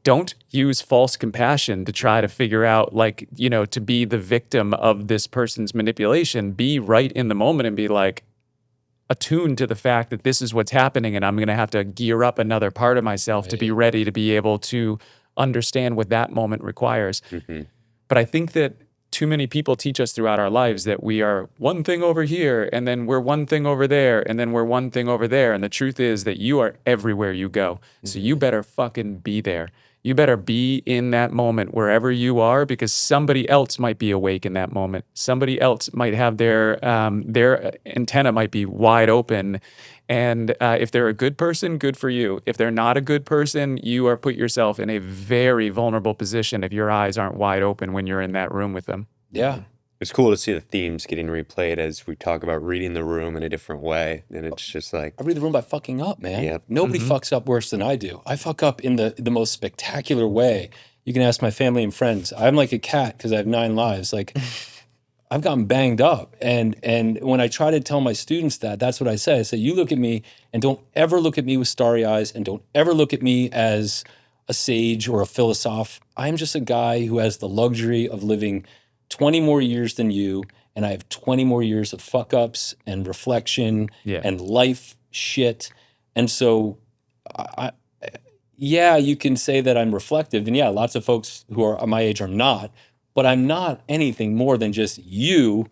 Speaker 1: don't use false compassion to try to figure out, to be the victim of this person's manipulation. Be right in the moment and be like attuned to the fact that this is what's happening, and I'm going to have to gear up another part of myself to be ready to be able to understand what that moment requires. But I think that too many people teach us throughout our lives that we are one thing over here, and then we're one thing over there, and then we're one thing over there. And the truth is that you are everywhere you go. So you better fucking be there. You better be in that moment wherever you are, because somebody else might be awake in that moment. Somebody else might have their antenna might be wide open. And if they're a good person, good for you. If they're not a good person, you are put yourself in a very vulnerable position if your eyes aren't wide open when you're in that room with them.
Speaker 3: Yeah.
Speaker 4: It's cool to see the themes getting replayed as we talk about reading the room in a different way. And it's just like,
Speaker 3: I read the room by fucking up, man.
Speaker 4: Yep.
Speaker 3: Nobody fucks up worse than I do. I fuck up in the most spectacular way. You can ask my family and friends. I'm like a cat because I have 9 lives. Like, I've gotten banged up. And when I try to tell my students that's what I say. I say, you look at me and don't ever look at me with starry eyes, and don't ever look at me as a sage or a philosopher. I'm just a guy who has the luxury of living 20 more years than you, and I have 20 more years of fuck ups and reflection and life shit. And so, you can say that I'm reflective, and lots of folks who are my age are not, but I'm not anything more than just you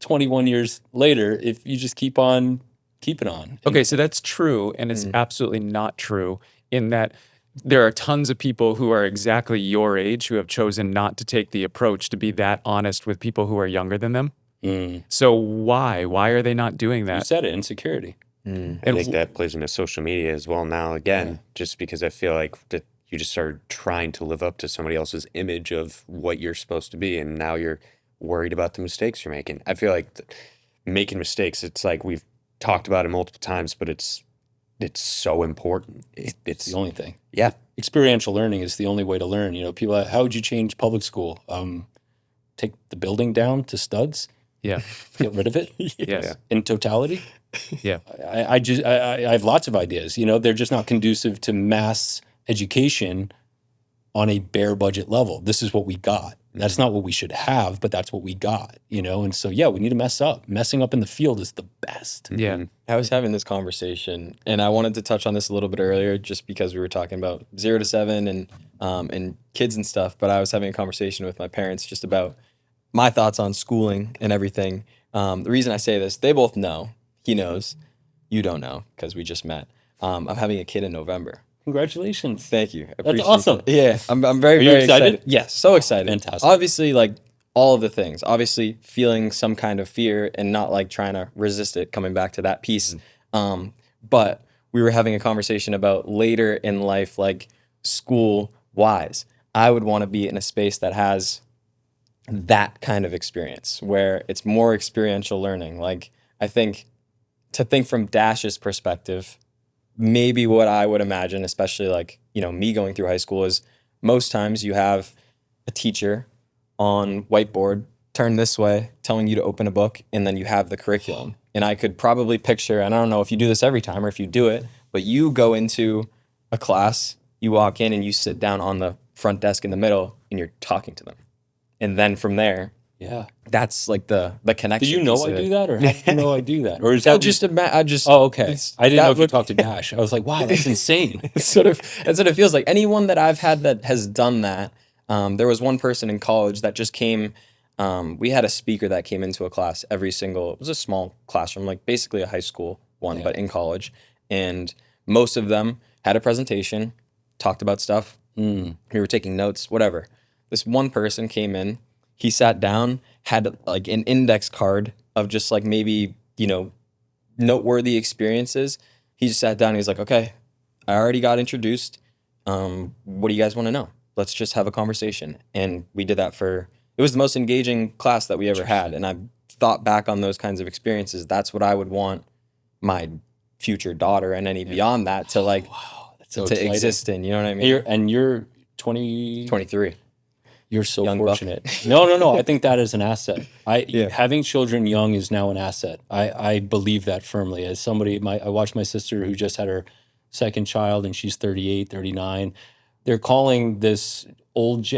Speaker 3: 21 years later if you just keep on keeping on.
Speaker 1: Okay, so that's true, and it's absolutely not true in that there are tons of people who are exactly your age who have chosen not to take the approach to be that honest with people who are younger than them. So why? Why are they not doing that?
Speaker 3: You said it, insecurity.
Speaker 4: I think that plays into social media as well now, again, just because I feel like that you just started trying to live up to somebody else's image of what you're supposed to be, and now you're worried about the mistakes you're making. I feel like making mistakes, it's like we've talked about it multiple times, but it's so important. It's
Speaker 3: the only thing.
Speaker 4: Yeah.
Speaker 3: Experiential learning is the only way to learn. People are, how would you change public school? Take the building down to studs?
Speaker 1: Yeah.
Speaker 3: Get rid of it?
Speaker 1: Yes.
Speaker 3: In totality?
Speaker 1: Yeah.
Speaker 3: I have lots of ideas. They're just not conducive to mass education on a bare budget level. This is what we got. That's not what we should have, but that's what we got, you know? And so, yeah, we need to mess up. Messing up in the field is the best.
Speaker 1: Yeah.
Speaker 2: I was having this conversation, and I wanted to touch on this a little bit earlier, just because we were talking about 0 to 7 and kids and stuff. But I was having a conversation with my parents just about my thoughts on schooling and everything. The reason I say this, they both know. He knows. You don't know because we just met. I'm having a kid in November.
Speaker 3: Congratulations.
Speaker 2: Thank you. I
Speaker 3: That's
Speaker 2: appreciate
Speaker 3: awesome.
Speaker 2: that. Yeah, I'm very,
Speaker 3: you
Speaker 2: very
Speaker 3: excited?
Speaker 2: Yes, so excited.
Speaker 3: Fantastic.
Speaker 2: Obviously, like all of the things. Obviously, feeling some kind of fear and not like trying to resist it. Coming back to that piece. But we were having a conversation about later in life, like school wise. I would want to be in a space that has that kind of experience where it's more experiential learning. Like I think to think from Dash's perspective, maybe what I would imagine, especially like, you know, me going through high school, is most times you have a teacher on whiteboard, turn this way, telling you to open a book, and then you have the curriculum. And I could probably picture, and I don't know if you do this every time or if you do it, but you go into a class, you walk in and you sit down on the front desk in the middle and you're talking to them. And then from there,
Speaker 3: Yeah.
Speaker 2: that's like the connection.
Speaker 3: Do you know
Speaker 2: piece
Speaker 3: I
Speaker 2: of
Speaker 3: do
Speaker 2: it.
Speaker 3: that, or how do you know I do that? Or is
Speaker 2: I
Speaker 3: that
Speaker 2: just I just
Speaker 3: Oh, okay. I didn't know if you
Speaker 2: would-
Speaker 3: talked to Dash. I was like, wow, that's insane.
Speaker 2: It's sort of that's what it feels like. Anyone that I've had that has done that. There was one person in college that just came. We had a speaker that came into a class every single. It was a small classroom, like basically a high school one, but in college. And most of them had a presentation, talked about stuff. We were taking notes, whatever. This one person came in. He sat down, had like an index card of just like maybe, you know, noteworthy experiences. He just sat down and he's like, okay, I already got introduced. What do you guys want to know? Let's just have a conversation. And we did that it was the most engaging class that we ever had. And I thought back on those kinds of experiences. That's what I would want my future daughter and any beyond that to like,
Speaker 3: Wow, that's so
Speaker 2: to
Speaker 3: exciting.
Speaker 2: exist in, you know what I
Speaker 3: And
Speaker 2: mean?
Speaker 3: you're 20.
Speaker 2: 23.
Speaker 3: You're so
Speaker 2: Young buck.
Speaker 3: fortunate. No. I think that is an asset. Having children young is now an asset. I believe that firmly. As somebody, I watched my sister who just had her second child, and she's 38, 39. They're calling this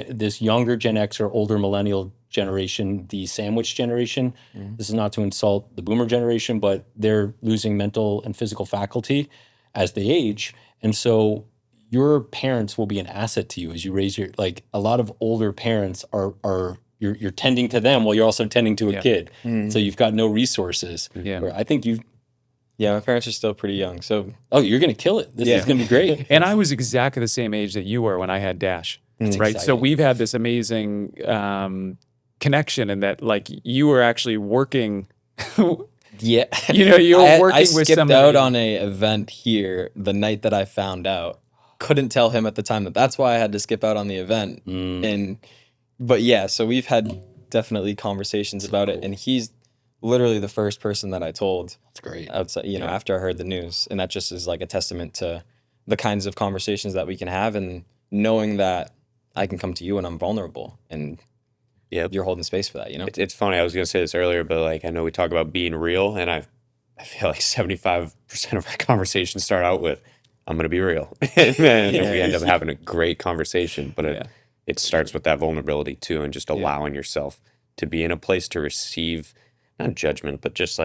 Speaker 3: this younger Gen X or older millennial generation the sandwich generation. This is not to insult the boomer generation, but they're losing mental and physical faculty as they age. And so your parents will be an asset to you as you raise your, like a lot of older parents are you're tending to them while you're also tending to a kid. So you've got no resources.
Speaker 1: Yeah.
Speaker 3: Where I think
Speaker 2: Yeah, my parents are still pretty young. So
Speaker 3: you're going to kill it. This is going to be great.
Speaker 1: And I was exactly the same age that you were when I had Dash, right? So
Speaker 3: exciting.
Speaker 1: we've had this amazing connection in that, like, you were actually working.
Speaker 2: yeah,
Speaker 1: You were
Speaker 2: I
Speaker 1: working with
Speaker 2: skipped
Speaker 1: somebody.
Speaker 2: out on a event here the night that I found out. Couldn't tell him at the time that's why I had to skip out on the event. But yeah, so we've had definitely conversations about it, and he's literally the first person that I told.
Speaker 3: That's great.
Speaker 2: Outside, after I heard the news, and that just is like a testament to the kinds of conversations that we can have, and knowing that I can come to you when I'm vulnerable, and you're holding space for that.
Speaker 4: It's funny. I was going to say this earlier, but like I know we talk about being real, and I feel like 75% of our conversations start out with, "I'm going to be real," and then we end up having a great conversation. But it starts with that vulnerability too, and just allowing yourself to be in a place to receive, not judgment, but just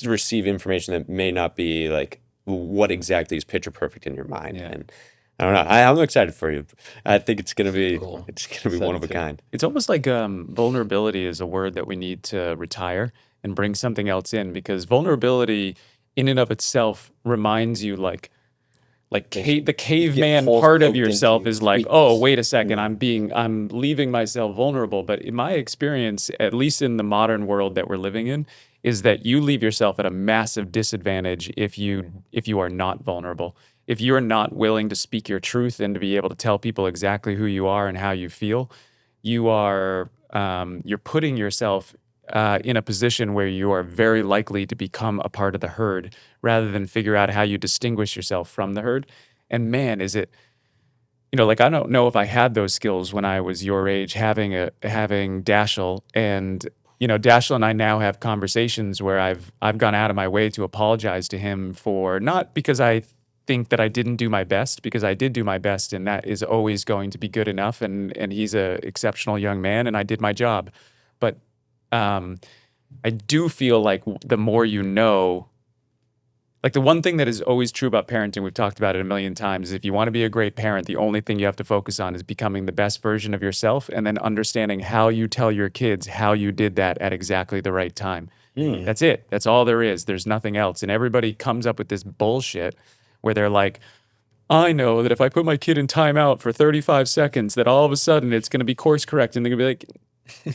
Speaker 4: to receive information that may not be like what exactly is picture perfect in your mind. And I don't know. I'm excited for you. I think it's gonna be one of a kind.
Speaker 1: It's almost like vulnerability is a word that we need to retire and bring something else in, because vulnerability in and of itself reminds you like the caveman
Speaker 2: holes
Speaker 1: part of
Speaker 2: poked into
Speaker 1: yourself
Speaker 2: you.
Speaker 1: is like, oh, wait a second, I'm leaving myself vulnerable. But in my experience, at least in the modern world that we're living in, is that you leave yourself at a massive disadvantage if you are not vulnerable. If you're not willing to speak your truth and to be able to tell people exactly who you are and how you feel, you're putting yourself in a position where you are very likely to become a part of the herd rather than figure out how you distinguish yourself from the herd. And man, is it, like, I don't know if I had those skills when I was your age, having Dashel. And Dashel and I now have conversations where I've gone out of my way to apologize to him for, not because I think that I didn't do my best, because I did do my best, and that is always going to be good enough. And he's a exceptional young man, and I did my job. But I do feel like the more you know, like the one thing that is always true about parenting, we've talked about it a million times, is if you want to be a great parent, the only thing you have to focus on is becoming the best version of yourself, and then understanding how you tell your kids how you did that at exactly the right time. That's it. That's all there is. There's nothing else. And everybody comes up with this bullshit where they're like, I know that if I put my kid in timeout for 35 seconds, that all of a sudden it's going to be course correct. And they're going to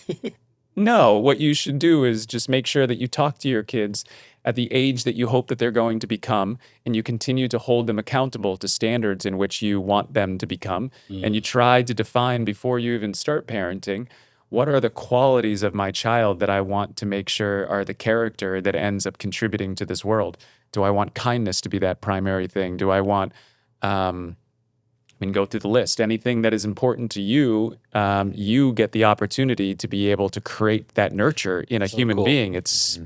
Speaker 1: be like, no, what you should do is just make sure that you talk to your kids at the age that you hope that they're going to become, and you continue to hold them accountable to standards in which you want them to become. And you try to define before you even start parenting, what are the qualities of my child that I want to make sure are the character that ends up contributing to this world? Do I want kindness to be that primary thing? Do I want, go through the list. Anything that is important to you, you get the opportunity to be able to create that nurture in a human
Speaker 3: cool.
Speaker 1: being. It's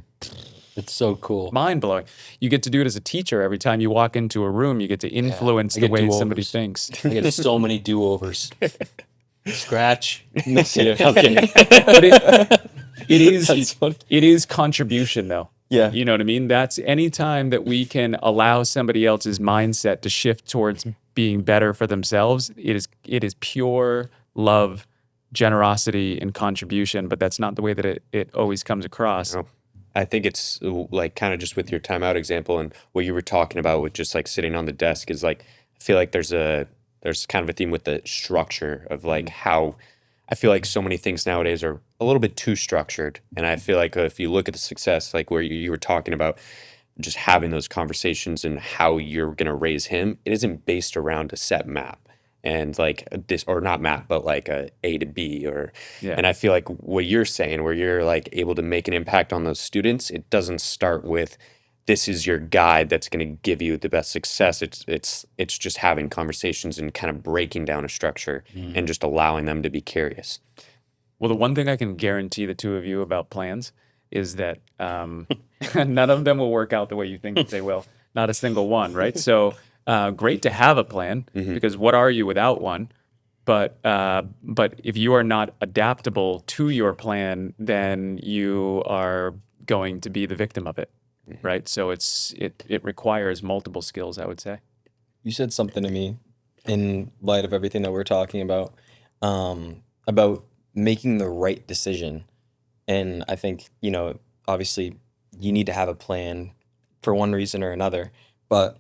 Speaker 3: so cool.
Speaker 1: mind-blowing. You get to do it as a teacher. Every time you walk into a room, you get to influence
Speaker 3: I
Speaker 1: the
Speaker 3: get
Speaker 1: way
Speaker 3: do-overs.
Speaker 1: somebody thinks.
Speaker 3: I get so many do-overs. Scratch. Okay.
Speaker 1: But it is
Speaker 2: That's funny.
Speaker 1: it is contribution, though.
Speaker 2: Yeah.
Speaker 1: You know what I mean? That's any time that we can allow somebody else's mindset to shift towards being better for themselves, it is pure love, generosity, and contribution. But that's not the way that it always comes across.
Speaker 4: No. I think it's like kind of just with your timeout example and what you were talking about with just like sitting on the desk is like, I feel like there's kind of a theme with the structure of like how I feel like so many things nowadays are a little bit too structured. And I feel like if you look at the success, like where you were talking about just having those conversations and how you're going to raise him, it isn't based around a set map and like this, or not map, but like A to B or,
Speaker 1: Yeah.
Speaker 4: and I feel like what you're saying, where you're like able to make an impact on those students, it doesn't start with, this is your guide that's going to give you the best success. It's just having conversations and kind of breaking down a structure and just allowing them to be curious.
Speaker 1: Well, the one thing I can guarantee the two of you about plans is that none of them will work out the way you think that they will. Not a single one, right? So great to have a plan, because what are you without one? But if you are not adaptable to your plan, then you are going to be the victim of it, right? So it requires multiple skills, I would say.
Speaker 2: You said something to me in light of everything that we're talking about making the right decision. And I think, obviously you need to have a plan for one reason or another, but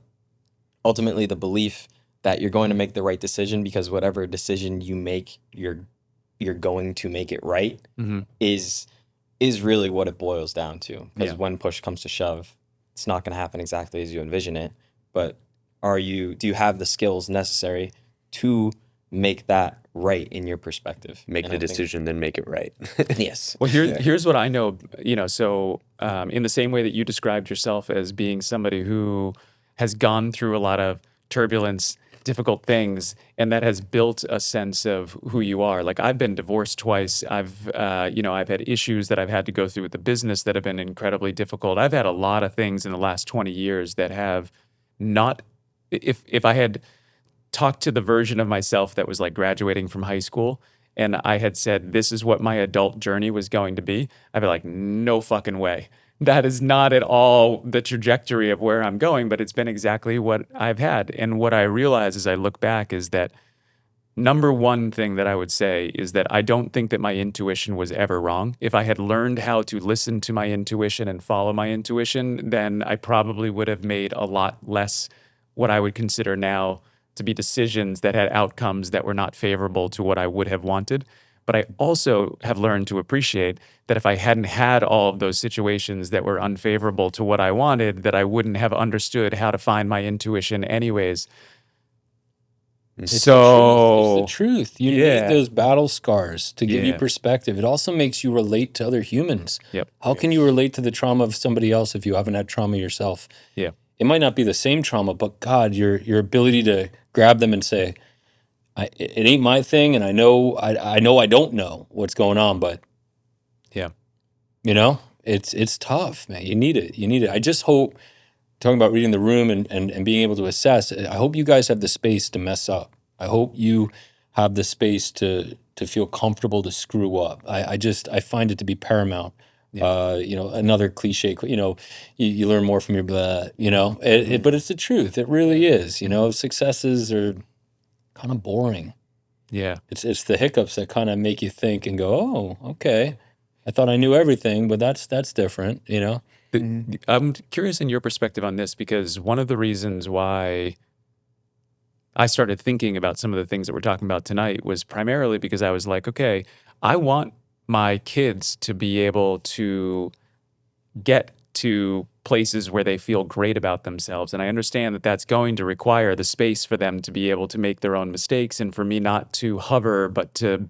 Speaker 2: ultimately the belief that you're going to make the right decision because whatever decision you make, you're going to make it right is really what it boils down to. Because when push comes to shove, it's not going to happen exactly as you envision it. But do you have the skills necessary to make that right in your perspective?
Speaker 4: Make the decision, then make it right.
Speaker 2: Yes.
Speaker 1: Well, here's what I know, so in the same way that you described yourself as being somebody who has gone through a lot of turbulence, difficult things, and that has built a sense of who you are. Like, I've been divorced twice. I've had issues that I've had to go through with the business that have been incredibly difficult. I've had a lot of things in the last 20 years that have not, if I had talked to the version of myself that was like graduating from high school and I had said, this is what my adult journey was going to be, I'd be like, no fucking way. That is not at all the trajectory of where I'm going, but it's been exactly what I've had. And what I realize as I look back is that number one thing that I would say is that I don't think that my intuition was ever wrong. If I had learned how to listen to my intuition and follow my intuition, then I probably would have made a lot less what I would consider now to be decisions that had outcomes that were not favorable to what I would have wanted. But I also have learned to appreciate that if I hadn't had all of those situations that were unfavorable to what I wanted, that I wouldn't have understood how to find my intuition anyways.
Speaker 3: It's
Speaker 1: So
Speaker 3: the truth. You
Speaker 1: yeah.
Speaker 3: need those battle scars to give you
Speaker 1: Yeah.
Speaker 3: perspective. It also makes you relate to other humans.
Speaker 1: Yep.
Speaker 3: How can you relate to the trauma of somebody else if you haven't had trauma yourself?
Speaker 1: Yeah.
Speaker 3: It might not be the same trauma, but God, your ability to grab them and say, it ain't my thing, and I know I don't know what's going on, but
Speaker 1: Yeah.
Speaker 3: it's tough, man. You need it. I just hope talking about reading the room and being able to assess, I hope you guys have the space to mess up. I hope you have the space to feel comfortable to screw up. I find it to be paramount. Another cliche, you learn more from your blah, but it's the truth. It really is, successes are kind of boring.
Speaker 1: Yeah.
Speaker 3: It's the hiccups that kind of make you think and go, oh, okay. I thought I knew everything, but that's different,
Speaker 1: I'm curious in your perspective on this, because one of the reasons why I started thinking about some of the things that we're talking about tonight was primarily because I was like, okay, I want my kids to be able to get to places where they feel great about themselves. And I understand that that's going to require the space for them to be able to make their own mistakes, and for me not to hover, but to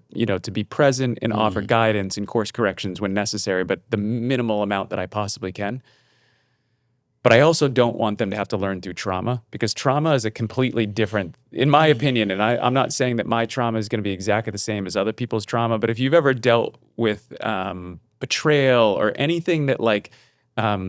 Speaker 1: be present and offer guidance and course corrections when necessary, but the minimal amount that I possibly can. But I also don't want them to have to learn through trauma, because trauma is a completely different, in my opinion, and I'm not saying that my trauma is going to be exactly the same as other people's trauma, but if you've ever dealt with betrayal or anything that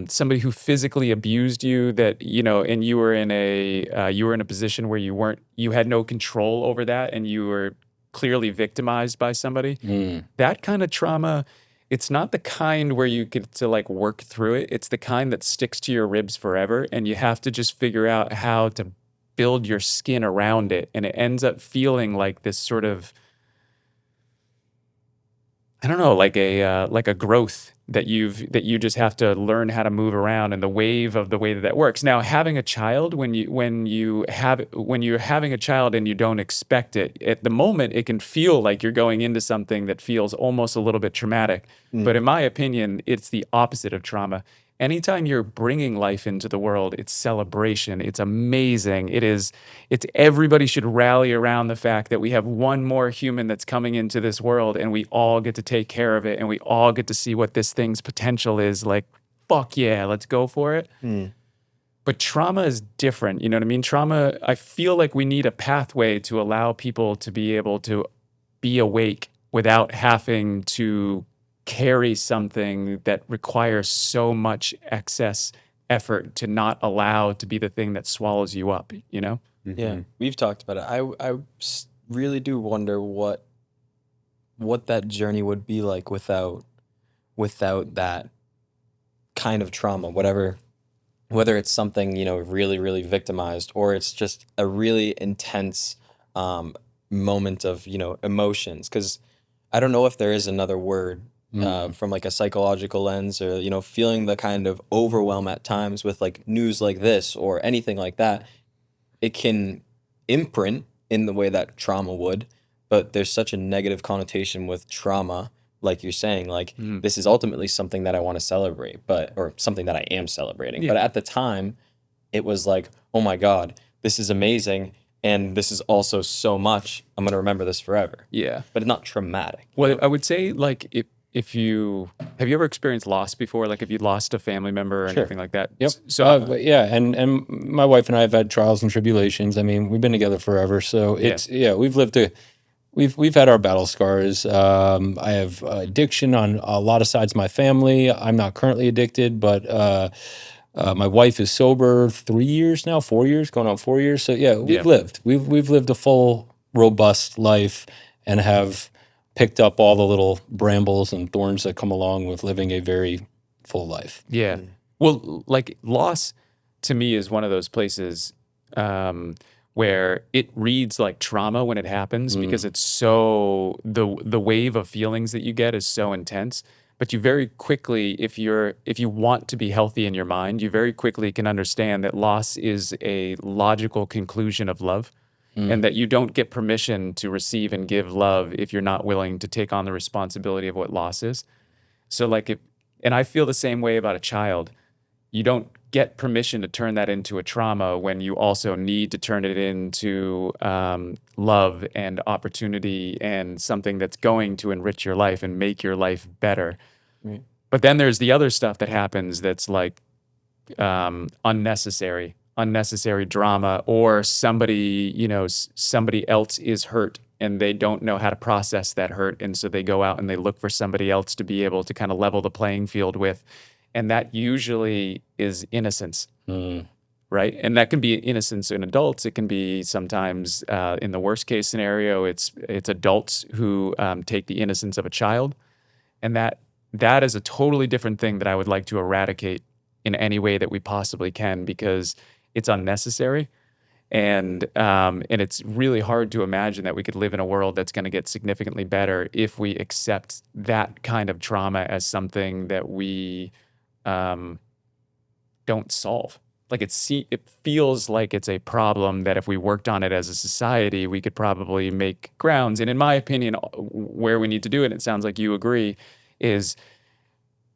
Speaker 1: somebody who physically abused you, that, and you were in a position where you had no control over that, and you were clearly victimized by somebody, that kind of trauma, it's not the kind where you get to work through it. It's the kind that sticks to your ribs forever, and you have to just figure out how to build your skin around it. And it ends up feeling like this sort of, I don't know, like a growth that you just have to learn how to move around, and the wave of the way that works. Now, having a child, when you're having a child and you don't expect it, at the moment it can feel like you're going into something that feels almost a little bit traumatic. But in my opinion, it's the opposite of trauma. Anytime you're bringing life into the world, it's celebration. It's amazing. It's everybody should rally around the fact that we have one more human that's coming into this world, and we all get to take care of it, and we all get to see what this thing's potential is. Like, fuck yeah, let's go for it. But trauma is different. You know what I mean? Trauma, I feel like we need a pathway to allow people to be able to be awake without having to carry something that requires so much excess effort to not allow to be the thing that swallows you up,
Speaker 2: Yeah, we've talked about it. I really do wonder what that journey would be like without that kind of trauma, whether it's something, really, really victimized, or it's just a really intense moment of, emotions. Because I don't know if there is another word from a psychological lens, or, feeling the kind of overwhelm at times with news like this or anything like that. It can imprint in the way that trauma would, but there's such a negative connotation with trauma, like you're saying, this is ultimately something that I want to celebrate, or something that I am celebrating.
Speaker 1: Yeah.
Speaker 2: But at the time, it was like, oh my God, this is amazing, and this is also so much. I'm going to remember this forever.
Speaker 1: Yeah.
Speaker 2: But it's not traumatic.
Speaker 1: Well, I would say if you have you ever experienced loss before? Like if you lost a family member or anything like that?
Speaker 3: Yep.
Speaker 1: So
Speaker 3: yeah, and my wife and I have had trials and tribulations. I mean, we've been together forever, so we've had our battle scars. I have addiction on a lot of sides of my family. I'm not currently addicted, but my wife is sober 3 years now, 4 years, going on 4 years. So we've lived a full, robust life, and have picked up all the little brambles and thorns that come along with living a very full life.
Speaker 1: Yeah. Well, loss to me is one of those places where it reads like trauma when it happens, because it's so the wave of feelings that you get is so intense. But you very quickly, if you want to be healthy in your mind, you very quickly can understand that loss is a logical conclusion of love. And that you don't get permission to receive and give love if you're not willing to take on the responsibility of what loss is. So and I feel the same way about a child. You don't get permission to turn that into a trauma when you also need to turn it into love and opportunity and something that's going to enrich your life and make your life better.
Speaker 2: Right.
Speaker 1: But then there's the other stuff that happens that's unnecessary drama, or somebody else is hurt and they don't know how to process that hurt, and so they go out and they look for somebody else to be able to kind of level the playing field with, and that usually is innocence. right? And that can be innocence in adults. It can be sometimes, in the worst case scenario, it's adults who take the innocence of a child, and that is a totally different thing that I would like to eradicate in any way that we possibly can, because it's unnecessary. And it's really hard to imagine that we could live in a world that's going to get significantly better if we accept that kind of trauma as something that we don't solve. Like it feels like it's a problem that if we worked on it as a society, we could probably make grounds. And in my opinion, where we need to do it, it sounds like you agree, is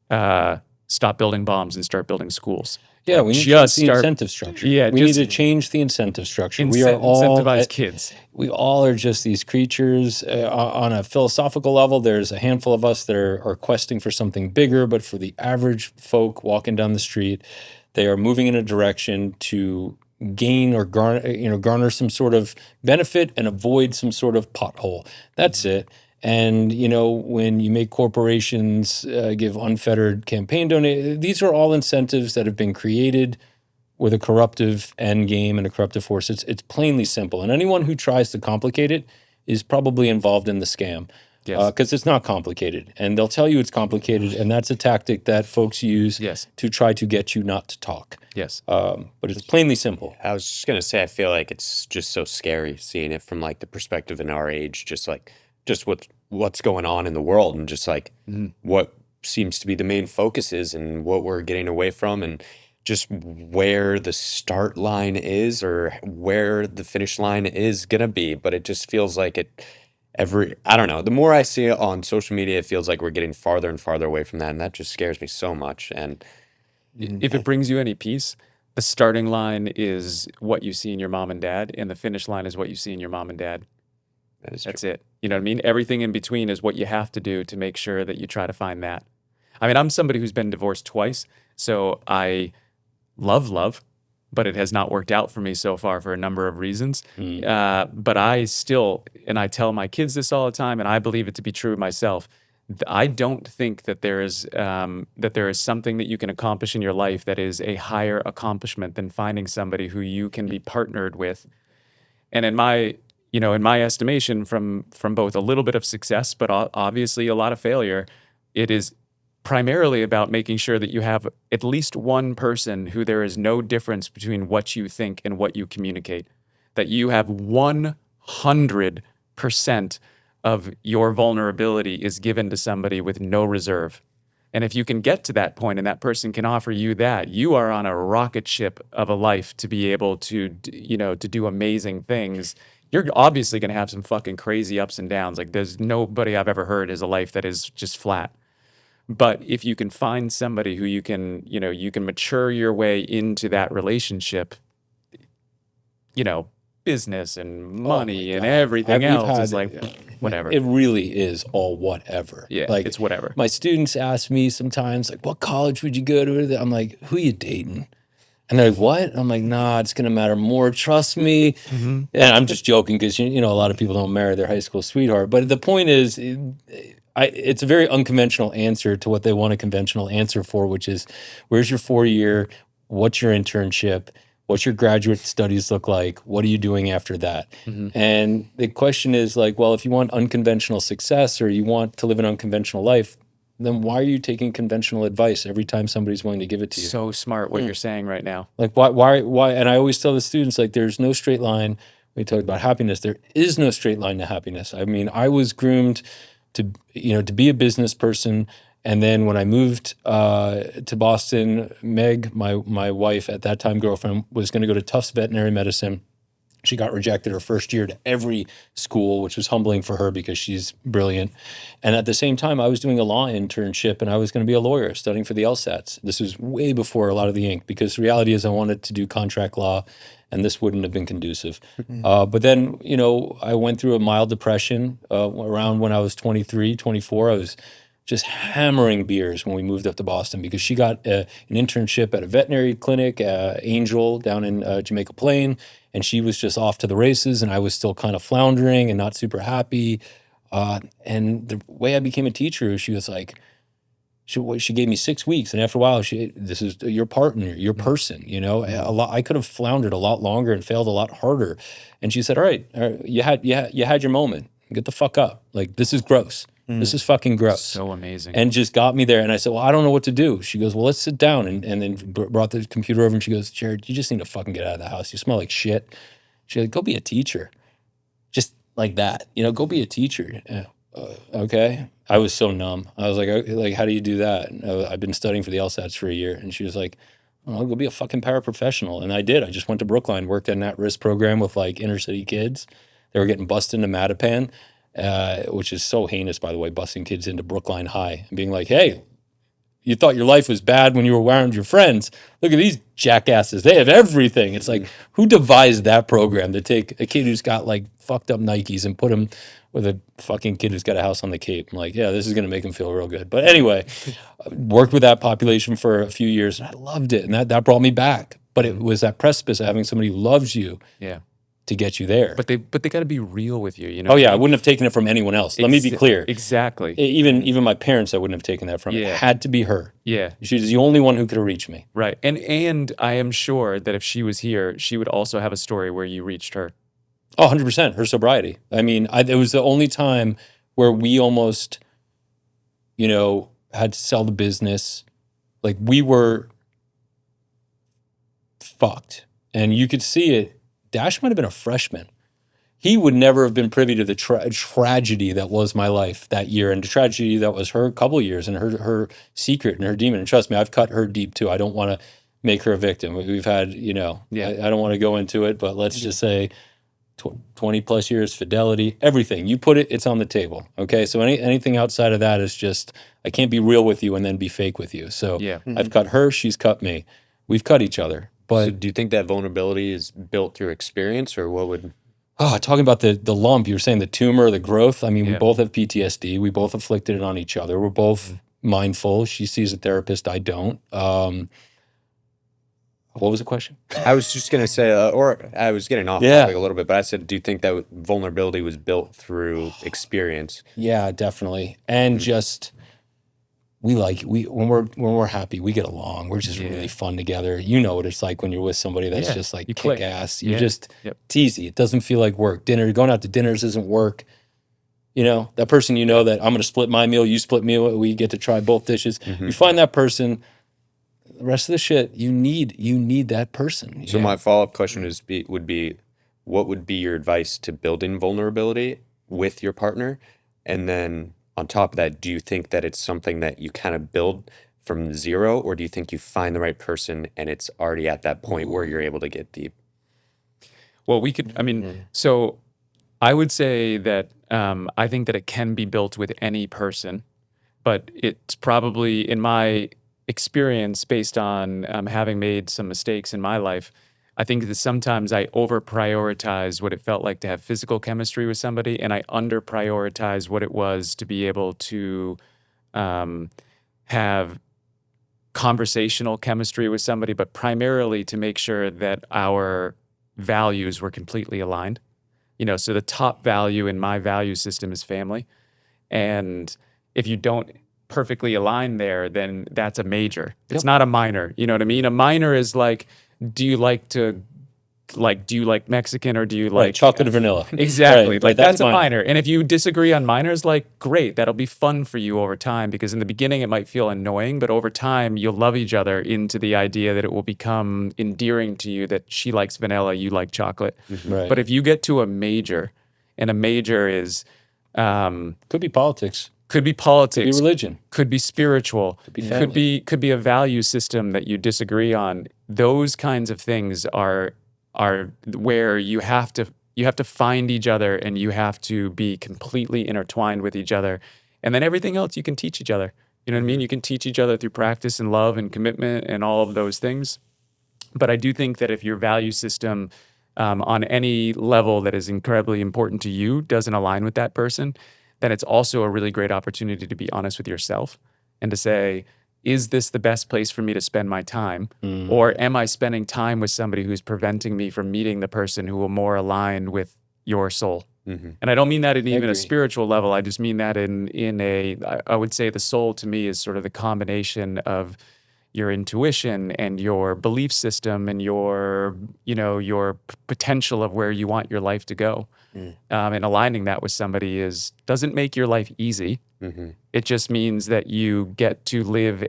Speaker 1: stop building bombs and start building schools.
Speaker 3: Yeah, we need to change the incentive structure.
Speaker 1: Yeah,
Speaker 3: we need to change the incentive structure.
Speaker 1: We are all incentivize kids.
Speaker 3: We all are just these creatures on a philosophical level. There's a handful of us that are questing for something bigger, but for the average folk walking down the street, they are moving in a direction to gain or garner some sort of benefit and avoid some sort of pothole. That's it. And, when you make corporations give unfettered campaign donations, these are all incentives that have been created with a corruptive end game and a corruptive force. It's plainly simple. And anyone who tries to complicate it is probably involved in the scam.
Speaker 1: Yes.
Speaker 3: Because it's not complicated. And they'll tell you it's complicated, and that's a tactic that folks use to try to get you not to talk.
Speaker 1: Yes.
Speaker 3: But it's plainly simple.
Speaker 4: I was just going to say, I feel like it's just so scary seeing it from like the perspective in our age, just what's going on in the world, and just like what seems to be the main focuses and what we're getting away from, and just where the start line is or where the finish line is going to be. But it just feels like I don't know, the more I see it on social media, it feels like we're getting farther and farther away from that. And that just scares me so much. And
Speaker 1: if it brings you any peace, the starting line is what you see in your mom and dad, and the finish line is what you see in your mom and dad. That's it. You know what I mean? Everything in between is what you have to do to make sure that you try to find that. I mean, I'm somebody who's been divorced twice, so I love, but it has not worked out for me so far for a number of reasons. But I still, and I tell my kids this all the time, and I believe it to be true myself, I don't think that there is something that you can accomplish in your life that is a higher accomplishment than finding somebody who you can be partnered with. And in my estimation, from both a little bit of success, but obviously a lot of failure, it is primarily about making sure that you have at least one person who there is no difference between what you think and what you communicate, that you have 100% of your vulnerability is given to somebody with no reserve. And if you can get to that point and that person can offer you that, you are on a rocket ship of a life to be able to do amazing things. You're obviously going to have some fucking crazy ups and downs. Like, there's nobody I've ever heard has a life that is just flat. But if you can find somebody who you can mature your way into that relationship, business and money and everything else is like whatever.
Speaker 3: It really is all whatever.
Speaker 1: Yeah,
Speaker 3: like,
Speaker 1: it's whatever.
Speaker 3: My students ask me sometimes, like, what college would you go to? I'm like, who you dating? And they're like, what? I'm like, nah, it's going to matter more. Trust me. And I'm just joking because, a lot of people don't marry their high school sweetheart. But the point is, it's a very unconventional answer to what they want a conventional answer for, which is, where's your 4-year? What's your internship? What's your graduate studies look like? What are you doing after that? And the question is like, well, if you want unconventional success or you want to live an unconventional life, then why are you taking conventional advice every time somebody's willing to give it to you?
Speaker 1: So smart what you're saying right now.
Speaker 3: Like, why? And I always tell the students, like, there's no straight line. We talk about happiness. There is no straight line to happiness. I mean, I was groomed to be a business person. And then when I moved to Boston, Meg, my wife at that time, girlfriend, was going to go to Tufts Veterinary Medicine. She got rejected her first year to every school, which was humbling for her because she's brilliant. And at the same time, I was doing a law internship and I was going to be a lawyer studying for the LSATs. This was way before a lot of the ink, because the reality is I wanted to do contract law and this wouldn't have been conducive. But then, I went through a mild depression around when I was 23, 24. I was just hammering beers when we moved up to Boston because she got an internship at a veterinary clinic, Angel, down in Jamaica Plain, and she was just off to the races, and I was still kind of floundering and not super happy. And the way I became a teacher, she was like, She gave me 6 weeks, and after a while, this is your partner, your person. You know, I could have floundered a lot longer and failed a lot harder. And she said, all right, you had your moment. Get the fuck up. Like, this is gross. This is fucking gross.
Speaker 1: So amazing.
Speaker 3: And just got me there. And I said, well, I don't know what to do. She goes, well, let's sit down. And then brought the computer over, and she goes, Jared, you just need to fucking get out of the house. You smell like shit. She's like, go be a teacher. Just like that, you know, go be a teacher. Yeah. Okay. I was so numb. I was like, okay, like, how do you do that? I've been studying for the LSATs for a year. And she was like, oh, I'll go be a fucking paraprofessional. And I did. I just went to Brookline, worked in that risk program with like inner city kids. They were getting busted into Mattapan, which is so heinous, by the way, busting kids into Brookline High and being like, hey, you thought your life was bad when you were around your friends. Look at these jackasses. They have everything. It's like, who devised that program to take a kid who's got like fucked up Nikes and put him with a fucking kid who's got a house on the Cape? I'm like, yeah, this is going to make him feel real good. But anyway, worked with that population for a few years, and I loved it. And that brought me back. But it was that precipice of having somebody who loves you
Speaker 1: Yeah.
Speaker 3: to get you there.
Speaker 1: But they got to be real with you, you know?
Speaker 3: Oh yeah, I wouldn't have taken it from anyone else. Let me be clear.
Speaker 1: Exactly.
Speaker 3: Even my parents, I wouldn't have taken that from.
Speaker 1: Yeah.
Speaker 3: It had to be her.
Speaker 1: Yeah.
Speaker 3: She's the only one who could have reached me.
Speaker 1: Right. And I am sure that if she was here, she would also have a story where you reached her.
Speaker 3: Oh, 100%. Her sobriety. I mean, it was the only time where we almost, you know, had to sell the business. Like, we were fucked. And you could see it. Dash might have been a freshman. He would never have been privy to the tragedy that was my life that year, and the tragedy that was her couple of years, and her secret and her demon. And trust me, I've cut her deep too. I don't want to make her a victim. We've had, you know, I don't want to go into it, but let's just say 20 plus years, fidelity, everything. You put it, it's on the table. Okay. So anything outside of that is just, I can't be real with you and then be fake with you. So I've cut her, she's cut me. We've cut each other. But
Speaker 4: So do you think that vulnerability is built through experience, or what would?
Speaker 3: talking about the lump, you were saying the tumor, the growth. I mean, we
Speaker 1: Yeah.
Speaker 3: both have PTSD. We both afflicted it on each other. We're both mindful. She sees a therapist. I don't. What was the question?
Speaker 4: I was just gonna say, or I was getting off
Speaker 3: Yeah.
Speaker 4: topic a little bit, but I said, do you think that vulnerability was built through experience?
Speaker 3: Yeah, definitely. And just when we're happy, we get along. We're just really fun together. You know what it's like when you're with somebody that's
Speaker 1: Yeah,
Speaker 3: just like
Speaker 1: you
Speaker 3: kick
Speaker 1: click.
Speaker 3: ass. You're
Speaker 1: Yeah.
Speaker 3: just
Speaker 1: Yep.
Speaker 3: it's easy. It doesn't feel like work. Going out to dinners isn't work. You know, that person, you know, that I'm going to split my meal, you split meal, we get to try both dishes. You find that person, the rest of the shit, you need that person.
Speaker 4: So my follow-up question would be, what would be your advice to building vulnerability with your partner? And then on top of that, do you think that it's something that you kind of build from zero, or do you think you find the right person and it's already at that point where you're able to get deep?
Speaker 1: Well, we could, I mean, so I would say that I think that it can be built with any person, but it's probably, in my experience, based on having made some mistakes in my life, I think that sometimes I over prioritize what it felt like to have physical chemistry with somebody, and I under prioritize what it was to be able to have conversational chemistry with somebody, but primarily to make sure that our values were completely aligned. You know, so the top value in my value system is family. And if you don't perfectly align there, then that's a major. It's not a minor. You know what I mean? A minor is like, do you like Mexican, or do you like
Speaker 3: chocolate and vanilla?
Speaker 1: Exactly.
Speaker 3: Right,
Speaker 1: Like
Speaker 3: that's
Speaker 1: that's a
Speaker 3: minor.
Speaker 1: minor. And if you disagree on minors, like, great, that'll be fun for you over time, because in the beginning it might feel annoying, but over time you'll love each other into the idea that it will become endearing to you that she likes vanilla, you like chocolate.
Speaker 3: Right.
Speaker 1: But if you get to a major, and a major is
Speaker 3: Could be politics.
Speaker 1: could be
Speaker 3: Could be
Speaker 1: politics,
Speaker 3: religion.
Speaker 1: could be spiritual, could be a value system that you disagree on. Those kinds of things are where you have to find each other, and you have to be completely intertwined with each other. And then everything else you can teach each other. You know what I mean? You can teach each other through practice and love and commitment and all of those things. But I do think that if your value system on any level that is incredibly important to you doesn't align with that person, then it's also a really great opportunity to be honest with yourself and to say, is this the best place for me to spend my time? Or am I spending time with somebody who's preventing me from meeting the person who will more align with your soul
Speaker 4: Mhm.
Speaker 1: And I don't mean that in even a
Speaker 3: agree.
Speaker 1: spiritual level. I just mean that I would say the soul to me is sort of the combination of your intuition and your belief system and your potential of where you want your life to go. And aligning that with somebody doesn't make your life easy.
Speaker 4: Mhm.
Speaker 1: It just means that you get to live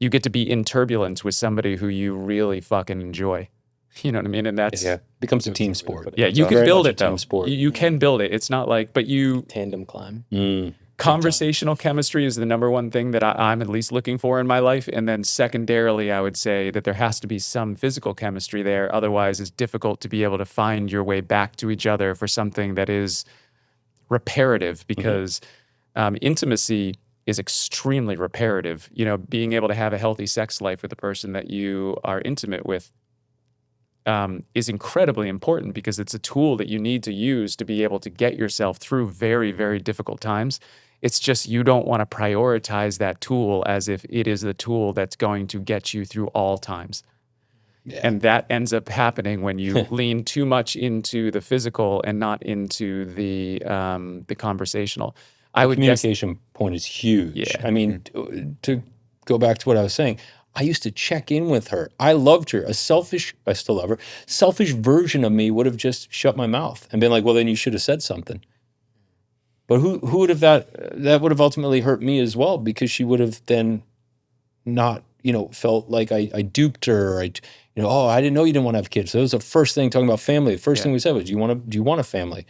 Speaker 1: you get to be in turbulence with somebody who you really fucking enjoy. You know what I mean? And that's
Speaker 4: Yeah.
Speaker 3: Becomes a team sport.
Speaker 1: yeah, you
Speaker 3: It's
Speaker 1: can
Speaker 3: very
Speaker 1: build
Speaker 3: much a
Speaker 1: it though.
Speaker 3: team sport.
Speaker 1: You can build it. It's not like, but
Speaker 2: Tandem climb.
Speaker 1: conversational chemistry is the number one thing that I'm at least looking for in my life. And then secondarily, I would say that there has to be some physical chemistry there. Otherwise, it's difficult to be able to find your way back to each other for something that is reparative because intimacy is extremely reparative. You know, being able to have a healthy sex life with the person that you are intimate with is incredibly important because it's a tool that you need to use to be able to get yourself through very, very difficult times. It's just you don't want to prioritize that tool as if it is the tool that's going to get you through all times.
Speaker 3: Yeah.
Speaker 1: And that ends up happening when you lean too much into the physical and not into the conversational. I would guess,
Speaker 3: Communication point is huge.
Speaker 1: Yeah.
Speaker 3: I mean, to go back to what I was saying, I used to check in with her. I loved her. I still love her. Selfish version of me would have just shut my mouth and been like, well, then you should have said something. But who would have that would have ultimately hurt me as well because she would have then not, felt like I duped her. Or oh, I didn't know you didn't want to have kids. So that was the first thing talking about family. The first thing we said was, do you want a family?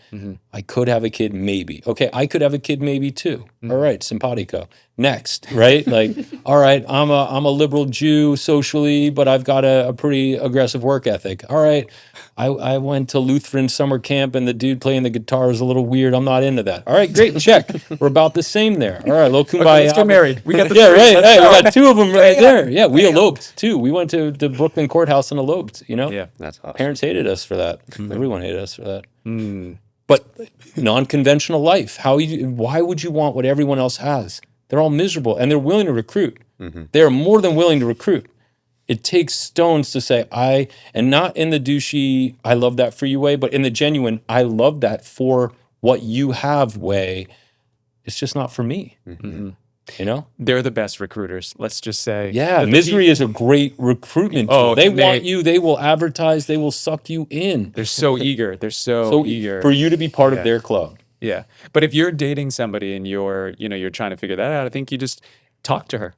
Speaker 3: I could have a kid, maybe. Okay, I could have a kid, maybe too. All right, simpatico. Next, right? Like, all right, I'm a liberal Jew socially, but I've got a pretty aggressive work ethic. All right, I went to Lutheran summer camp and the dude playing the guitar is a little weird. I'm not into that. All right, great, check. We're about the same there. All right, little kumbaya.
Speaker 1: okay, let's get married. We got the
Speaker 3: Yeah,
Speaker 1: three.
Speaker 3: right.
Speaker 1: Let's
Speaker 3: Hey,
Speaker 1: go.
Speaker 3: we got two of them right there. Yeah, we eloped too. We went to the Brooklyn courthouse and eloped.
Speaker 1: Yeah.
Speaker 4: That's awesome.
Speaker 3: Parents hated us for that. Everyone hated us for that. But non-conventional life. Why would you want what everyone else has? They're all miserable and they're willing to recruit. They're more than willing to recruit. It takes stones to say and not in the douchey, I love that for you way, but in the genuine, I love that for what you have way. It's just not for me.
Speaker 1: They're the best recruiters. Let's just say.
Speaker 3: Yeah,
Speaker 1: The
Speaker 3: misery is a great recruitment tool. They
Speaker 1: and
Speaker 3: want you. They will advertise. They will suck you in.
Speaker 1: They're so eager. They're so eager
Speaker 3: for you to be part of their club.
Speaker 1: Yeah. But if you're dating somebody and you're trying to figure that out, I think you just talk to her.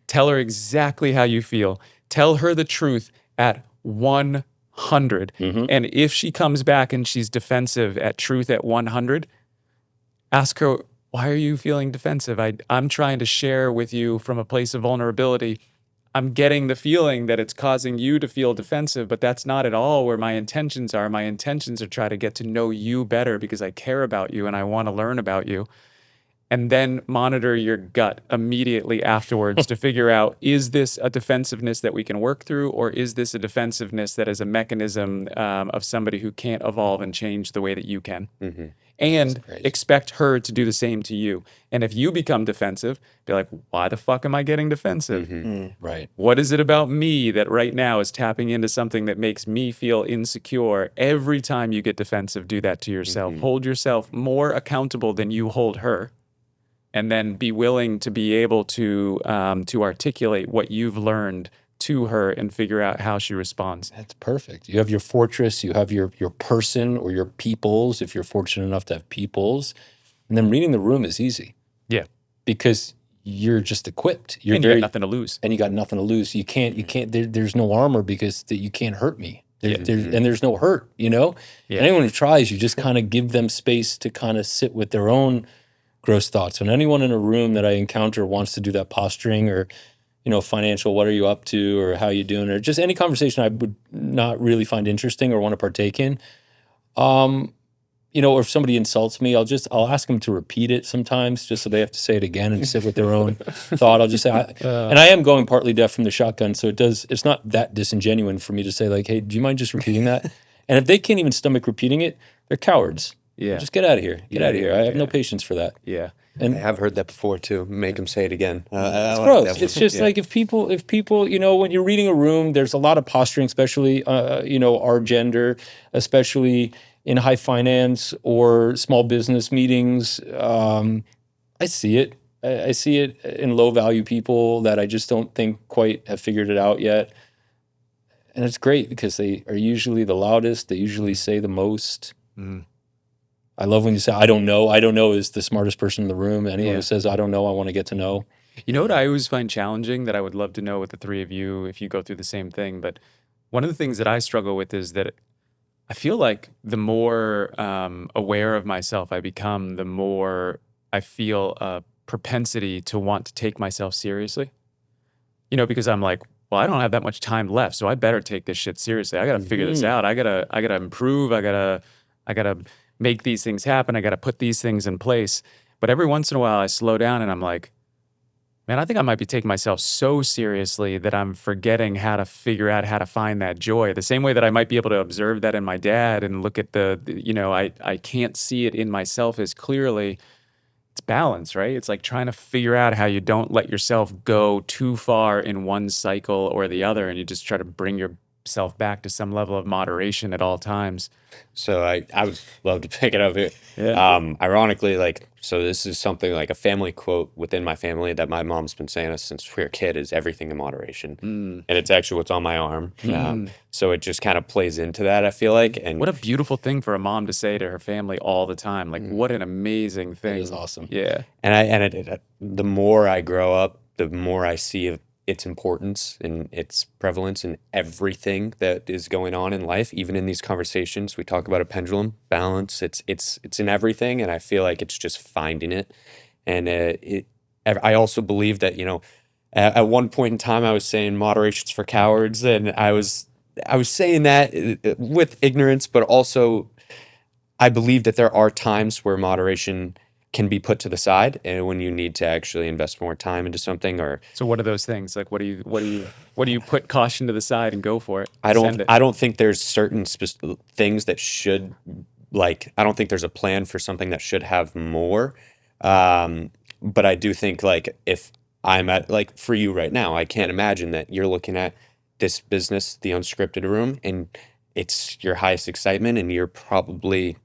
Speaker 1: Tell her exactly how you feel. Tell her the truth at 100. And if she comes back and she's defensive at truth at 100, ask her, why are you feeling defensive? I'm trying to share with you from a place of vulnerability. I'm getting the feeling that it's causing you to feel defensive, but that's not at all where my intentions are. My intentions are try to get to know you better because I care about you and I want to learn about you. And then monitor your gut immediately afterwards to figure out, is this a defensiveness that we can work through, or is this a defensiveness that is a mechanism of somebody who can't evolve and change the way that you can? And expect her to do the same to you. And if you become defensive, be like, why the fuck am I getting defensive?
Speaker 3: Right.
Speaker 1: What is it about me that right now is tapping into something that makes me feel insecure? Every time you get defensive, do that to yourself. Hold yourself more accountable than you hold her. And then be willing to be able to articulate what you've learned to her and figure out how she responds.
Speaker 3: That's perfect. You have your fortress, you have your person or your peoples, if you're fortunate enough to have peoples. And then reading the room is easy.
Speaker 1: Yeah.
Speaker 3: Because you're just equipped.
Speaker 1: You got nothing to lose.
Speaker 3: And you got nothing to lose. You can't, there's no armor because you can't hurt me. And there's no hurt,
Speaker 1: Yeah.
Speaker 3: Anyone who tries, you just kind of give them space to kind of sit with their own gross thoughts. When anyone in a room that I encounter wants to do that posturing or, financial, what are you up to, or how you doing, or just any conversation I would not really find interesting or want to partake in, or if somebody insults me, I'll ask them to repeat it sometimes just so they have to say it again and sit with their own thought. I'll just say, and I am going partly deaf from the shotgun, so it's not that disingenuous for me to say like, hey, do you mind just repeating that? And if they can't even stomach repeating it, they're cowards.
Speaker 1: Yeah.
Speaker 3: Just get out of here. Get out of here. I have no patience for that.
Speaker 1: Yeah.
Speaker 3: And
Speaker 4: I have heard that before too. Make them say it again.
Speaker 3: it's gross. It's just like if people, when you're reading a room, there's a lot of posturing, especially, our gender, especially in high finance or small business meetings. I see it. I see it in low value people that I just don't think quite have figured it out yet. And it's great because they are usually the loudest. They usually say the most. I love when you say, I don't know. I don't know is the smartest person in the room. Anyone
Speaker 1: Yeah.
Speaker 3: who says, I don't know, I want to get to know.
Speaker 1: You know what I always find challenging that I would love to know with the three of you if you go through the same thing. But one of the things that I struggle with is that I feel like the more aware of myself I become, the more I feel a propensity to want to take myself seriously. You know, because I'm like, well, I don't have that much time left, so I better take this shit seriously. I got to figure this out. I gotta improve. I gotta make these things happen. I gotta put these things in place. But every once in a while, I slow down and I'm like, man, I think I might be taking myself so seriously that I'm forgetting how to figure out how to find that joy. The same way that I might be able to observe that in my dad and look at I can't see it in myself as clearly. It's balance, right? It's like trying to figure out how you don't let yourself go too far in one cycle or the other, and you just try to bring yourself back to some level of moderation at all times.
Speaker 4: So I would love to pick it up here.
Speaker 1: Yeah.
Speaker 4: Ironically, so this is something like a family quote within my family that my mom's been saying us since we were a kid is everything in moderation. And it's actually what's on my arm. So it just kind of plays into that, I feel like. And
Speaker 1: What a beautiful thing for a mom to say to her family all the time. Like, what an amazing thing.
Speaker 3: That is awesome.
Speaker 1: Yeah.
Speaker 4: the more I grow up, the more I see its importance and its prevalence in everything that is going on in life. Even in these conversations, we talk about a pendulum balance. It's in everything, and I feel like it's just finding it. And I also believe that at one point in time, I was saying moderation's for cowards, and I was saying that with ignorance, but also I believe that there are times where moderation can be put to the side, and when you need to actually invest more time into something, or
Speaker 1: So what are those things? Like, what do you put caution to the side and go for it?
Speaker 4: I
Speaker 1: Send it.
Speaker 4: don't think there's certain things that should, I don't think there's a plan for something that should have more. But I do think if I'm at for you right now, I can't imagine that you're looking at this business, the Unscripted room, and it's your highest excitement, and you're probably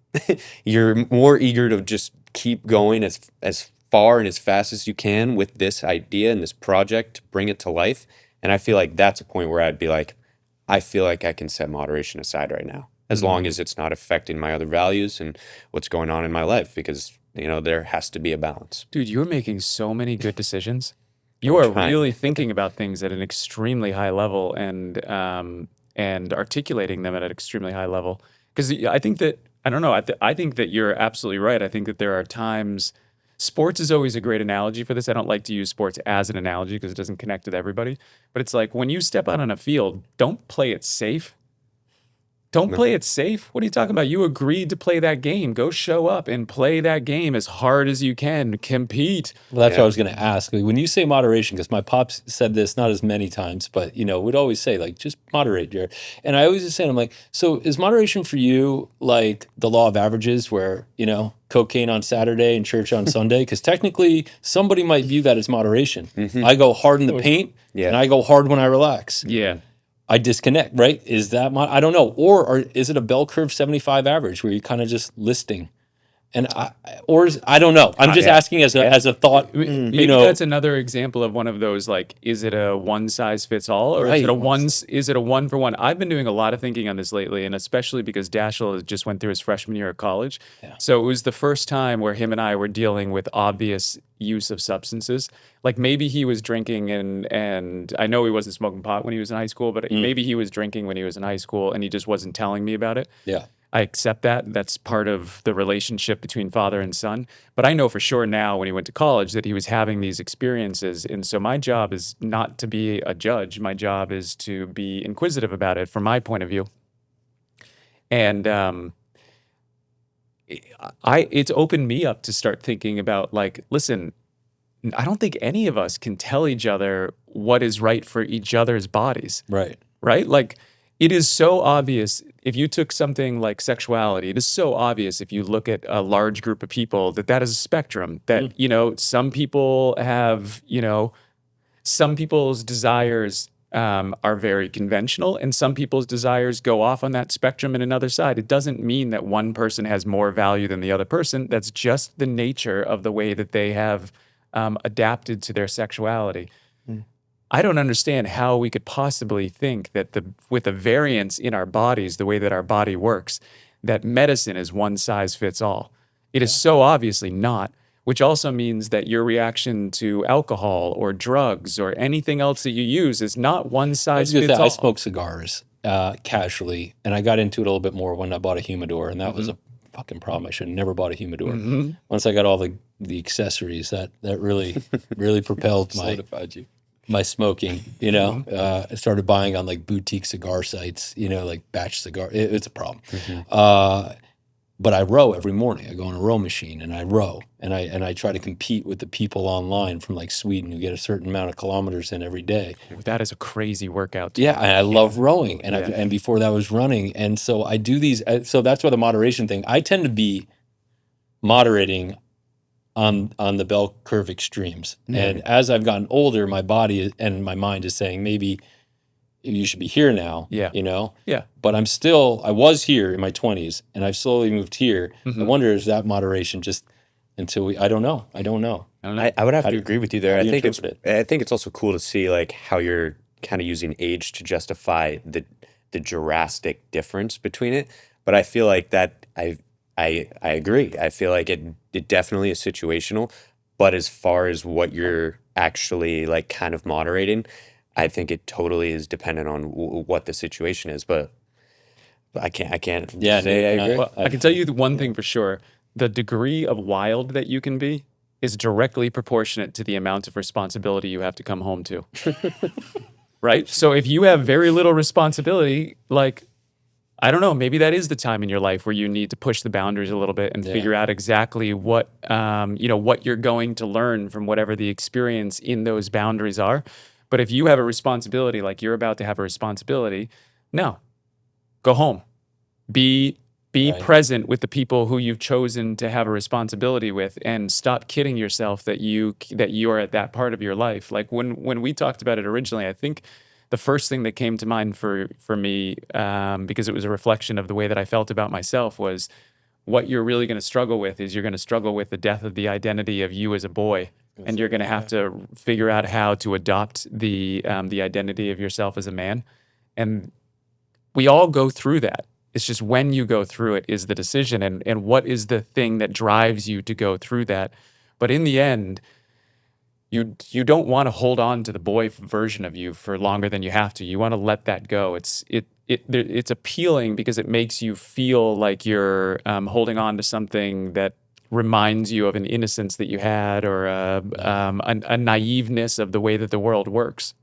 Speaker 4: you're more eager to just keep going as far and as fast as you can with this idea and this project to bring it to life. And I feel like that's a point where I'd be like, I feel like I can set moderation aside right now, as long as it's not affecting my other values and what's going on in my life, because there has to be a balance.
Speaker 1: Dude, you're making so many good decisions. You are
Speaker 4: trying.
Speaker 1: really thinking about things at an extremely high level and articulating them at an extremely high level. Because I think that I don't know. I think that you're absolutely right. I think that there are times. Sports is always a great analogy for this. I don't like to use sports as an analogy because it doesn't connect with everybody. But it's like when you step out on a field, don't play it safe. Don't play it safe. What are you talking about? You agreed to play that game. Go show up and play that game as hard as you can. Compete.
Speaker 3: Well, that's what I was going to ask. When you say moderation, because my pops said this not as many times, but would always say just moderate, Jared. And I always just say, I'm like, so is moderation for you like the law of averages, where cocaine on Saturday and church on Sunday? Because technically, somebody might view that as moderation. I go hard in the paint, and I go hard when I relax.
Speaker 1: Yeah.
Speaker 3: I disconnect, right? Is that I don't know. Or is it a bell curve 75 average where you're kind of just listing? And I don't know. I'm just asking as a thought.
Speaker 1: Maybe that's another example of one of those, is it a one size fits all, or is it a one for one? I've been doing a lot of thinking on this lately, and especially because Dashiell just went through his freshman year of college. Yeah. So it was the first time where him and I were dealing with obvious use of substances. Like maybe he was drinking and I know he wasn't smoking pot when he was in high school, but maybe he was drinking when he was in high school and he just wasn't telling me about it.
Speaker 3: Yeah.
Speaker 1: I accept that. That's part of the relationship between father and son. But I know for sure now when he went to college that he was having these experiences. And so my job is not to be a judge. My job is to be inquisitive about it from my point of view. And it's opened me up to start thinking about listen, I don't think any of us can tell each other what is right for each other's bodies.
Speaker 3: Right.
Speaker 1: Right? It is so obvious if you took something like sexuality, it is so obvious if you look at a large group of people that is a spectrum, that, some people have, some people's desires are very conventional, and some people's desires go off on that spectrum in another side. It doesn't mean that one person has more value than the other person. That's just the nature of the way that they have adapted to their sexuality. I don't understand how we could possibly think that with the variance in our bodies, the way that our body works, that medicine is one size fits all. It is so obviously not, which also means that your reaction to alcohol or drugs or anything else that you use is not one size fits all.
Speaker 3: I smoke cigars casually, and I got into it a little bit more when I bought a humidor, and that was a fucking problem. I should have never bought a humidor. Once I got all the accessories, that really really propelled
Speaker 2: Solidified you.
Speaker 3: my smoking. You know, I started buying on like boutique cigar sites. You know, like batch cigar. It's a problem. But I row every morning. I go on a row machine and I row, and I try to compete with the people online from like Sweden who get a certain amount of kilometers in every day.
Speaker 1: That is a crazy workout.
Speaker 3: Yeah, and I love rowing, and before that was running, and so I do these. So that's why the moderation thing. I tend to be moderating on the bell curve extremes, and as I've gotten older, my body and my mind is saying maybe you should be here now.
Speaker 1: Yeah.
Speaker 3: You know.
Speaker 1: Yeah.
Speaker 3: But I was here in my 20s, and I've slowly moved here. I wonder, is that moderation just until I don't know.
Speaker 1: I don't know.
Speaker 4: I would have to agree with you there.
Speaker 3: how
Speaker 4: I
Speaker 3: do you
Speaker 4: think
Speaker 3: interpret
Speaker 4: I think it's also cool to see like how you're kind of using age to justify the drastic difference between it. But I feel like that I agree. I feel like it definitely is situational. But as far as what you're actually like kind of moderating, I think it totally is dependent on what the situation is. But I can't
Speaker 3: Yeah,
Speaker 4: say I agree.
Speaker 1: Well, I can tell you the one thing for sure. The degree of wild that you can be is directly proportionate to the amount of responsibility you have to come home to. Right? So if you have very little responsibility, like, I don't know, maybe that is the time in your life where you need to push the boundaries a little bit and figure out exactly what you're going to learn from whatever the experience in those boundaries are. But if you have a responsibility, like you're about to have a responsibility, no, go home. Be present with the people who you've chosen to have a responsibility with, and stop kidding yourself that you are at that part of your life. Like when we talked about it originally, I think the first thing that came to mind for me, because it was a reflection of the way that I felt about myself, was what you're really going to struggle with is you're going to struggle with the death of the identity of you as a boy. And you're going to have to figure out how to adopt the identity of yourself as a man. And we all go through that. It's just when you go through it is the decision, and what is the thing that drives you to go through that. But in the end, you don't want to hold on to the boy version of you for longer than you have to. You want to let that go. It's appealing because it makes you feel like you're holding on to something that reminds you of an innocence that you had, or a naiveness of the way that the world works.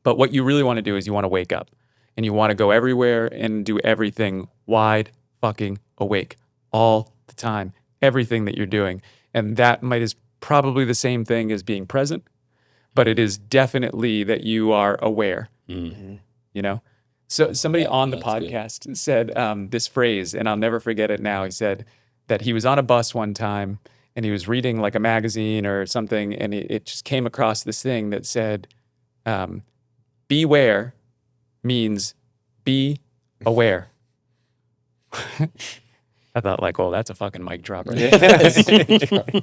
Speaker 1: But what you really want to do is you want to wake up, and you want to go everywhere and do everything wide fucking awake all the time, everything that you're doing. And that is probably the same thing as being present, but it is definitely that you are aware, you know? So somebody on the podcast said this phrase, and I'll never forget it now. He said that he was on a bus one time and he was reading like a magazine or something, and it just came across this thing that said, beware means be aware. I thought, like, oh, that's a fucking mic drop right there.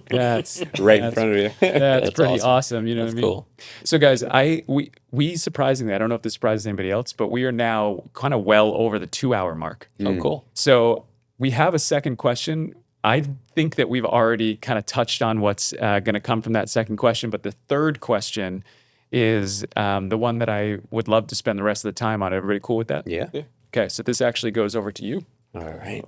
Speaker 1: That's
Speaker 4: Right in front of you.
Speaker 1: That's pretty awesome. You know
Speaker 3: That's
Speaker 1: what I mean?
Speaker 3: cool.
Speaker 1: So, guys, we surprisingly, I don't know if this surprises anybody else, but we are now kind of well over the 2-hour mark.
Speaker 3: Oh, cool.
Speaker 1: So we have a second question. I think that we've already kind of touched on what's going to come from that second question, but the third question is the one that I would love to spend the rest of the time on. Everybody cool with that?
Speaker 4: Yeah.
Speaker 1: Okay, so this actually goes over to you.
Speaker 4: All right.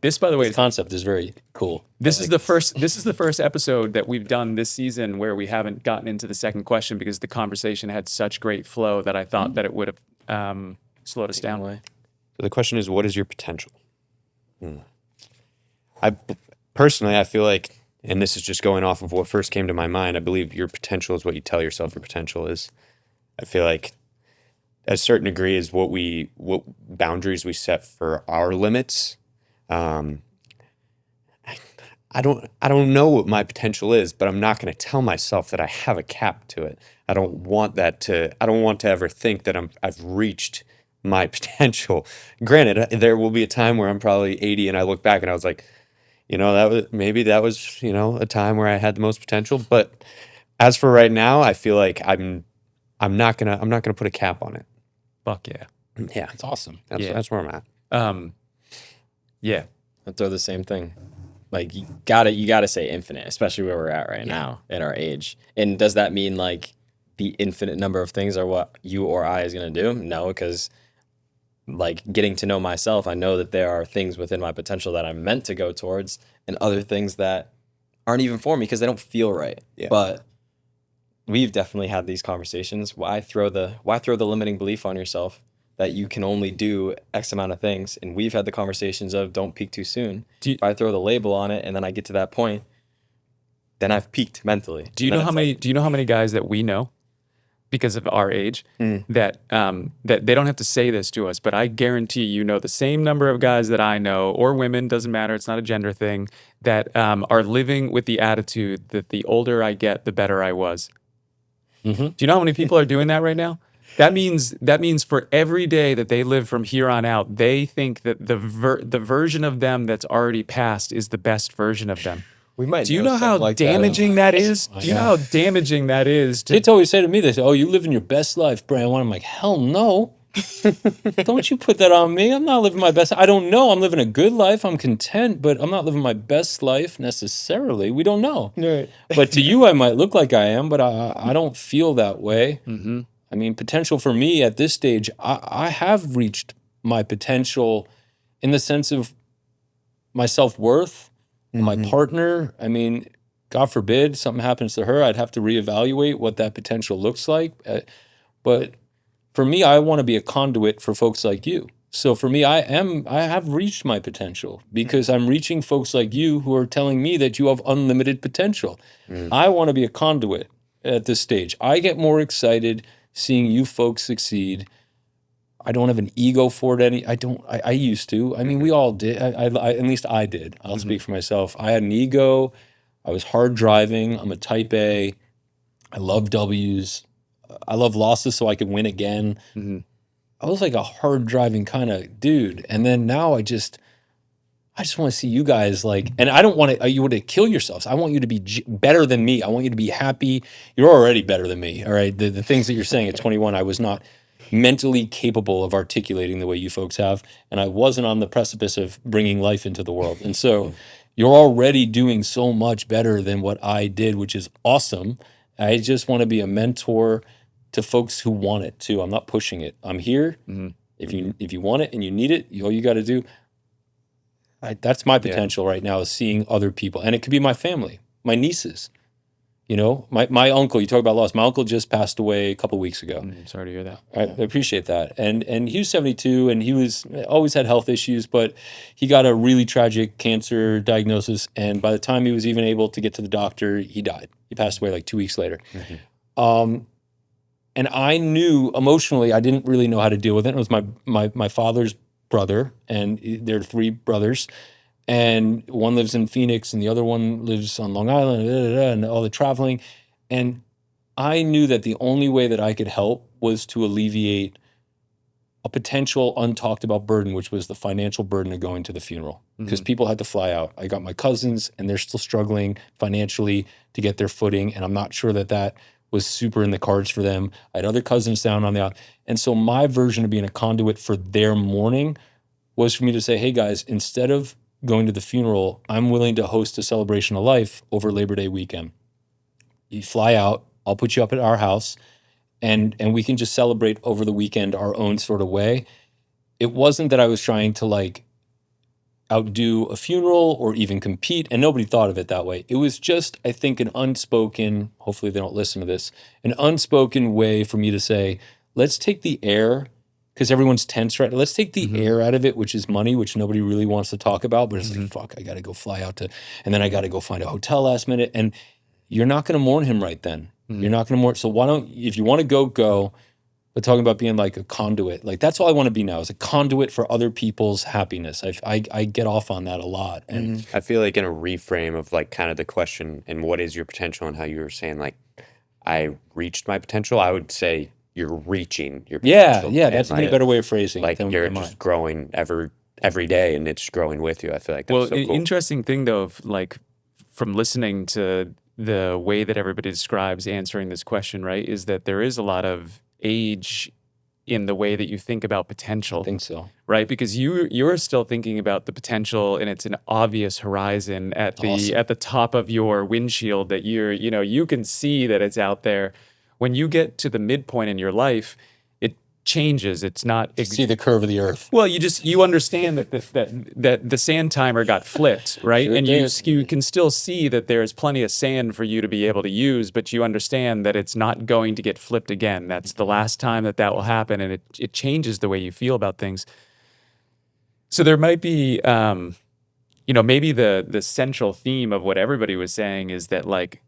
Speaker 1: This, by the way,
Speaker 3: This concept is very cool.
Speaker 1: This is the first episode that we've done this season where we haven't gotten into the second question because the conversation had such great flow that I thought that it would have slowed us down.
Speaker 4: So the question is, what is your potential? I personally, I feel like, and this is just going off of what first came to my mind, I believe your potential is what you tell yourself your potential is. I feel like a certain degree is what boundaries we set for our limits. I don't know what my potential is, but I'm not going to tell myself that I have a cap to it. I don't want to ever think that I've reached my potential. Granted, there will be a time where I'm probably 80 and I look back and I was like, that was, a time where I had the most potential. But as for right now, I feel like I'm not gonna put a cap on it.
Speaker 1: Fuck yeah.
Speaker 4: Yeah,
Speaker 3: It's awesome.
Speaker 4: that's where I'm at.
Speaker 1: Yeah.
Speaker 6: I'd throw the same thing. Like you gotta say infinite, especially where we're at right now in our age. And does that mean like the infinite number of things are what you or I is gonna do? No, because like getting to know myself, I know that there are things within my potential that I'm meant to go towards, and other things that aren't even for me because they don't feel right.
Speaker 4: Yeah.
Speaker 6: But we've definitely had these conversations. Why throw the limiting belief on yourself that you can only do X amount of things? And we've had the conversations of don't peak too soon. If I throw the label on it and then I get to that point, then I've peaked mentally.
Speaker 1: Do you know how many guys that we know because of our age that that they don't have to say this to us, but I guarantee the same number of guys that I know, or women, doesn't matter, it's not a gender thing, that are living with the attitude that the older I get, the better I was.
Speaker 3: Mm-hmm.
Speaker 1: Do you know how many people are doing that right now? That means for every day that they live from here on out, they think that the version of them that's already passed is the best version of them.
Speaker 6: We might.
Speaker 1: Do you know how damaging that is? Do you know how damaging that is?
Speaker 3: Kids always say to me, they say, "Oh, you living your best life, Brandon." I'm like, "Hell no." Don't you put that on me. I'm not living my best. I don't know. I'm living a good life. I'm content, but I'm not living my best life necessarily. We don't know.
Speaker 6: Right.
Speaker 3: But to you, I might look like I am, but I don't feel that way.
Speaker 1: Mm-hmm.
Speaker 3: I mean, potential for me at this stage, I have reached my potential in the sense of my self-worth, my partner. I mean, God forbid something happens to her, I'd have to reevaluate what that potential looks like. But for me, I want to be a conduit for folks like you. So for me, I have reached my potential because I'm reaching folks like you who are telling me that you have unlimited potential. I want to be a conduit at this stage. I get more excited seeing you folks succeed. I don't have an ego for it. I used to. I mean, we all did. I at least I did. I'll speak for myself. I had an ego. I was hard driving. I'm a type A. I love W's. I love losses so I could win again.
Speaker 1: Mm-hmm.
Speaker 3: I was like a hard driving kind of dude. And then now I just want to see you guys and I don't want you to kill yourselves. I want you to be better than me. I want you to be happy. You're already better than me. All right. The things that you're saying at 21, I was not mentally capable of articulating the way you folks have. And I wasn't on the precipice of bringing life into the world. And so you're already doing so much better than what I did, which is awesome. I just want to be a mentor to folks who want it too. I'm not pushing it. I'm here. Mm-hmm. If you want it and you need it, all you got to do. That's my potential right now, is seeing other people. And it could be my family, my nieces. My uncle, you talk about loss. My uncle just passed away a couple of weeks ago.
Speaker 1: Sorry to hear that.
Speaker 3: I appreciate that. And he was 72 and he always had health issues, but he got a really tragic cancer diagnosis. And by the time he was even able to get to the doctor, he died. He passed away like 2 weeks later. Mm-hmm. And I knew emotionally, I didn't really know how to deal with it. It was my father's brother, and there are 3 brothers. And one lives in Phoenix and the other one lives on Long Island, and all the traveling. And I knew that the only way that I could help was to alleviate a potential untalked about burden, which was the financial burden of going to the funeral. Because people had to fly out. I got my cousins and they're still struggling financially to get their footing. And I'm not sure that was super in the cards for them. I had other cousins down on the out. And so my version of being a conduit for their mourning was for me to say, hey guys, instead of going to the funeral, I'm willing to host a celebration of life over Labor Day weekend. You fly out, I'll put you up at our house, and we can just celebrate over the weekend our own sort of way. It wasn't that I was trying to outdo a funeral or even compete, and nobody thought of it that way. It was just, I think, an unspoken, hopefully they don't listen to this, an unspoken way for me to say, let's take the air, because everyone's tense, right? Let's take the air out of it, which is money, which nobody really wants to talk about. But it's like, fuck, I got to go fly out and then I got to go find a hotel last minute. And you're not going to mourn him right then. You're not going to mourn. So why don't, if you want to go, but talking about being like a conduit. Like that's all I want to be now, is a conduit for other people's happiness. I get off on that a lot. And
Speaker 4: I feel like in a reframe of like kind of the question and what is your potential, and how you were saying like I reached my potential, I would say you're reaching your potential.
Speaker 3: yeah,
Speaker 4: And,
Speaker 3: that's even a
Speaker 4: like,
Speaker 3: better way of phrasing
Speaker 4: like
Speaker 3: it
Speaker 4: you're
Speaker 3: than
Speaker 4: just
Speaker 3: mine.
Speaker 4: growing every day, and it's growing with you. I feel like that's
Speaker 1: Well,
Speaker 4: so
Speaker 1: an
Speaker 4: cool.
Speaker 1: interesting thing though, of like from listening to the way that everybody describes answering this question, right, is that there is a lot of age in the way that you think about
Speaker 3: I
Speaker 1: potential,
Speaker 3: think so.
Speaker 1: right? Because you're still thinking about the potential, and it's an obvious horizon at
Speaker 3: Awesome.
Speaker 1: the top of your windshield that you can see that it's out there. When you get to the midpoint in your life, it changes. It's not
Speaker 3: See the curve of the earth.
Speaker 1: well, you understand that the sand timer got flipped, right?
Speaker 3: Sure
Speaker 1: And
Speaker 3: did.
Speaker 1: you can still see that there's plenty of sand for you to be able to use, but you understand that it's not going to get flipped again. That's the last time that will happen, and it changes the way you feel about things. So there might be, maybe the central theme of what everybody was saying is that like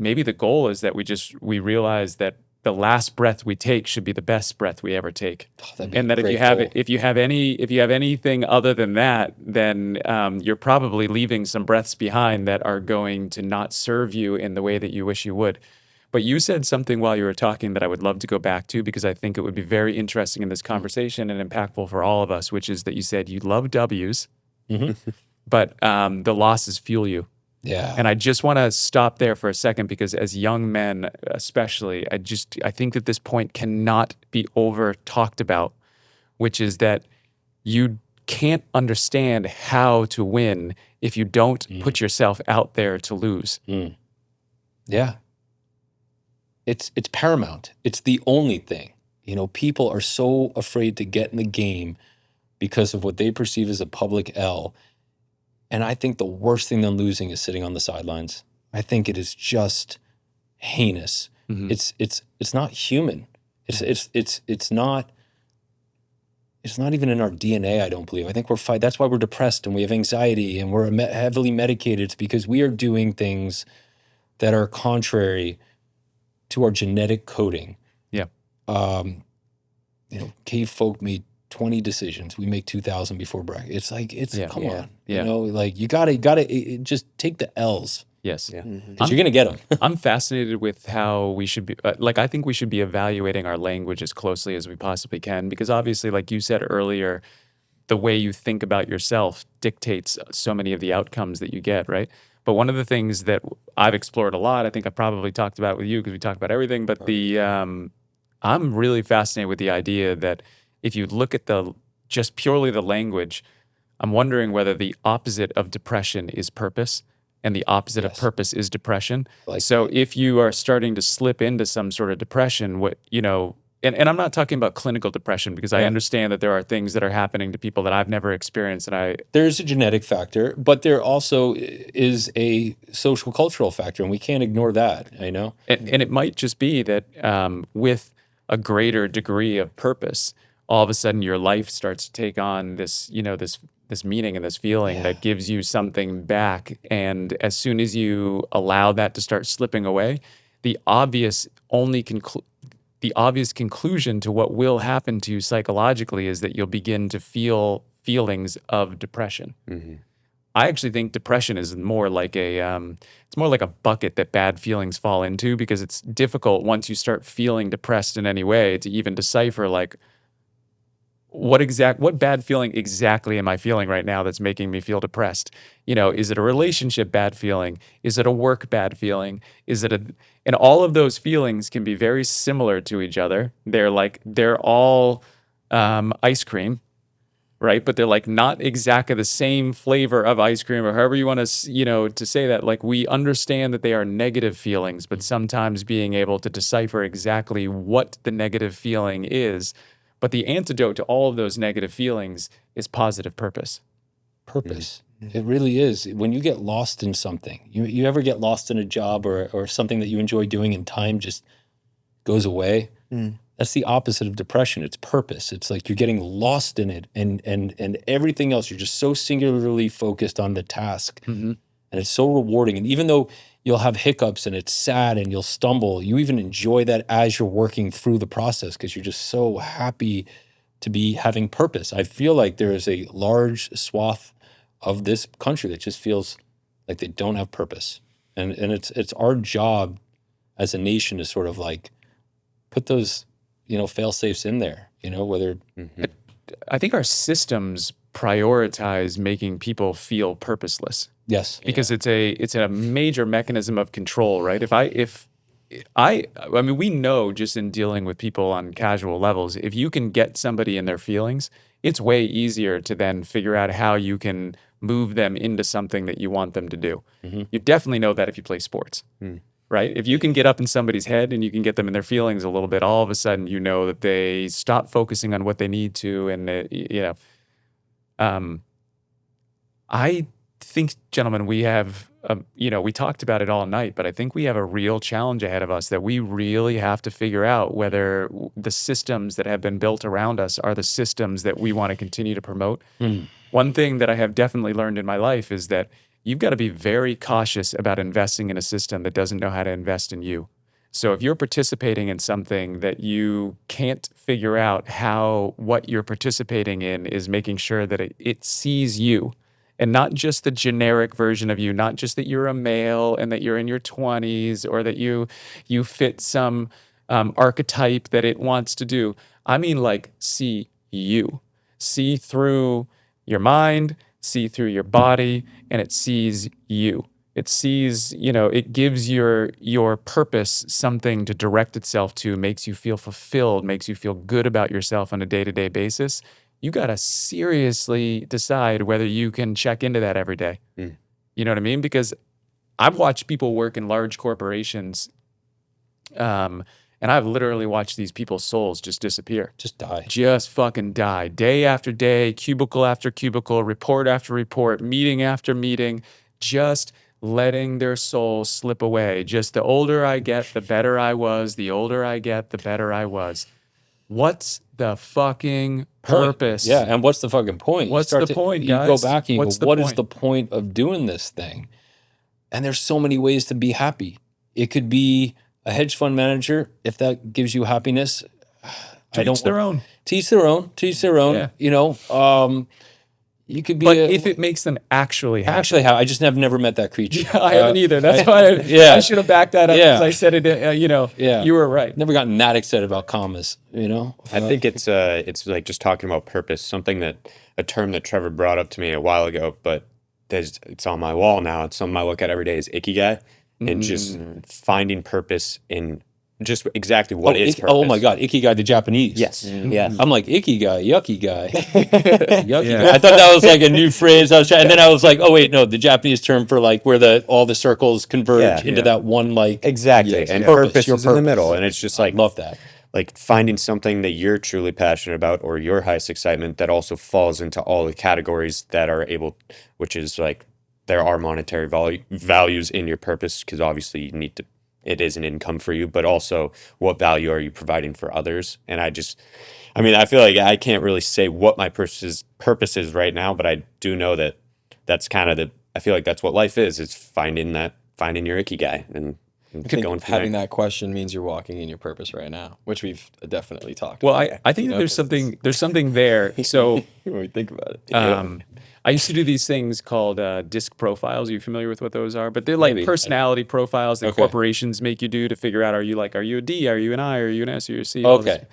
Speaker 1: maybe the goal is that we realize that the last breath we take should be the best breath we ever take.
Speaker 3: Oh, that'd be
Speaker 1: And
Speaker 3: a
Speaker 1: that
Speaker 3: great goal.
Speaker 1: if you have anything other than that, then you're probably leaving some breaths behind that are going to not serve you in the way that you wish you would. But you said something while you were talking that I would love to go back to, because I think it would be very interesting in this conversation and impactful for all of us, which is that you said you love W's,
Speaker 3: Mhm.
Speaker 1: but the losses fuel you.
Speaker 3: Yeah.
Speaker 1: And I just want to stop there for a second, because as young men, especially, I think that this point cannot be over talked about, which is that you can't understand how to win if you don't put yourself out there to lose.
Speaker 3: Yeah. It's paramount. It's the only thing. People are so afraid to get in the game because of what they perceive as a public L. And I think the worst thing than losing is sitting on the sidelines. I think it is just heinous.
Speaker 1: Mhm.
Speaker 3: It's not human. It's not even in our DNA, I don't believe. I think that's why we're depressed and we have anxiety and we're heavily medicated. It's because we are doing things that are contrary to our genetic coding.
Speaker 1: Yeah.
Speaker 3: Cave folk made 20 decisions. We make 2,000 before breakfast. Come on.
Speaker 1: Yeah.
Speaker 3: You gotta just take the L's,
Speaker 1: Yes.
Speaker 4: Yeah.
Speaker 3: because you're gonna get them.
Speaker 1: I'm fascinated with how we should be, I think we should be evaluating our language as closely as we possibly can, because obviously, like you said earlier, the way you think about yourself dictates so many of the outcomes that you get, right? But one of the things that I've explored a lot, I think I probably talked about it with you because we talked about everything, but I'm really fascinated with the idea that if you look at just purely the language, I'm wondering whether the opposite of depression is purpose and the opposite of
Speaker 3: Yes.
Speaker 1: purpose is depression.
Speaker 3: Like
Speaker 1: So
Speaker 3: that.
Speaker 1: if you are starting to slip into some sort of depression, and I'm not talking about clinical depression, because I
Speaker 3: Yeah.
Speaker 1: understand that there are things that are happening to people that I've never experienced, and
Speaker 3: There's a genetic factor, but there also is a social cultural factor, and we can't ignore that.
Speaker 1: and it might just be that with a greater degree of purpose, all of a sudden your life starts to take on this meaning and this feeling that gives you something back. And as soon as you allow that to start slipping away, the obvious conclusion to what will happen to you psychologically is that you'll begin to feel feelings of depression.
Speaker 4: Mm-hmm.
Speaker 1: I actually think depression is more like it's more like a bucket that bad feelings fall into, because it's difficult once you start feeling depressed in any way to even decipher like what bad feeling exactly am I feeling right now that's making me feel depressed? Is it a relationship bad feeling? Is it a work bad feeling? And all of those feelings can be very similar to each other. They're all ice cream, right? But they're like not exactly the same flavor of ice cream, or however you want to, to say that. Like, we understand that they are negative feelings, but sometimes being able to decipher exactly what the negative feeling is. But the antidote to all of those negative feelings is positive purpose.
Speaker 3: Purpose. It really is. When you get lost in something, you ever get lost in a job or something that you enjoy doing and time just goes away? That's the opposite of depression. It's purpose. It's like you're getting lost in it, and everything else, you're just so singularly focused on the task And it's so rewarding. And even though you'll have hiccups and it's sad and you'll stumble, you even enjoy that as you're working through the process because you're just so happy to be having purpose. I feel like there is a large swath of this country that just feels like they don't have purpose. And it's our job as a nation to sort of like put those, fail safes in there, whether
Speaker 1: I think our systems prioritize making people feel purposeless
Speaker 3: yes.
Speaker 1: because it's a major mechanism of control, right? I mean, we know just in dealing with people on casual levels, if you can get somebody in their feelings, it's way easier to then figure out how you can move them into something that you want them to do. You definitely know that if you play sports, right? If you can get up in somebody's head and you can get them in their feelings a little bit, all of a sudden you know that they stop focusing on what they need to, and I think, gentlemen, we have, we talked about it all night, but I think we have a real challenge ahead of us that we really have to figure out whether the systems that have been built around us are the systems that we want to continue to promote. One thing that I have definitely learned in my life is that you've got to be very cautious about investing in a system that doesn't know how to invest in you. So if you're participating in something that you can't figure out how what you're participating in is making sure that it sees you, and not just the generic version of you, not just that you're a male and that you're in your 20s or that you fit some archetype that it wants to do. I mean, like, see you, see through your mind, see through your body, and it sees you. It sees, it gives your purpose something to direct itself to, makes you feel fulfilled, makes you feel good about yourself on a day-to-day basis. You got to seriously decide whether you can check into that every day. You know what I mean? Because I've watched people work in large corporations, and I've literally watched these people's souls just disappear.
Speaker 3: Just die.
Speaker 1: Just fucking die. Day after day, cubicle after cubicle, report after report, meeting after meeting, just letting their soul slip away. Just the older I get, the better I was. The older I get, the better I was. What's the fucking purpose?
Speaker 3: Yeah, and what's the fucking point?
Speaker 1: What's the point,
Speaker 3: You
Speaker 1: guys?
Speaker 3: go back and you
Speaker 1: What's
Speaker 3: go,
Speaker 1: the
Speaker 3: what is
Speaker 1: point?
Speaker 3: the point of doing this thing? And there's so many ways to be happy. It could be a hedge fund manager, if that gives you happiness.
Speaker 1: To each their own.
Speaker 3: To each their own. To each their own.
Speaker 1: Yeah.
Speaker 3: You could be.
Speaker 1: But if it makes them actually happy.
Speaker 3: Actually, I just have never met that creature.
Speaker 1: I haven't either. That's why I should have backed that up because I said it. You were right.
Speaker 3: Never gotten that excited about commas.
Speaker 4: I think it's like just talking about purpose, a term that Trevor brought up to me a while ago, but it's on my wall now. It's something I look at every day is ikigai, and just finding purpose in just exactly what is purpose.
Speaker 3: Oh my God, ikigai, the Japanese.
Speaker 4: Yes. Yeah.
Speaker 3: I'm like, ikigai, yucky guy. Yucky guy. I thought that was like a new phrase. And then I was like, oh wait, no, the Japanese term for like where all the circles converge into that one like.
Speaker 4: Exactly.
Speaker 3: Yes,
Speaker 4: and
Speaker 3: purpose,
Speaker 4: purpose is in the middle. And it's just like,
Speaker 3: love that.
Speaker 4: Like finding something that you're truly passionate about or your highest excitement that also falls into all the categories that are which is like, there are monetary values in your purpose because obviously it is an income for you, but also what value are you providing for others? And I feel like I can't really say what my purpose is right now, but I do know that that's kind of I feel like that's what life is. It's finding your ikigai and
Speaker 2: I think
Speaker 4: going from
Speaker 2: having
Speaker 4: there.
Speaker 2: that question means you're walking in your purpose right now, which we've definitely talked
Speaker 1: Well,
Speaker 2: about.
Speaker 1: I think that there's something there. So
Speaker 2: When we think about it.
Speaker 1: I used to do these things called disc profiles. Are you familiar with what those are? But they're like
Speaker 3: Maybe.
Speaker 1: personality profiles that
Speaker 3: Okay.
Speaker 1: corporations make you do to figure out, are you a D? Are you an I? Are you an S? Are you a C? All this.
Speaker 3: Okay.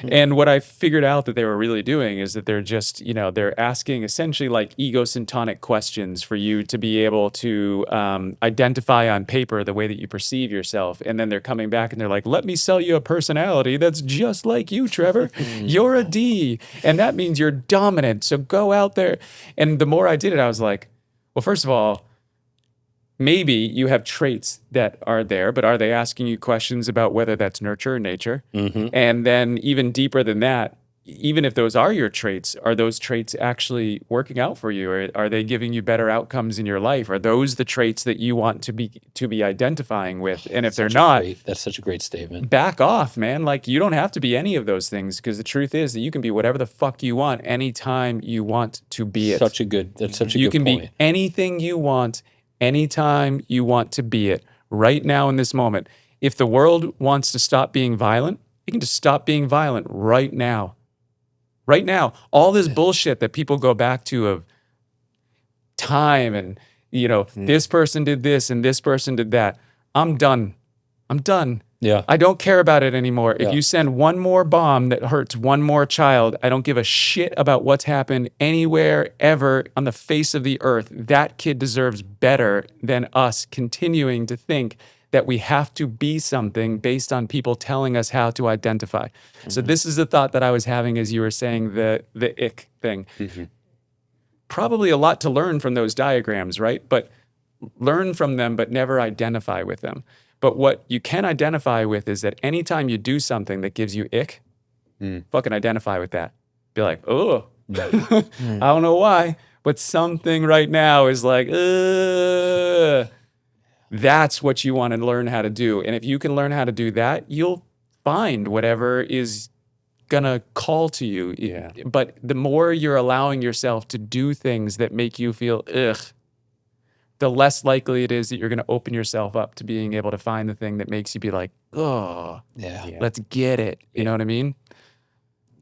Speaker 1: And what I figured out that they were really doing is that they're just, they're asking essentially like egosyntonic questions for you to be able to identify on paper the way that you perceive yourself. And then they're coming back and they're like, let me sell you a personality that's just like you, Trevor. You're a D. And that means you're dominant. So go out there. And the more I did it, I was like, well, first of all, maybe you have traits that are there, but are they asking you questions about whether that's nurture or nature? And then even deeper than that, even if those are your traits, are those traits actually working out for you? Or are they giving you better outcomes in your life? Are those the traits that you want to be identifying with? And if they're not,
Speaker 3: That's such a great statement.
Speaker 1: back off, man. Like, you don't have to be any of those things because the truth is that you can be whatever the fuck you want anytime you want to be it.
Speaker 3: That's such a good
Speaker 1: You can
Speaker 3: point.
Speaker 1: be anything you want anytime you want to be it, right now in this moment. If the world wants to stop being violent, it can just stop being violent right now. Right now. All this bullshit that people go back to of time and, this person did this and this person did that. I'm done.
Speaker 3: Yeah.
Speaker 1: I don't care about it anymore. If
Speaker 3: Yeah.
Speaker 1: you send one more bomb that hurts one more child, I don't give a shit about what's happened anywhere ever on the face of the earth. That kid deserves better than us continuing to think that we have to be something based on people telling us how to identify. So this is the thought that I was having as you were saying the ick thing. Probably a lot to learn from those diagrams, right? But learn from them, but never identify with them. But what you can identify with is that anytime you do something that gives you ick, fucking identify with that. Be like, oh, I don't know why, but something right now is like, that's what you want to learn how to do. And if you can learn how to do that, you'll find whatever is gonna call to you.
Speaker 4: Yeah.
Speaker 1: But the more you're allowing yourself to do things that make you feel ugh, the less likely it is that you're gonna open yourself up to being able to find the thing that makes you be like, oh,
Speaker 3: Yeah.
Speaker 1: let's get it. You know what I mean?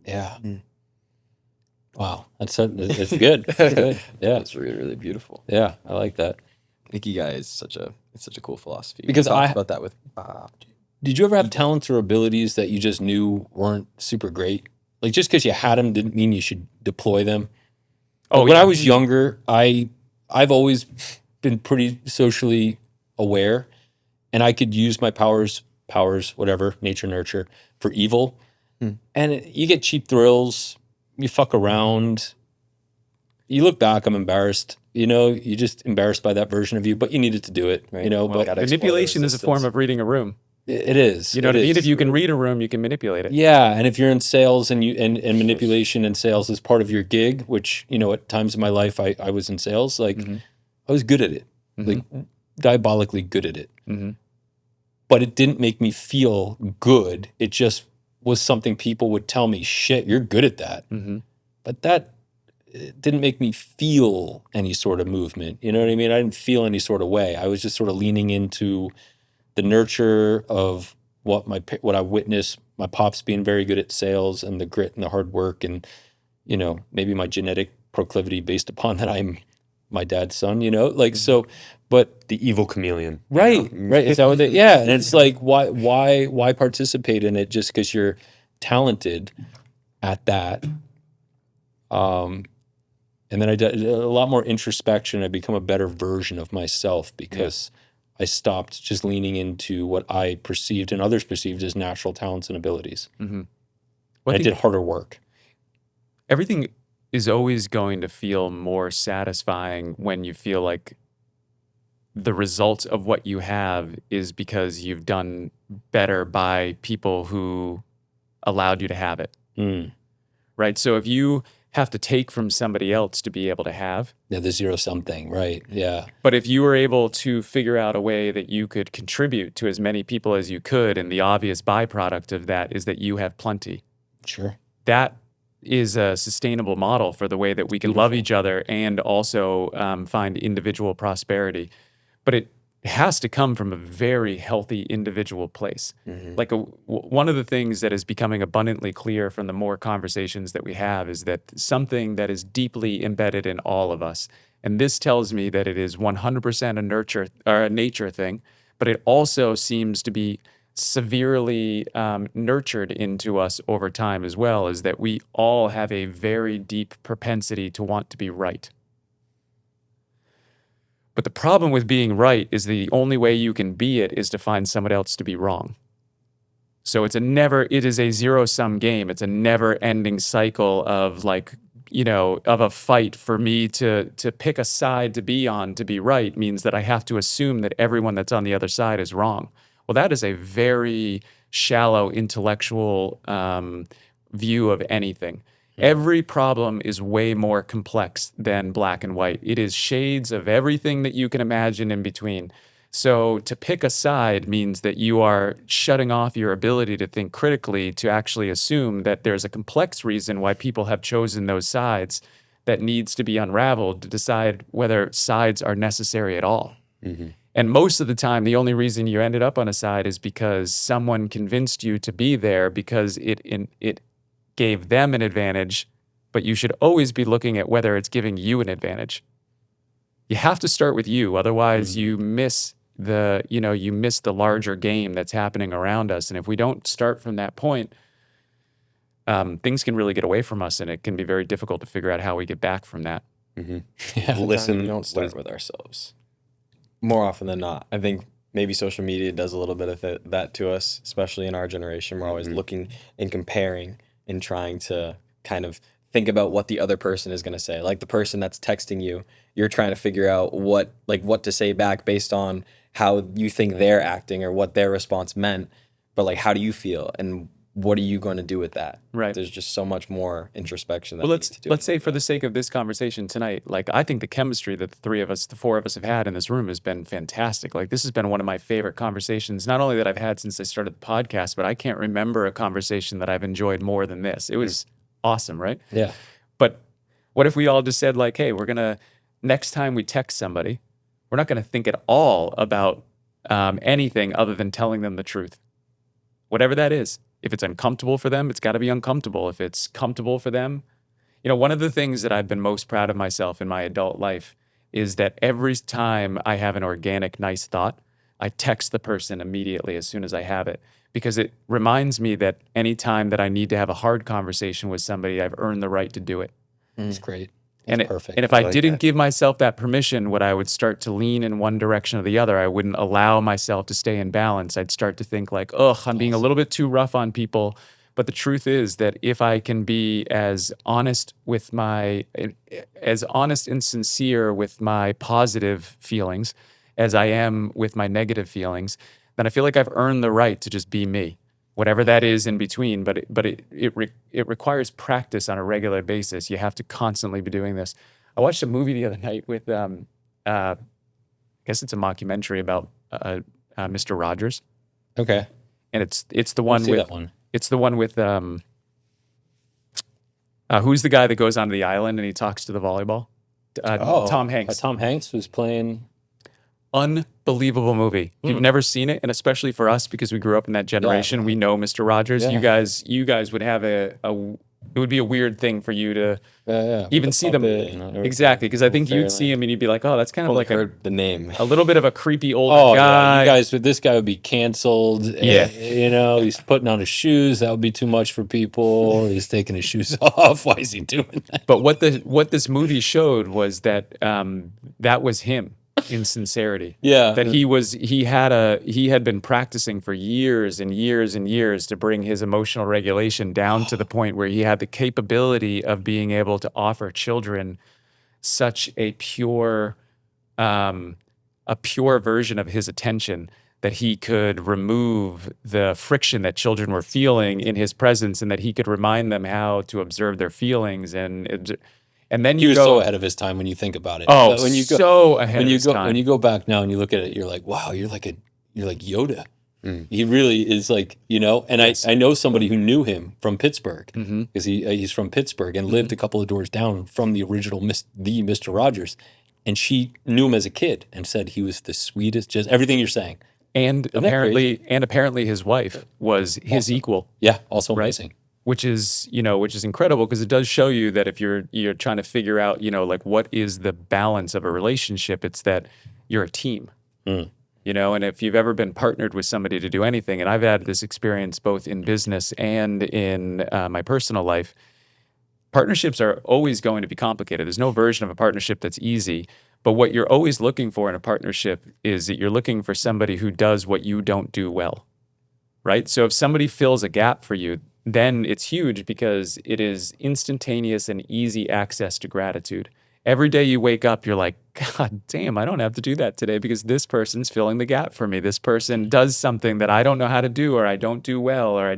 Speaker 3: Yeah. Wow. It's good. It's good. Yeah.
Speaker 2: That's really, really beautiful.
Speaker 3: Yeah. I like that.
Speaker 2: Ikigai is such a cool philosophy.
Speaker 3: Because
Speaker 2: we talked
Speaker 3: I-
Speaker 2: about that with Bob.
Speaker 3: Did you ever have talents or abilities that you just knew weren't super great? Like just because you had them didn't mean you should deploy them.
Speaker 1: Oh,
Speaker 3: When
Speaker 1: yeah.
Speaker 3: I was younger, I've always been pretty socially aware, and I could use my powers, whatever, nature, nurture, for evil. And you get cheap thrills. You fuck around. You look back, I'm embarrassed. You're just embarrassed by that version of you, but you needed to do it.
Speaker 2: Right.
Speaker 3: But
Speaker 2: gotta explore the
Speaker 1: Manipulation is a form
Speaker 2: resistance.
Speaker 1: of reading a room.
Speaker 3: it is.
Speaker 1: You know what I
Speaker 3: It
Speaker 1: mean?
Speaker 3: is.
Speaker 1: If you can read a room, you can manipulate it.
Speaker 3: Yeah, and if you're in sales and and manipulation and sales is part of your gig, which at times in my life I was in sales, like I was good at it, like diabolically good at it. But it didn't make me feel good. It just was something people would tell me, "Shit, you're good at that." But that it didn't make me feel any sort of movement. You know what I mean? I didn't feel any sort of way. I was just sort of leaning into the nurture of what I witnessed my pops being very good at sales and the grit and the hard work and maybe my genetic proclivity based upon that I'm my dad's son, so. But
Speaker 4: The evil chameleon.
Speaker 3: right, is that what they? Yeah, and it's like why participate in it just because you're talented at that? And then I did a lot more introspection. I become a better version of myself because I stopped just leaning into what I perceived and others perceived as natural talents and abilities.
Speaker 1: Well,
Speaker 3: I did harder work.
Speaker 1: everything is always going to feel more satisfying when you feel like the result of what you have is because you've done better by people who allowed you to have it. Right? So if you have to take from somebody else to be able to have,
Speaker 3: Yeah, the zero sum thing, right? Yeah,
Speaker 1: but if you were able to figure out a way that you could contribute to as many people as you could, and the obvious byproduct of that is that you have plenty,
Speaker 3: sure.
Speaker 1: that is a sustainable model for the way that we can love each other and also find individual prosperity. But it has to come from a very healthy individual place. Like one of the things that is becoming abundantly clear from the more conversations that we have is that something that is deeply embedded in all of us, and this tells me that it is 100% a nurture or a nature thing, but it also seems to be severely nurtured into us over time as well, is that we all have a very deep propensity to want to be right. But the problem with being right is the only way you can be it is to find someone else to be wrong. So it is a zero-sum game. It's a never-ending cycle of of a fight for me to pick a side to be on to be right means that I have to assume that everyone that's on the other side is wrong. Well, that is a very shallow intellectual view of anything. Every problem is way more complex than black and white. It is shades of everything that you can imagine in between. So to pick a side means that you are shutting off your ability to think critically, to actually assume that there's a complex reason why people have chosen those sides that needs to be unraveled to decide whether sides are necessary at all. And most of the time, the only reason you ended up on a side is because someone convinced you to be there because it gave them an advantage, but you should always be looking at whether it's giving you an advantage. You have to start with you, otherwise you miss the larger game that's happening around us. And if we don't start from that point, things can really get away from us, and it can be very difficult to figure out how we get back from that.
Speaker 4: Listen,
Speaker 6: We don't start with ourselves. More often than not, I think maybe social media does a little bit of that to us, especially in our generation. We're always looking and comparing and trying to kind of think about what the other person is going to say. Like the person that's texting you, you're trying to figure out what to say back based on how you think they're acting or what their response meant. But like, how do you feel, and what are you going to do with that?
Speaker 1: Right.
Speaker 6: There's just so much more introspection that
Speaker 1: Well,
Speaker 6: needs to do.
Speaker 1: let's say for the sake of this conversation tonight, like I think the chemistry that the four of us have had in this room has been fantastic. Like this has been one of my favorite conversations, not only that I've had since I started the podcast, but I can't remember a conversation that I've enjoyed more than this. It was awesome, right?
Speaker 3: Yeah.
Speaker 1: But what if we all just said like, hey, next time we text somebody, we're not gonna think at all about anything other than telling them the truth, whatever that is. If it's uncomfortable for them, it's got to be uncomfortable. If it's comfortable for them, one of the things that I've been most proud of myself in my adult life is that every time I have an organic, nice thought, I text the person immediately as soon as I have it, because it reminds me that any time that I need to have a hard conversation with somebody, I've earned the right to do it.
Speaker 3: It's great.
Speaker 1: And
Speaker 3: That's perfect.
Speaker 1: And if
Speaker 4: I
Speaker 1: I
Speaker 4: like
Speaker 1: didn't
Speaker 4: that.
Speaker 1: give myself that permission, I would start to lean in one direction or the other. I wouldn't allow myself to stay in balance. I'd start to think like, ugh, I'm being a little bit too rough on people. But the truth is that if I can be as honest and sincere with my positive feelings as I am with my negative feelings, then I feel like I've earned the right to just be me, whatever that is in between. But it requires practice on a regular basis. You have to constantly be doing this. I watched a movie the other night with, I guess it's a mockumentary about Mr. Rogers,
Speaker 3: Okay.
Speaker 1: and it's the
Speaker 3: Let's
Speaker 1: one
Speaker 3: see
Speaker 1: with
Speaker 3: that one.
Speaker 1: it's the one with who's the guy that goes onto the island and he talks to the volleyball? Tom Hanks.
Speaker 3: Tom Hanks was playing.
Speaker 1: Unbelievable movie. If you've never seen it, and especially for us because we grew up in that generation, we know Mr. Rogers.
Speaker 3: Yeah.
Speaker 1: You guys would have it would be a weird thing for you to even
Speaker 3: the
Speaker 1: see them.
Speaker 3: puppet and everything.
Speaker 1: Exactly, because I think you'd see
Speaker 3: Fairyland.
Speaker 1: him and you'd be like, oh, that's kind of
Speaker 6: Only
Speaker 1: like
Speaker 6: heard the name.
Speaker 1: a little bit of a creepy old
Speaker 3: Oh
Speaker 1: guy.
Speaker 3: yeah, this guy would be canceled.
Speaker 1: Yeah.
Speaker 3: He's putting on his shoes. That would be too much for people. He's taking his shoes off. Why is he doing that?
Speaker 1: But what this movie showed was that that was him in sincerity.
Speaker 3: Yeah.
Speaker 1: That he had been practicing for years and years and years to bring his emotional regulation down to the point where he had the capability of being able to offer children such a pure version of his attention that he could remove the friction that children were feeling in his presence, and that he could remind them how to observe their feelings and then
Speaker 3: He
Speaker 1: you
Speaker 3: was
Speaker 1: go
Speaker 3: so ahead of his time when you think about it.
Speaker 1: Oh,
Speaker 3: But when you go,
Speaker 1: so ahead
Speaker 3: when
Speaker 1: of
Speaker 3: you
Speaker 1: his
Speaker 3: go
Speaker 1: time.
Speaker 3: when you go back now and you look at it, you're like, wow, you're like Yoda. He really is like, and I know somebody who knew him from Pittsburgh because he's from Pittsburgh and lived a couple of doors down from the original the Mr. Rogers, and she knew him as a kid and said he was the sweetest, just everything you're saying.
Speaker 1: and
Speaker 3: that crazy?
Speaker 1: apparently his wife was his equal,
Speaker 3: Yeah, also
Speaker 1: right?
Speaker 3: amazing.
Speaker 1: Which is incredible, because it does show you that if you're trying to figure out, like what is the balance of a relationship, it's that you're a team. And if you've ever been partnered with somebody to do anything, and I've had this experience both in business and in my personal life, partnerships are always going to be complicated. There's no version of a partnership that's easy. But what you're always looking for in a partnership is that you're looking for somebody who does what you don't do well, right? So if somebody fills a gap for you, then it's huge, because it is instantaneous and easy access to gratitude. Every day you wake up, you're like, God damn, I don't have to do that today because this person's filling the gap for me. This person does something that I don't know how to do, or I don't do well, or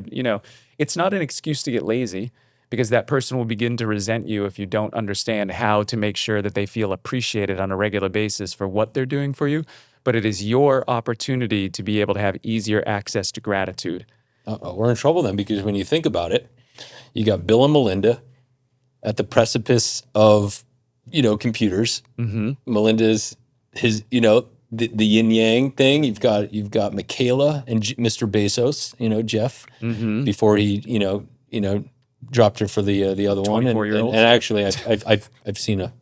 Speaker 1: it's not an excuse to get lazy, because that person will begin to resent you if you don't understand how to make sure that they feel appreciated on a regular basis for what they're doing for you. But it is your opportunity to be able to have easier access to gratitude.
Speaker 3: We're in trouble then, because when you think about it, you got Bill and Melinda at the precipice of, computers. Melinda's the yin yang thing. You've got Michaela and Mr. Bezos, Jeff,
Speaker 1: Mm-hmm.
Speaker 3: before he dropped her for the other one, and
Speaker 1: 24-year-olds.
Speaker 3: actually I've seen a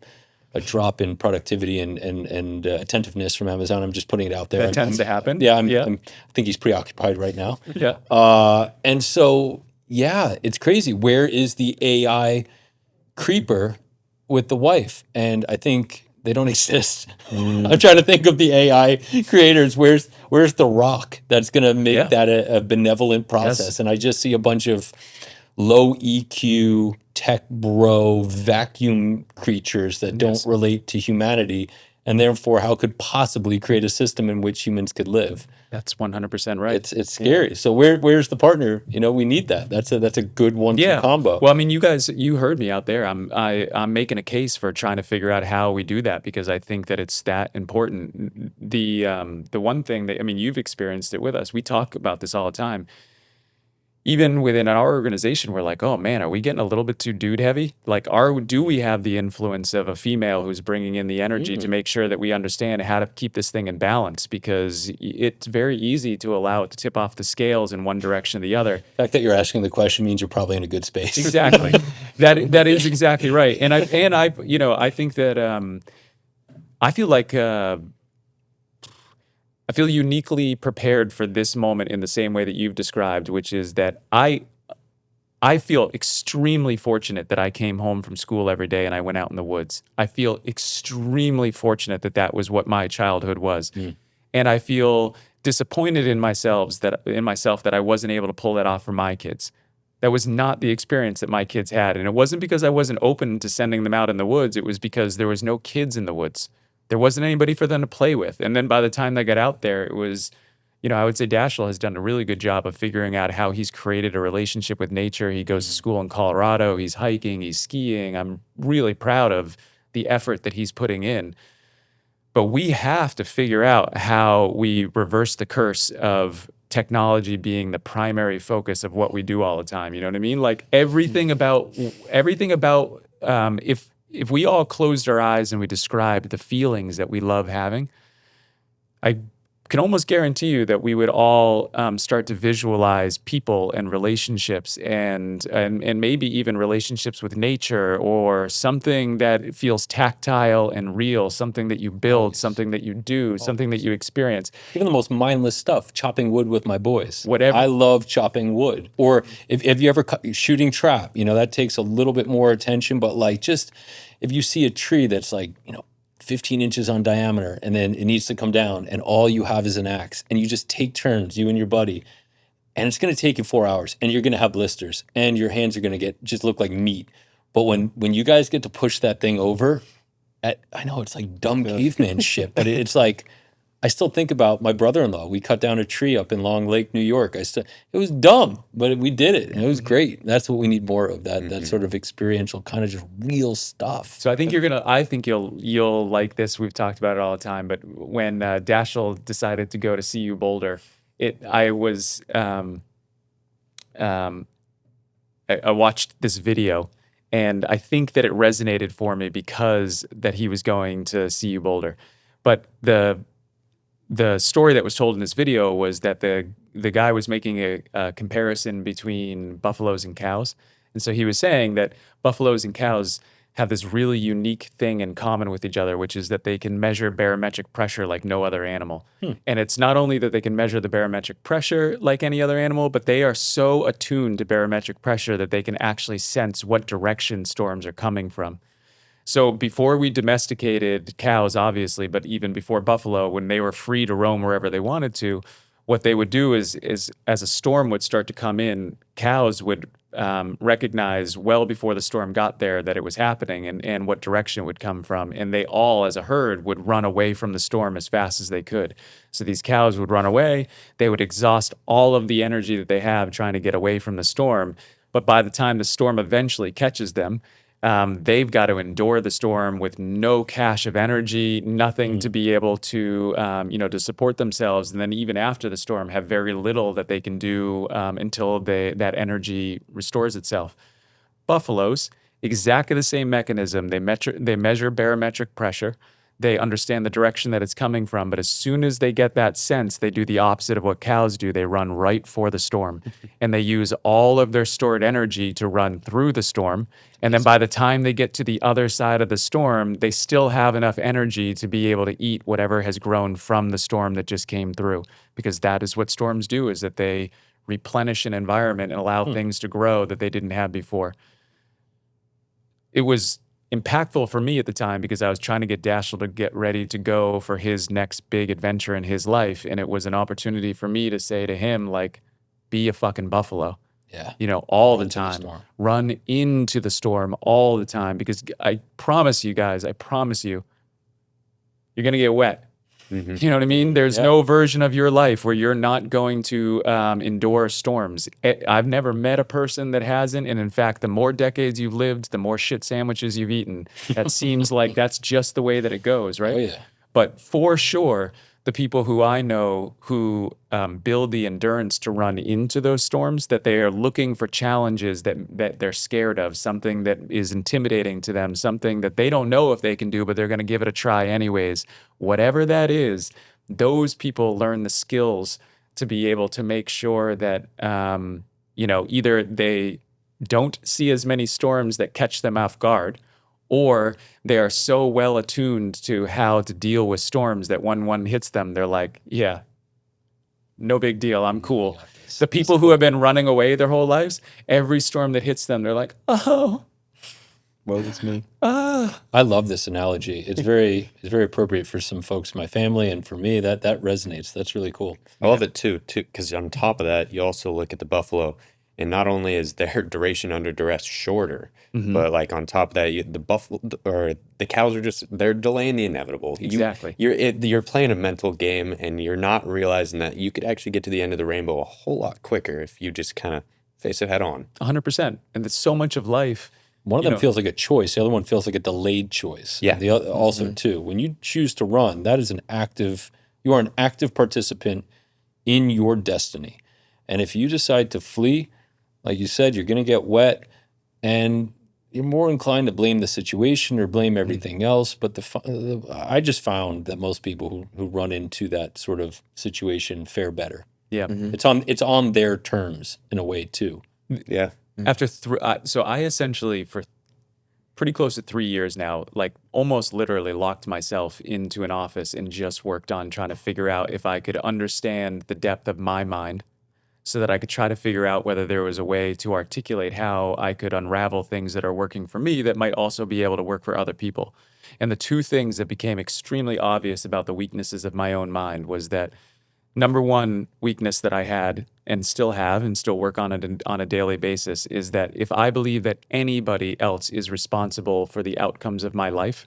Speaker 3: drop in productivity and attentiveness from Amazon. I'm just putting it out there.
Speaker 1: That tends to happen.
Speaker 3: Yeah,
Speaker 1: Yeah.
Speaker 3: I think he's preoccupied right now.
Speaker 1: Yeah.
Speaker 3: And so, yeah, it's crazy. Where is the AI creeper with the wife? And I think they don't exist. I'm trying to think of the AI creators. Where's the rock that's going to make
Speaker 1: Yeah.
Speaker 3: that a benevolent process?
Speaker 1: Yes.
Speaker 3: And I just see a bunch of low EQ tech bro vacuum creatures that don't relate to humanity. And therefore, how could possibly create a system in which humans could live?
Speaker 1: That's 100% right.
Speaker 3: It's scary. So where's the partner? We need that. That's a good one-two combo.
Speaker 1: Well, I mean, you heard me out there. I'm making a case for trying to figure out how we do that because I think that it's that important. The one thing that, I mean, you've experienced it with us. We talk about this all the time. Even within our organization, we're like, oh man, are we getting a little bit too dude heavy? Like, do we have the influence of a female who's bringing in the energy to make sure that we understand how to keep this thing in balance? Because it's very easy to allow it to tip off the scales in one direction or the other.
Speaker 3: The fact that you're asking the question means you're probably in a good space.
Speaker 1: Exactly. That is exactly right. And I think that I feel like I feel uniquely prepared for this moment in the same way that you've described, which is that I feel extremely fortunate that I came home from school every day and I went out in the woods. I feel extremely fortunate that that was what my childhood was. And I feel disappointed in myself that I wasn't able to pull that off for my kids. That was not the experience that my kids had. And it wasn't because I wasn't open to sending them out in the woods. It was because there was no kids in the woods. There wasn't anybody for them to play with. And then by the time they got out there, it was, I would say Dashiell has done a really good job of figuring out how he's created a relationship with nature. He goes to school in Colorado. He's hiking. He's skiing. I'm really proud of the effort that he's putting in. But we have to figure out how we reverse the curse of technology being the primary focus of what we do all the time. You know what I mean? Like everything about if we all closed our eyes and we described the feelings that we love having, I can almost guarantee you that we would all start to visualize people and relationships and maybe even relationships with nature or something that feels tactile and real, something that you build, something that you do, something that you experience.
Speaker 3: Even the most mindless stuff, chopping wood with my boys.
Speaker 1: Whatever.
Speaker 3: I love chopping wood. Or if you ever shooting trap, that takes a little bit more attention, but like just if you see a tree that's like, 15 inches on diameter and then it needs to come down and all you have is an axe and you just take turns, you and your buddy, and it's going to take you 4 hours and you're going to have blisters and your hands are going to just look like meat. But when you guys get to push that thing over, I know it's like dumb caveman shit, but it's like, I still think about my brother-in-law. We cut down a tree up in Long Lake, New York. It was dumb, but we did it, and it was great. That's what we need more of, that sort of experiential kind of just real stuff.
Speaker 1: So I think you'll like this. We've talked about it all the time, but when Dashiell decided to go to CU Boulder, I watched this video, and I think that it resonated for me because that he was going to CU Boulder. But the story that was told in this video was that the guy was making a comparison between buffaloes and cows. And so he was saying that buffaloes and cows have this really unique thing in common with each other, which is that they can measure barometric pressure like no other animal. And it's not only that they can measure the barometric pressure like any other animal, but they are so attuned to barometric pressure that they can actually sense what direction storms are coming from. So before we domesticated cows, obviously, but even before buffalo, when they were free to roam wherever they wanted to, what they would do is as a storm would start to come in, cows would recognize well before the storm got there that it was happening and what direction it would come from. And they all, as a herd, would run away from the storm as fast as they could. So these cows would run away. They would exhaust all of the energy that they have trying to get away from the storm. But by the time the storm eventually catches them, they've got to endure the storm with no cache of energy, nothing to be able to, to support themselves. And then even after the storm, have very little that they can do until that energy restores itself. Buffaloes, exactly the same mechanism. They measure barometric pressure. They understand the direction that it's coming from, but as soon as they get that sense, they do the opposite of what cows do. They run right for the storm, and they use all of their stored energy to run through the storm. And then by the time they get to the other side of the storm, they still have enough energy to be able to eat whatever has grown from the storm that just came through, because that is what storms do, is that they replenish an environment and allow things to grow that they didn't have before. It was impactful for me at the time because I was trying to get Dashiell to get ready to go for his next big adventure in his life. And it was an opportunity for me to say to him, like, be a fucking buffalo,
Speaker 3: Yeah.
Speaker 1: all
Speaker 3: Run
Speaker 1: the
Speaker 3: to the
Speaker 1: time.
Speaker 3: storm.
Speaker 1: Run into the storm all the time, because I promise you guys, I promise you, you're going to get wet.
Speaker 4: Mhm.
Speaker 1: You know what I mean? There's
Speaker 3: Yeah.
Speaker 1: no version of your life where you're not going to endure storms. I've never met a person that hasn't. And in fact, the more decades you've lived, the more shit sandwiches you've eaten. That seems like that's just the way that it goes, right?
Speaker 3: Oh yeah.
Speaker 1: But for sure, the people who I know who build the endurance to run into those storms, that they are looking for challenges that they're scared of, something that is intimidating to them, something that they don't know if they can do, but they're going to give it a try anyways. Whatever that is, those people learn the skills to be able to make sure that, either they don't see as many storms that catch them off guard, or they are so well attuned to how to deal with storms that when one hits them, they're like, yeah, no big deal. I'm cool. The people who have been running away their whole lives, every storm that hits them, they're like, oh,
Speaker 2: Woe is me.
Speaker 3: I love this analogy. It's very appropriate for some folks in my family, and for me that resonates. That's really cool.
Speaker 4: I love it too, because on top of that, you also look at the buffalo, and not only is their duration under duress shorter, but like on top of that, the buffalo or the cows are they're delaying the inevitable.
Speaker 1: Exactly.
Speaker 4: You're playing a mental game, and you're not realizing that you could actually get to the end of the rainbow a whole lot quicker if you just kind of face it head on.
Speaker 1: 100%. And there's so much of life.
Speaker 3: One of them feels like a choice. The other one feels like a delayed choice.
Speaker 4: Yeah.
Speaker 3: And the other also too. When you choose to run, that is you are an active participant in your destiny. And if you decide to flee, like you said, you're going to get wet, and you're more inclined to blame the situation or blame everything else. But I just found that most people who run into that sort of situation fare better.
Speaker 1: Yeah.
Speaker 3: It's on their terms in a way too.
Speaker 4: Yeah.
Speaker 1: After so I essentially, for pretty close to 3 years now, like almost literally locked myself into an office and just worked on trying to figure out if I could understand the depth of my mind, so that I could try to figure out whether there was a way to articulate how I could unravel things that are working for me that might also be able to work for other people. And the two things that became extremely obvious about the weaknesses of my own mind was that, number one weakness that I had and still have and still work on it on a daily basis is that if I believe that anybody else is responsible for the outcomes of my life,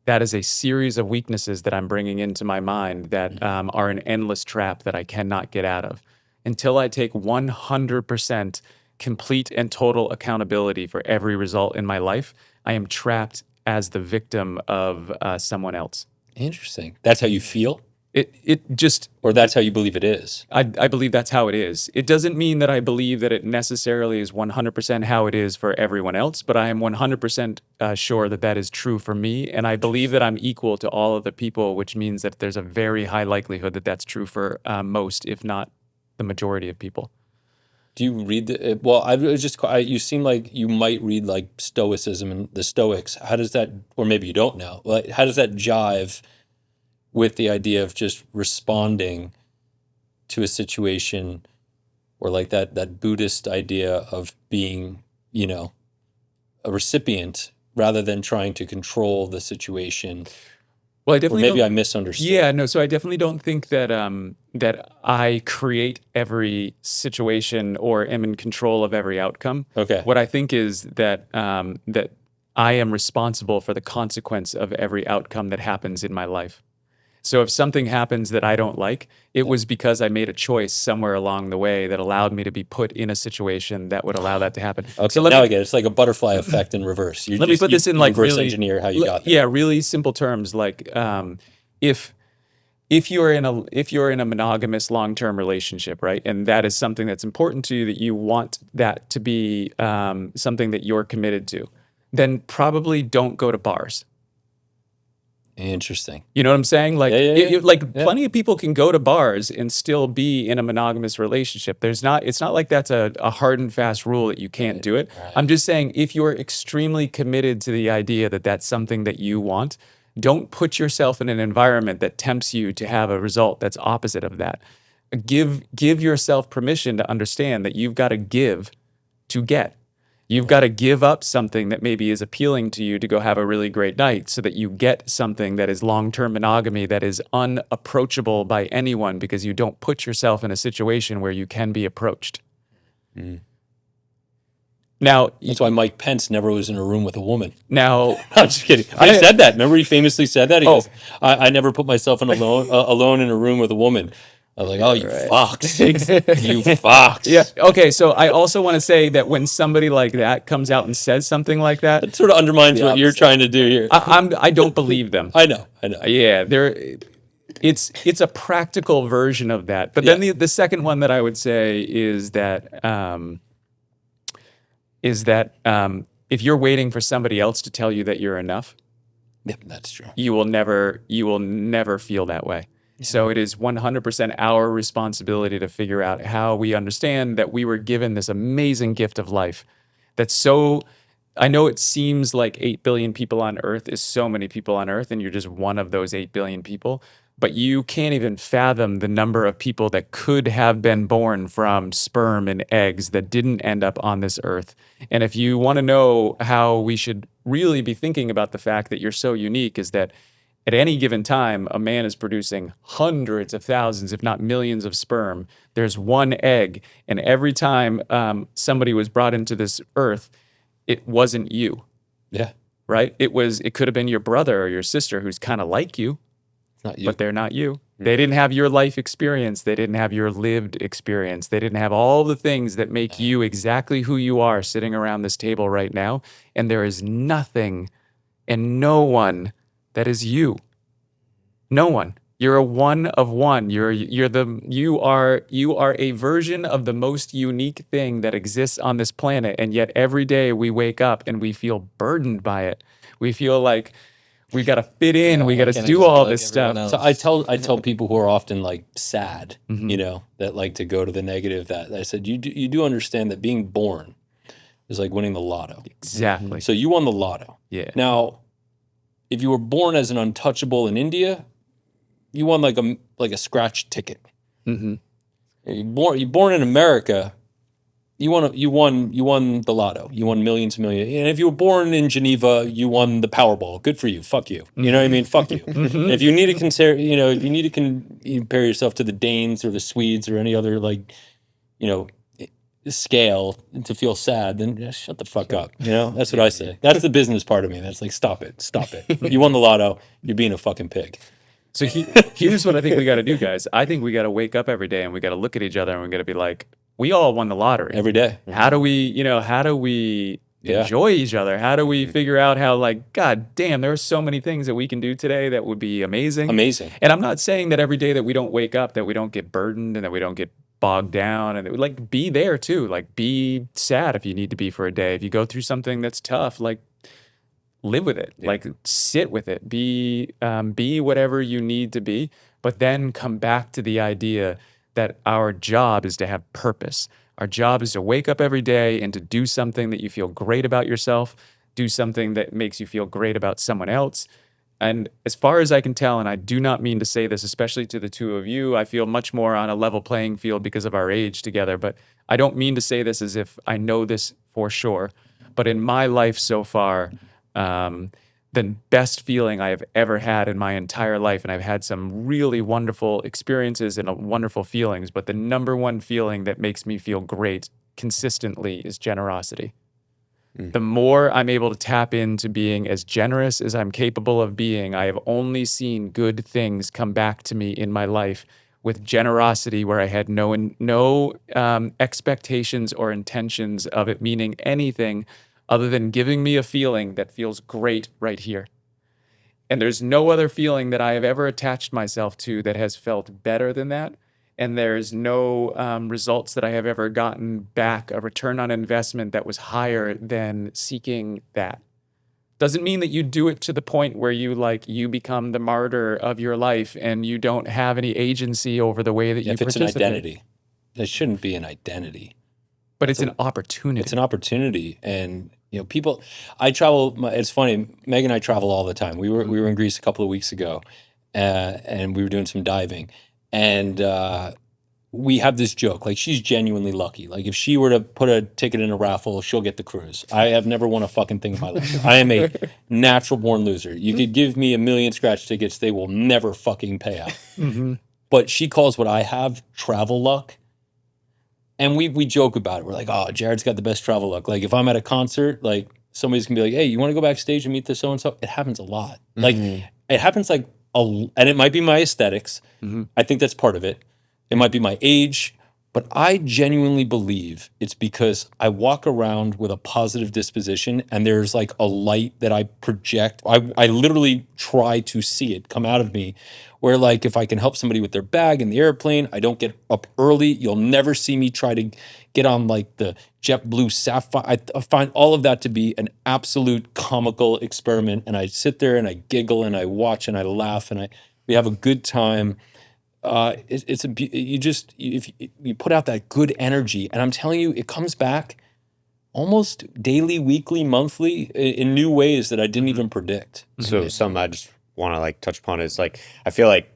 Speaker 1: that is a series of weaknesses that I'm bringing into my mind that are an endless trap that I cannot get out of. Until I take 100% complete and total accountability for every result in my life, I am trapped as the victim of someone else.
Speaker 3: Interesting. That's how you feel?
Speaker 1: It just,
Speaker 3: Or that's how you believe it is?
Speaker 1: I believe that's how it is. It doesn't mean that I believe that it necessarily is 100% how it is for everyone else, but I am 100% sure that that is true for me. And I believe that I'm equal to all of the people, which means that there's a very high likelihood that that's true for most, if not the majority of people.
Speaker 3: Do you read you seem like you might read like Stoicism and the Stoics. How does that, or maybe you don't know, like how does that jive with the idea of just responding to a situation, or like that Buddhist idea of being, a recipient rather than trying to control the situation?
Speaker 1: Well, I
Speaker 3: Or
Speaker 1: definitely
Speaker 3: maybe
Speaker 1: don't-
Speaker 3: I misunderstood.
Speaker 1: Yeah, no. So I definitely don't think that that I create every situation or am in control of every outcome.
Speaker 3: Okay.
Speaker 1: What I think is that that I am responsible for the consequence of every outcome that happens in my life. So if something happens that I don't like, it was because I made a choice somewhere along the way that allowed me to be put in a situation that would allow that to happen.
Speaker 3: Okay,
Speaker 1: So
Speaker 3: now I get it. It's like a butterfly effect in reverse.
Speaker 1: let me put this in like
Speaker 3: reverse
Speaker 1: really
Speaker 3: engineer how you got there.
Speaker 1: Yeah, really simple terms. Like if you're in a monogamous long-term relationship, right, and that is something that's important to you, that you want that to be something that you're committed to, then probably don't go to bars.
Speaker 3: Interesting.
Speaker 1: You know what I'm saying? Like,
Speaker 3: Yeah.
Speaker 1: like
Speaker 3: Yeah.
Speaker 1: plenty of people can go to bars and still be in a monogamous relationship. It's not like that's a hard and fast rule that you can't do it.
Speaker 3: Right.
Speaker 1: I'm just saying, if you're extremely committed to the idea that that's something that you want, don't put yourself in an environment that tempts you to have a result that's opposite of that. Give yourself permission to understand that you've got to give to get. You've got to give up something that maybe is appealing to you to go have a really great night so that you get something that is long-term monogamy that is unapproachable by anyone because you don't put yourself in a situation where you can be approached. Now,
Speaker 3: That's why Mike Pence never was in a room with a woman.
Speaker 1: now,
Speaker 3: I'm just kidding. He said that. Remember, he famously said that. He goes, "I never put myself in alone in a room with a woman." I was like, "Oh, you fucks, you fucks."
Speaker 1: yeah, okay. So I also want to say that when somebody like that comes out and says something like that,
Speaker 3: It sort of undermines what you're trying to do here.
Speaker 1: I don't believe them.
Speaker 3: I know.
Speaker 1: Yeah, it's a practical version of that. But then the second one that I would say is that if you're waiting for somebody else to tell you that you're enough,
Speaker 3: Yep, that's true.
Speaker 1: you will never feel that way. So it is 100% our responsibility to figure out how we understand that we were given this amazing gift of life. That's so, I know it seems like 8 billion people on Earth is so many people on Earth, and you're just one of those 8 billion people. But you can't even fathom the number of people that could have been born from sperm and eggs that didn't end up on this earth. And if you want to know how we should really be thinking about the fact that you're so unique, is that at any given time, a man is producing hundreds of thousands, if not millions of sperm. There's one egg. And every time somebody was brought into this earth, it wasn't you,
Speaker 3: Yeah,
Speaker 1: right? It could have been your brother or your sister who's kind of like you,
Speaker 3: it's not you.
Speaker 1: but they're not you. They didn't have your life experience. They didn't have your lived experience. They didn't have all the things that make you exactly who you are sitting around this table right now. And there is nothing and no one that is you. No one. You're a one of one. You are a version of the most unique thing that exists on this planet. And yet every day we wake up and we feel burdened by it. We feel like we got to fit in. we got to do all this stuff.
Speaker 3: So I tell people who are often like sad, that like to go to the negative, that I said, you do understand that being born is like winning the lotto.
Speaker 1: Exactly.
Speaker 3: So you won the lotto.
Speaker 1: Yeah.
Speaker 3: Now, if you were born as an untouchable in India, you won like a scratch ticket.
Speaker 1: Mm-hmm.
Speaker 3: You're born in America, you won the lotto. You won millions and millions. And if you were born in Geneva, you won the Powerball. Good for you. Fuck you. You know what I mean? Fuck you. And if you need to compare yourself to the Danes or the Swedes or any other scale to feel sad, then just shut the fuck up. That's what I say. That's the business part of me. That's like, stop it. You won the lotto. You're being a fucking pig.
Speaker 1: So here's what I think we got to do, guys. I think we got to wake up every day and we got to look at each other and we got to be like, we all won the lottery
Speaker 3: every day.
Speaker 1: How do we enjoy each other? How do we figure out how, like, God damn, there are so many things that we can do today that would be amazing. And I'm not saying that every day that we don't wake up, that we don't get burdened and that we don't get bogged down, and like, be there too. Like, be sad if you need to be for a day. If you go through something that's tough, like, live with it. Like, sit with it. Be whatever you need to be, but then come back to the idea that our job is to have purpose. Our job is to wake up every day and to do something that you feel great about yourself, do something that makes you feel great about someone else. And as far as I can tell, and I do not mean to say this, especially to the two of you, I feel much more on a level playing field because of our age together, but I don't mean to say this as if I know this for sure. But in my life so far, the best feeling I have ever had in my entire life, and I've had some really wonderful experiences and wonderful feelings, but the number one feeling that makes me feel great consistently is generosity. The more I'm able to tap into being as generous as I'm capable of being, I have only seen good things come back to me in my life with generosity where I had no expectations or intentions of it meaning anything other than giving me a feeling that feels great right here. And there's no other feeling that I have ever attached myself to that has felt better than that. And there's no results that I have ever gotten back, a return on investment that was higher than seeking that. Doesn't mean that you do it to the point where you become the martyr of your life and you don't have any agency over the way that you
Speaker 3: If it's an
Speaker 1: participate.
Speaker 3: identity, it shouldn't be an identity.
Speaker 1: But it's an opportunity.
Speaker 3: It's an opportunity, and people. I travel. It's funny. Meg and I travel all the time. We were in Greece a couple of weeks ago, and we were doing some diving, and we have this joke. Like, she's genuinely lucky. Like, if she were to put a ticket in a raffle, she'll get the cruise. I have never won a fucking thing in my life. I am a natural born loser. You could give me 1,000,000 scratch tickets, they will never fucking pay out. But she calls what I have travel luck. And we joke about it. We're like, oh, Jared's got the best travel luck. Like, if I'm at a concert, like, somebody's gonna be like, hey, you want to go backstage and meet this so-and-so? It happens a lot. Like, it happens like, and it might be my aesthetics. I think that's part of it. It might be my age. But I genuinely believe it's because I walk around with a positive disposition, and there's like a light that I project. I literally try to see it come out of me, where like if I can help somebody with their bag in the airplane, I don't get up early. You'll never see me try to get on like the JetBlue Sapphire. I find all of that to be an absolute comical experiment, and I sit there and I giggle and I watch and I laugh and we have a good time. If you put out that good energy, and I'm telling you, it comes back almost daily, weekly, monthly in new ways that I didn't even predict.
Speaker 4: So something I just want to like touch upon is like, I feel like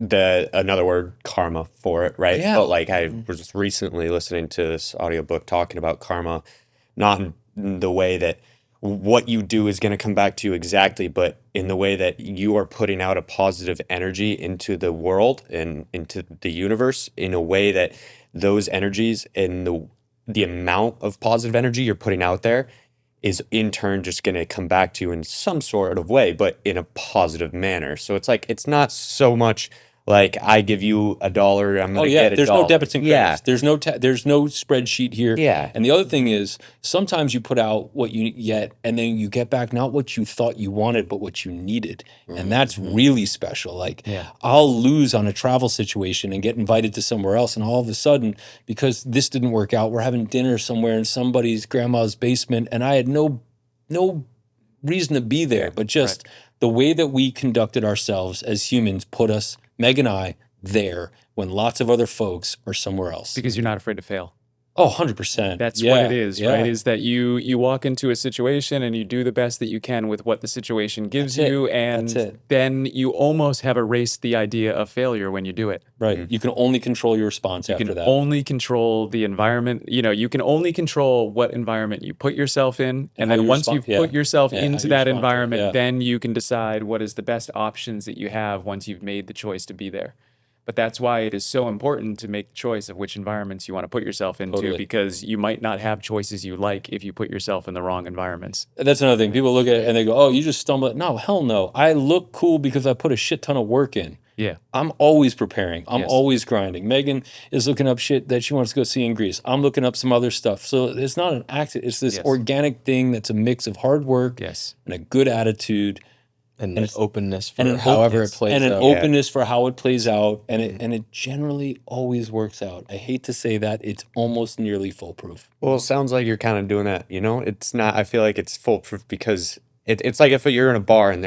Speaker 4: another word, karma, for it, right?
Speaker 3: Yeah.
Speaker 4: But like I was recently listening to this audiobook talking about karma, not in the way that what you do is going to come back to you exactly, but in the way that you are putting out a positive energy into the world and into the universe, in a way that those energies and the amount of positive energy you're putting out there is in turn just going to come back to you in some sort of way, but in a positive manner. So it's like, it's not so much like I give you $1, I'm going to get $1.
Speaker 3: There's no debits and credits.
Speaker 4: Yeah.
Speaker 3: There's no spreadsheet here.
Speaker 4: Yeah.
Speaker 3: And the other thing is, sometimes you put out what you get, and then you get back not what you thought you wanted, but what you needed. And that's really special. Like, I'll lose on a travel situation and get invited to somewhere else, and all of a sudden, because this didn't work out, we're having dinner somewhere in somebody's grandma's basement, and I had no reason to be there, but just the way that we conducted ourselves as humans put us, Meg and I, there when lots of other folks are somewhere else.
Speaker 1: Because you're not afraid to fail.
Speaker 3: Oh, 100%.
Speaker 1: That's what it is, right? Is that you walk into a situation and you do the best that you can with what the situation gives you, and then you almost have erased the idea of failure when you do it.
Speaker 3: Right. You can only control your response after that.
Speaker 1: You can only control the environment. You can only control what environment you put yourself in, and then once you've put yourself into that environment, then you can decide what is the best options that you have once you've made the choice to be there. But that's why it is so important to make the choice of which environments you want to put yourself into, because you might not have choices you like if you put yourself in the wrong environments.
Speaker 3: That's another thing. People look at it and they go, oh, you just stumbled. No, hell no. I look cool because I put a shit ton of work in.
Speaker 1: Yeah.
Speaker 3: I'm always preparing. I'm always grinding. Megan is looking up shit that she wants to go see in Greece. I'm looking up some other stuff. So it's not an accident. It's this organic thing that's a mix of hard work and a good attitude.
Speaker 2: And an openness for however it plays out.
Speaker 3: And an openness for how it plays out. And it generally always works out. I hate to say that. It's almost nearly foolproof.
Speaker 4: Well, it sounds like you're kind of doing that, It's not, I feel like it's foolproof because it's like if you're in a bar and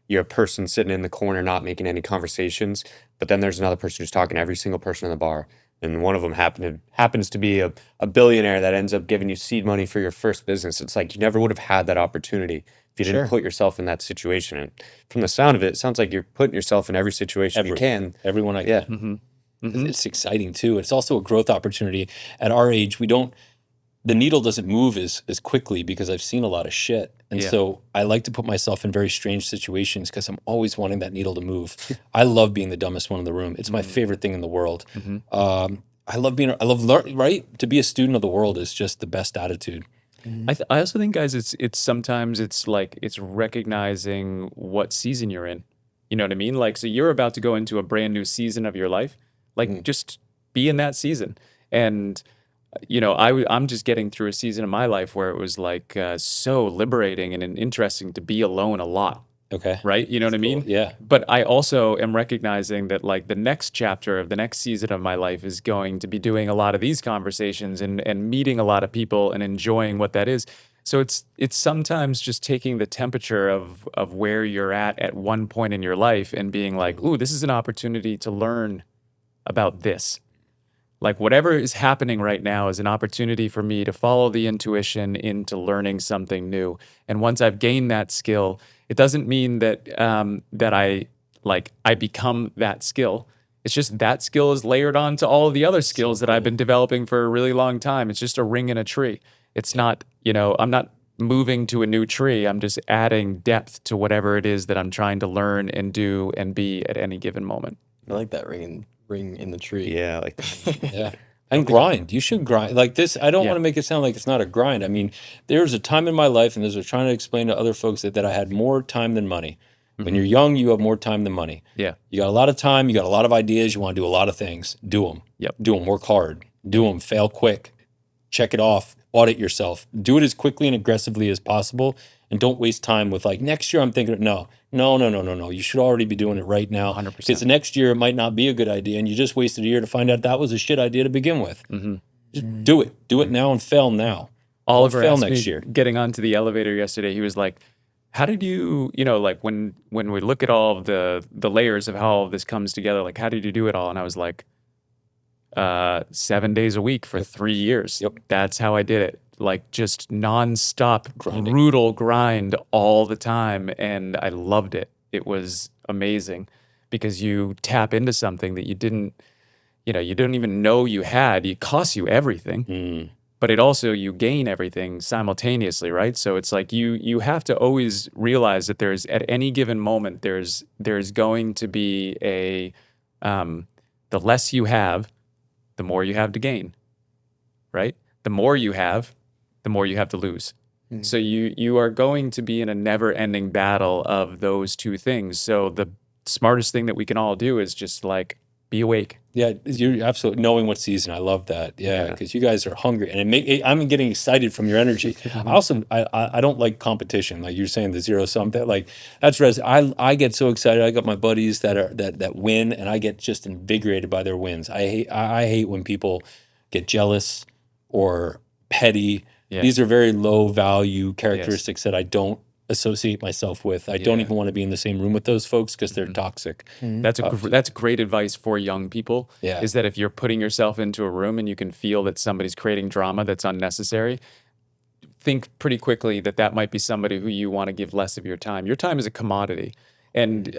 Speaker 4: you're a person sitting in the corner not making any conversations, but then there's another person who's talking to every single person in the bar. And one of them happens to be a billionaire that ends up giving you seed money for your first business. It's like you never would have had that opportunity if you didn't put yourself in that situation. And from the sound of it, it sounds like you're putting yourself in every situation you can.
Speaker 3: Everyone I can. It's exciting too. It's also a growth opportunity. At our age, the needle doesn't move as quickly because I've seen a lot of shit. And so I like to put myself in very strange situations because I'm always wanting that needle to move. I love being the dumbest one in the room. It's my favorite thing in the world. Right? To be a student of the world is just the best attitude.
Speaker 1: I also think, guys, it's sometimes it's recognizing what season you're in. You know what I mean? Like, so you're about to go into a brand new season of your life. Like, just be in that season. And, I'm just getting through a season of my life where it was like so liberating and interesting to be alone a lot.
Speaker 3: Okay.
Speaker 1: Right? You know what I mean?
Speaker 3: Yeah.
Speaker 1: But I also am recognizing that like the next chapter of the next season of my life is going to be doing a lot of these conversations and meeting a lot of people and enjoying what that is. So it's sometimes just taking the temperature of where you're at one point in your life and being like, ooh, this is an opportunity to learn about this. Like whatever is happening right now is an opportunity for me to follow the intuition into learning something new. And once I've gained that skill, it doesn't mean that I become that skill. It's just that skill is layered onto all of the other skills that I've been developing for a really long time. It's just a ring in a tree. It's not, I'm not moving to a new tree. I'm just adding depth to whatever it is that I'm trying to learn and do and be at any given moment.
Speaker 2: I like that ring in the tree.
Speaker 4: Yeah, like
Speaker 3: Yeah. And grind. You should grind. Like this, I don't
Speaker 1: Yeah.
Speaker 3: want to make it sound like it's not a grind. I mean, there's a time in my life, and as I was trying to explain to other folks that I had more time than money. When you're young, you have more time than money.
Speaker 1: Yeah.
Speaker 3: You got a lot of time, you got a lot of ideas, you want to do a lot of things. Do them.
Speaker 1: Yep.
Speaker 3: Do them. Work hard. Do them. Fail quick. Check it off. Audit yourself. Do it as quickly and aggressively as possible. And don't waste time with like, next year I'm thinking, no. You should already be doing it right now.
Speaker 1: 100%.
Speaker 3: Because the next year it might not be a good idea and you just wasted a year to find out that was a shit idea to begin with. Just do it. Do it now and fail now.
Speaker 1: Oliver
Speaker 3: fail
Speaker 1: asked
Speaker 3: next
Speaker 1: me
Speaker 3: year.
Speaker 1: getting onto the elevator yesterday, he was like, how did you, like when we look at all of the layers of how all of this comes together, like how did you do it all? And I was like, 7 days a week for 3 years.
Speaker 3: Yep.
Speaker 1: That's how I did it. Like just nonstop,
Speaker 3: Grinding.
Speaker 1: brutal grind all the time. And I loved it. It was amazing because you tap into something that you didn't even know you had. It costs you everything. But it also, you gain everything simultaneously, right? So it's like you have to always realize that there's, at any given moment, there's going to be the less you have, the more you have to gain, right? The more you have, the more you have to lose. So you are going to be in a never-ending battle of those two things. So the smartest thing that we can all do is just like be awake.
Speaker 3: Yeah, you're absolutely knowing what season. I love that. Yeah, because you guys are hungry, and I'm getting excited from your energy. I also I don't like competition, like you're saying the zero sum. That like that's I get so excited. I got my buddies that win, and I get just invigorated by their wins. I hate when people get jealous or petty.
Speaker 1: Yeah.
Speaker 3: These are very low value characteristics that I don't associate myself with. I don't even want to be in the same room with those folks because they're toxic.
Speaker 1: That's great advice for young people.
Speaker 3: Yeah.
Speaker 1: Is that if you're putting yourself into a room and you can feel that somebody's creating drama that's unnecessary, think pretty quickly that might be somebody who you want to give less of your time. Your time is a commodity, and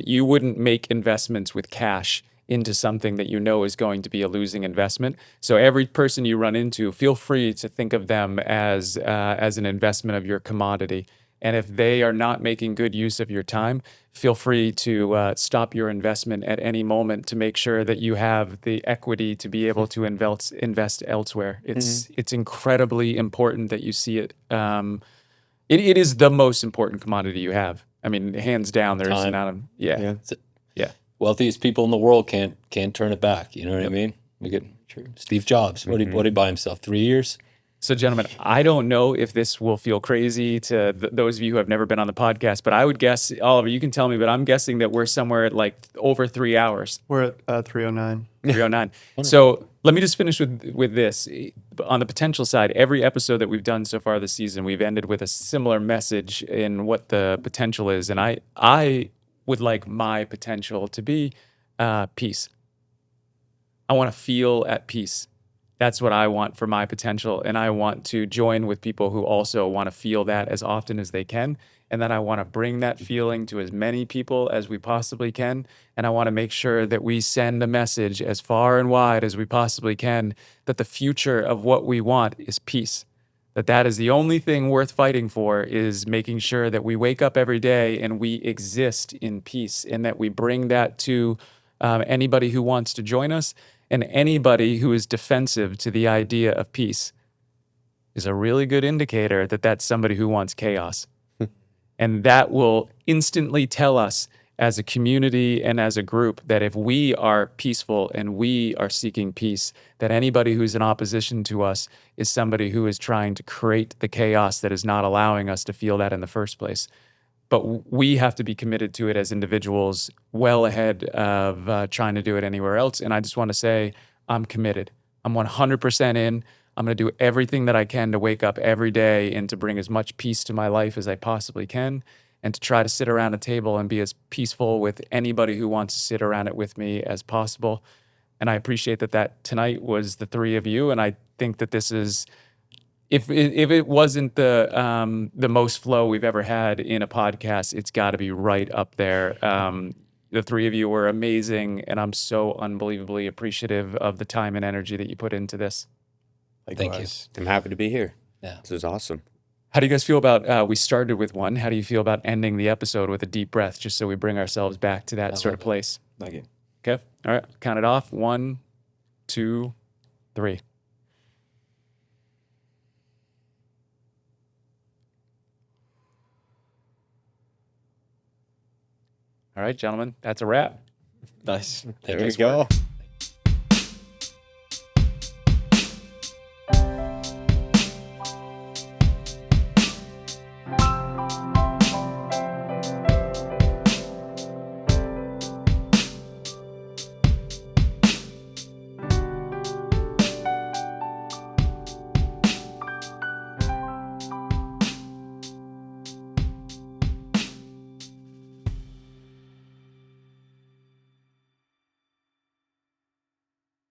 Speaker 1: you wouldn't make investments with cash into something that you know is going to be a losing investment. So every person you run into, feel free to think of them as an investment of your commodity. And if they are not making good use of your time, feel free to stop your investment at any moment to make sure that you have the equity to be able to invest elsewhere. It's incredibly important that you see it. It is the most important commodity you have. I mean, hands down, there's
Speaker 3: Time.
Speaker 1: not a yeah.
Speaker 3: Wealthiest people in the world can't turn it back. You know what I mean? We get Steve Jobs. What did he buy himself? 3 years?
Speaker 1: So, gentlemen, I don't know if this will feel crazy to those of you who have never been on the podcast, but I would guess, Oliver, you can tell me, but I'm guessing that we're somewhere at like over 3 hours.
Speaker 5: We're at 309.
Speaker 1: 309. So let me just finish with this. On the potential side, every episode that we've done so far this season, we've ended with a similar message in what the potential is. And I would like my potential to be peace. I want to feel at peace. That's what I want for my potential. And I want to join with people who also want to feel that as often as they can. And then I want to bring that feeling to as many people as we possibly can. And I want to make sure that we send a message as far and wide as we possibly can that the future of what we want is peace. That is the only thing worth fighting for, is making sure that we wake up every day and we exist in peace, and that we bring that to anybody who wants to join us. And anybody who is defensive to the idea of peace is a really good indicator that that's somebody who wants chaos. And that will instantly tell us as a community and as a group that if we are peaceful and we are seeking peace, that anybody who's in opposition to us is somebody who is trying to create the chaos that is not allowing us to feel that in the first place. But we have to be committed to it as individuals well ahead of trying to do it anywhere else. And I just want to say, I'm committed. I'm 100% in. I'm going to do everything that I can to wake up every day and to bring as much peace to my life as I possibly can, and to try to sit around a table and be as peaceful with anybody who wants to sit around it with me as possible. And I appreciate that tonight was the three of you. And I think that this is, if it wasn't the most flow we've ever had in a podcast, it's got to be right up there. The three of you were amazing, and I'm so unbelievably appreciative of the time and energy that you put into this.
Speaker 3: Thank you.
Speaker 4: Likewise. I'm happy to be here.
Speaker 3: Yeah.
Speaker 4: This is awesome.
Speaker 1: How do you guys feel about, we started with one. How do you feel about ending the episode with a deep breath, just so we bring ourselves back to that sort of place?
Speaker 2: Like it.
Speaker 1: Okay. All right. Count it off. 1, 2, 3. All right, gentlemen. That's a wrap.
Speaker 6: Nice.
Speaker 4: There we go.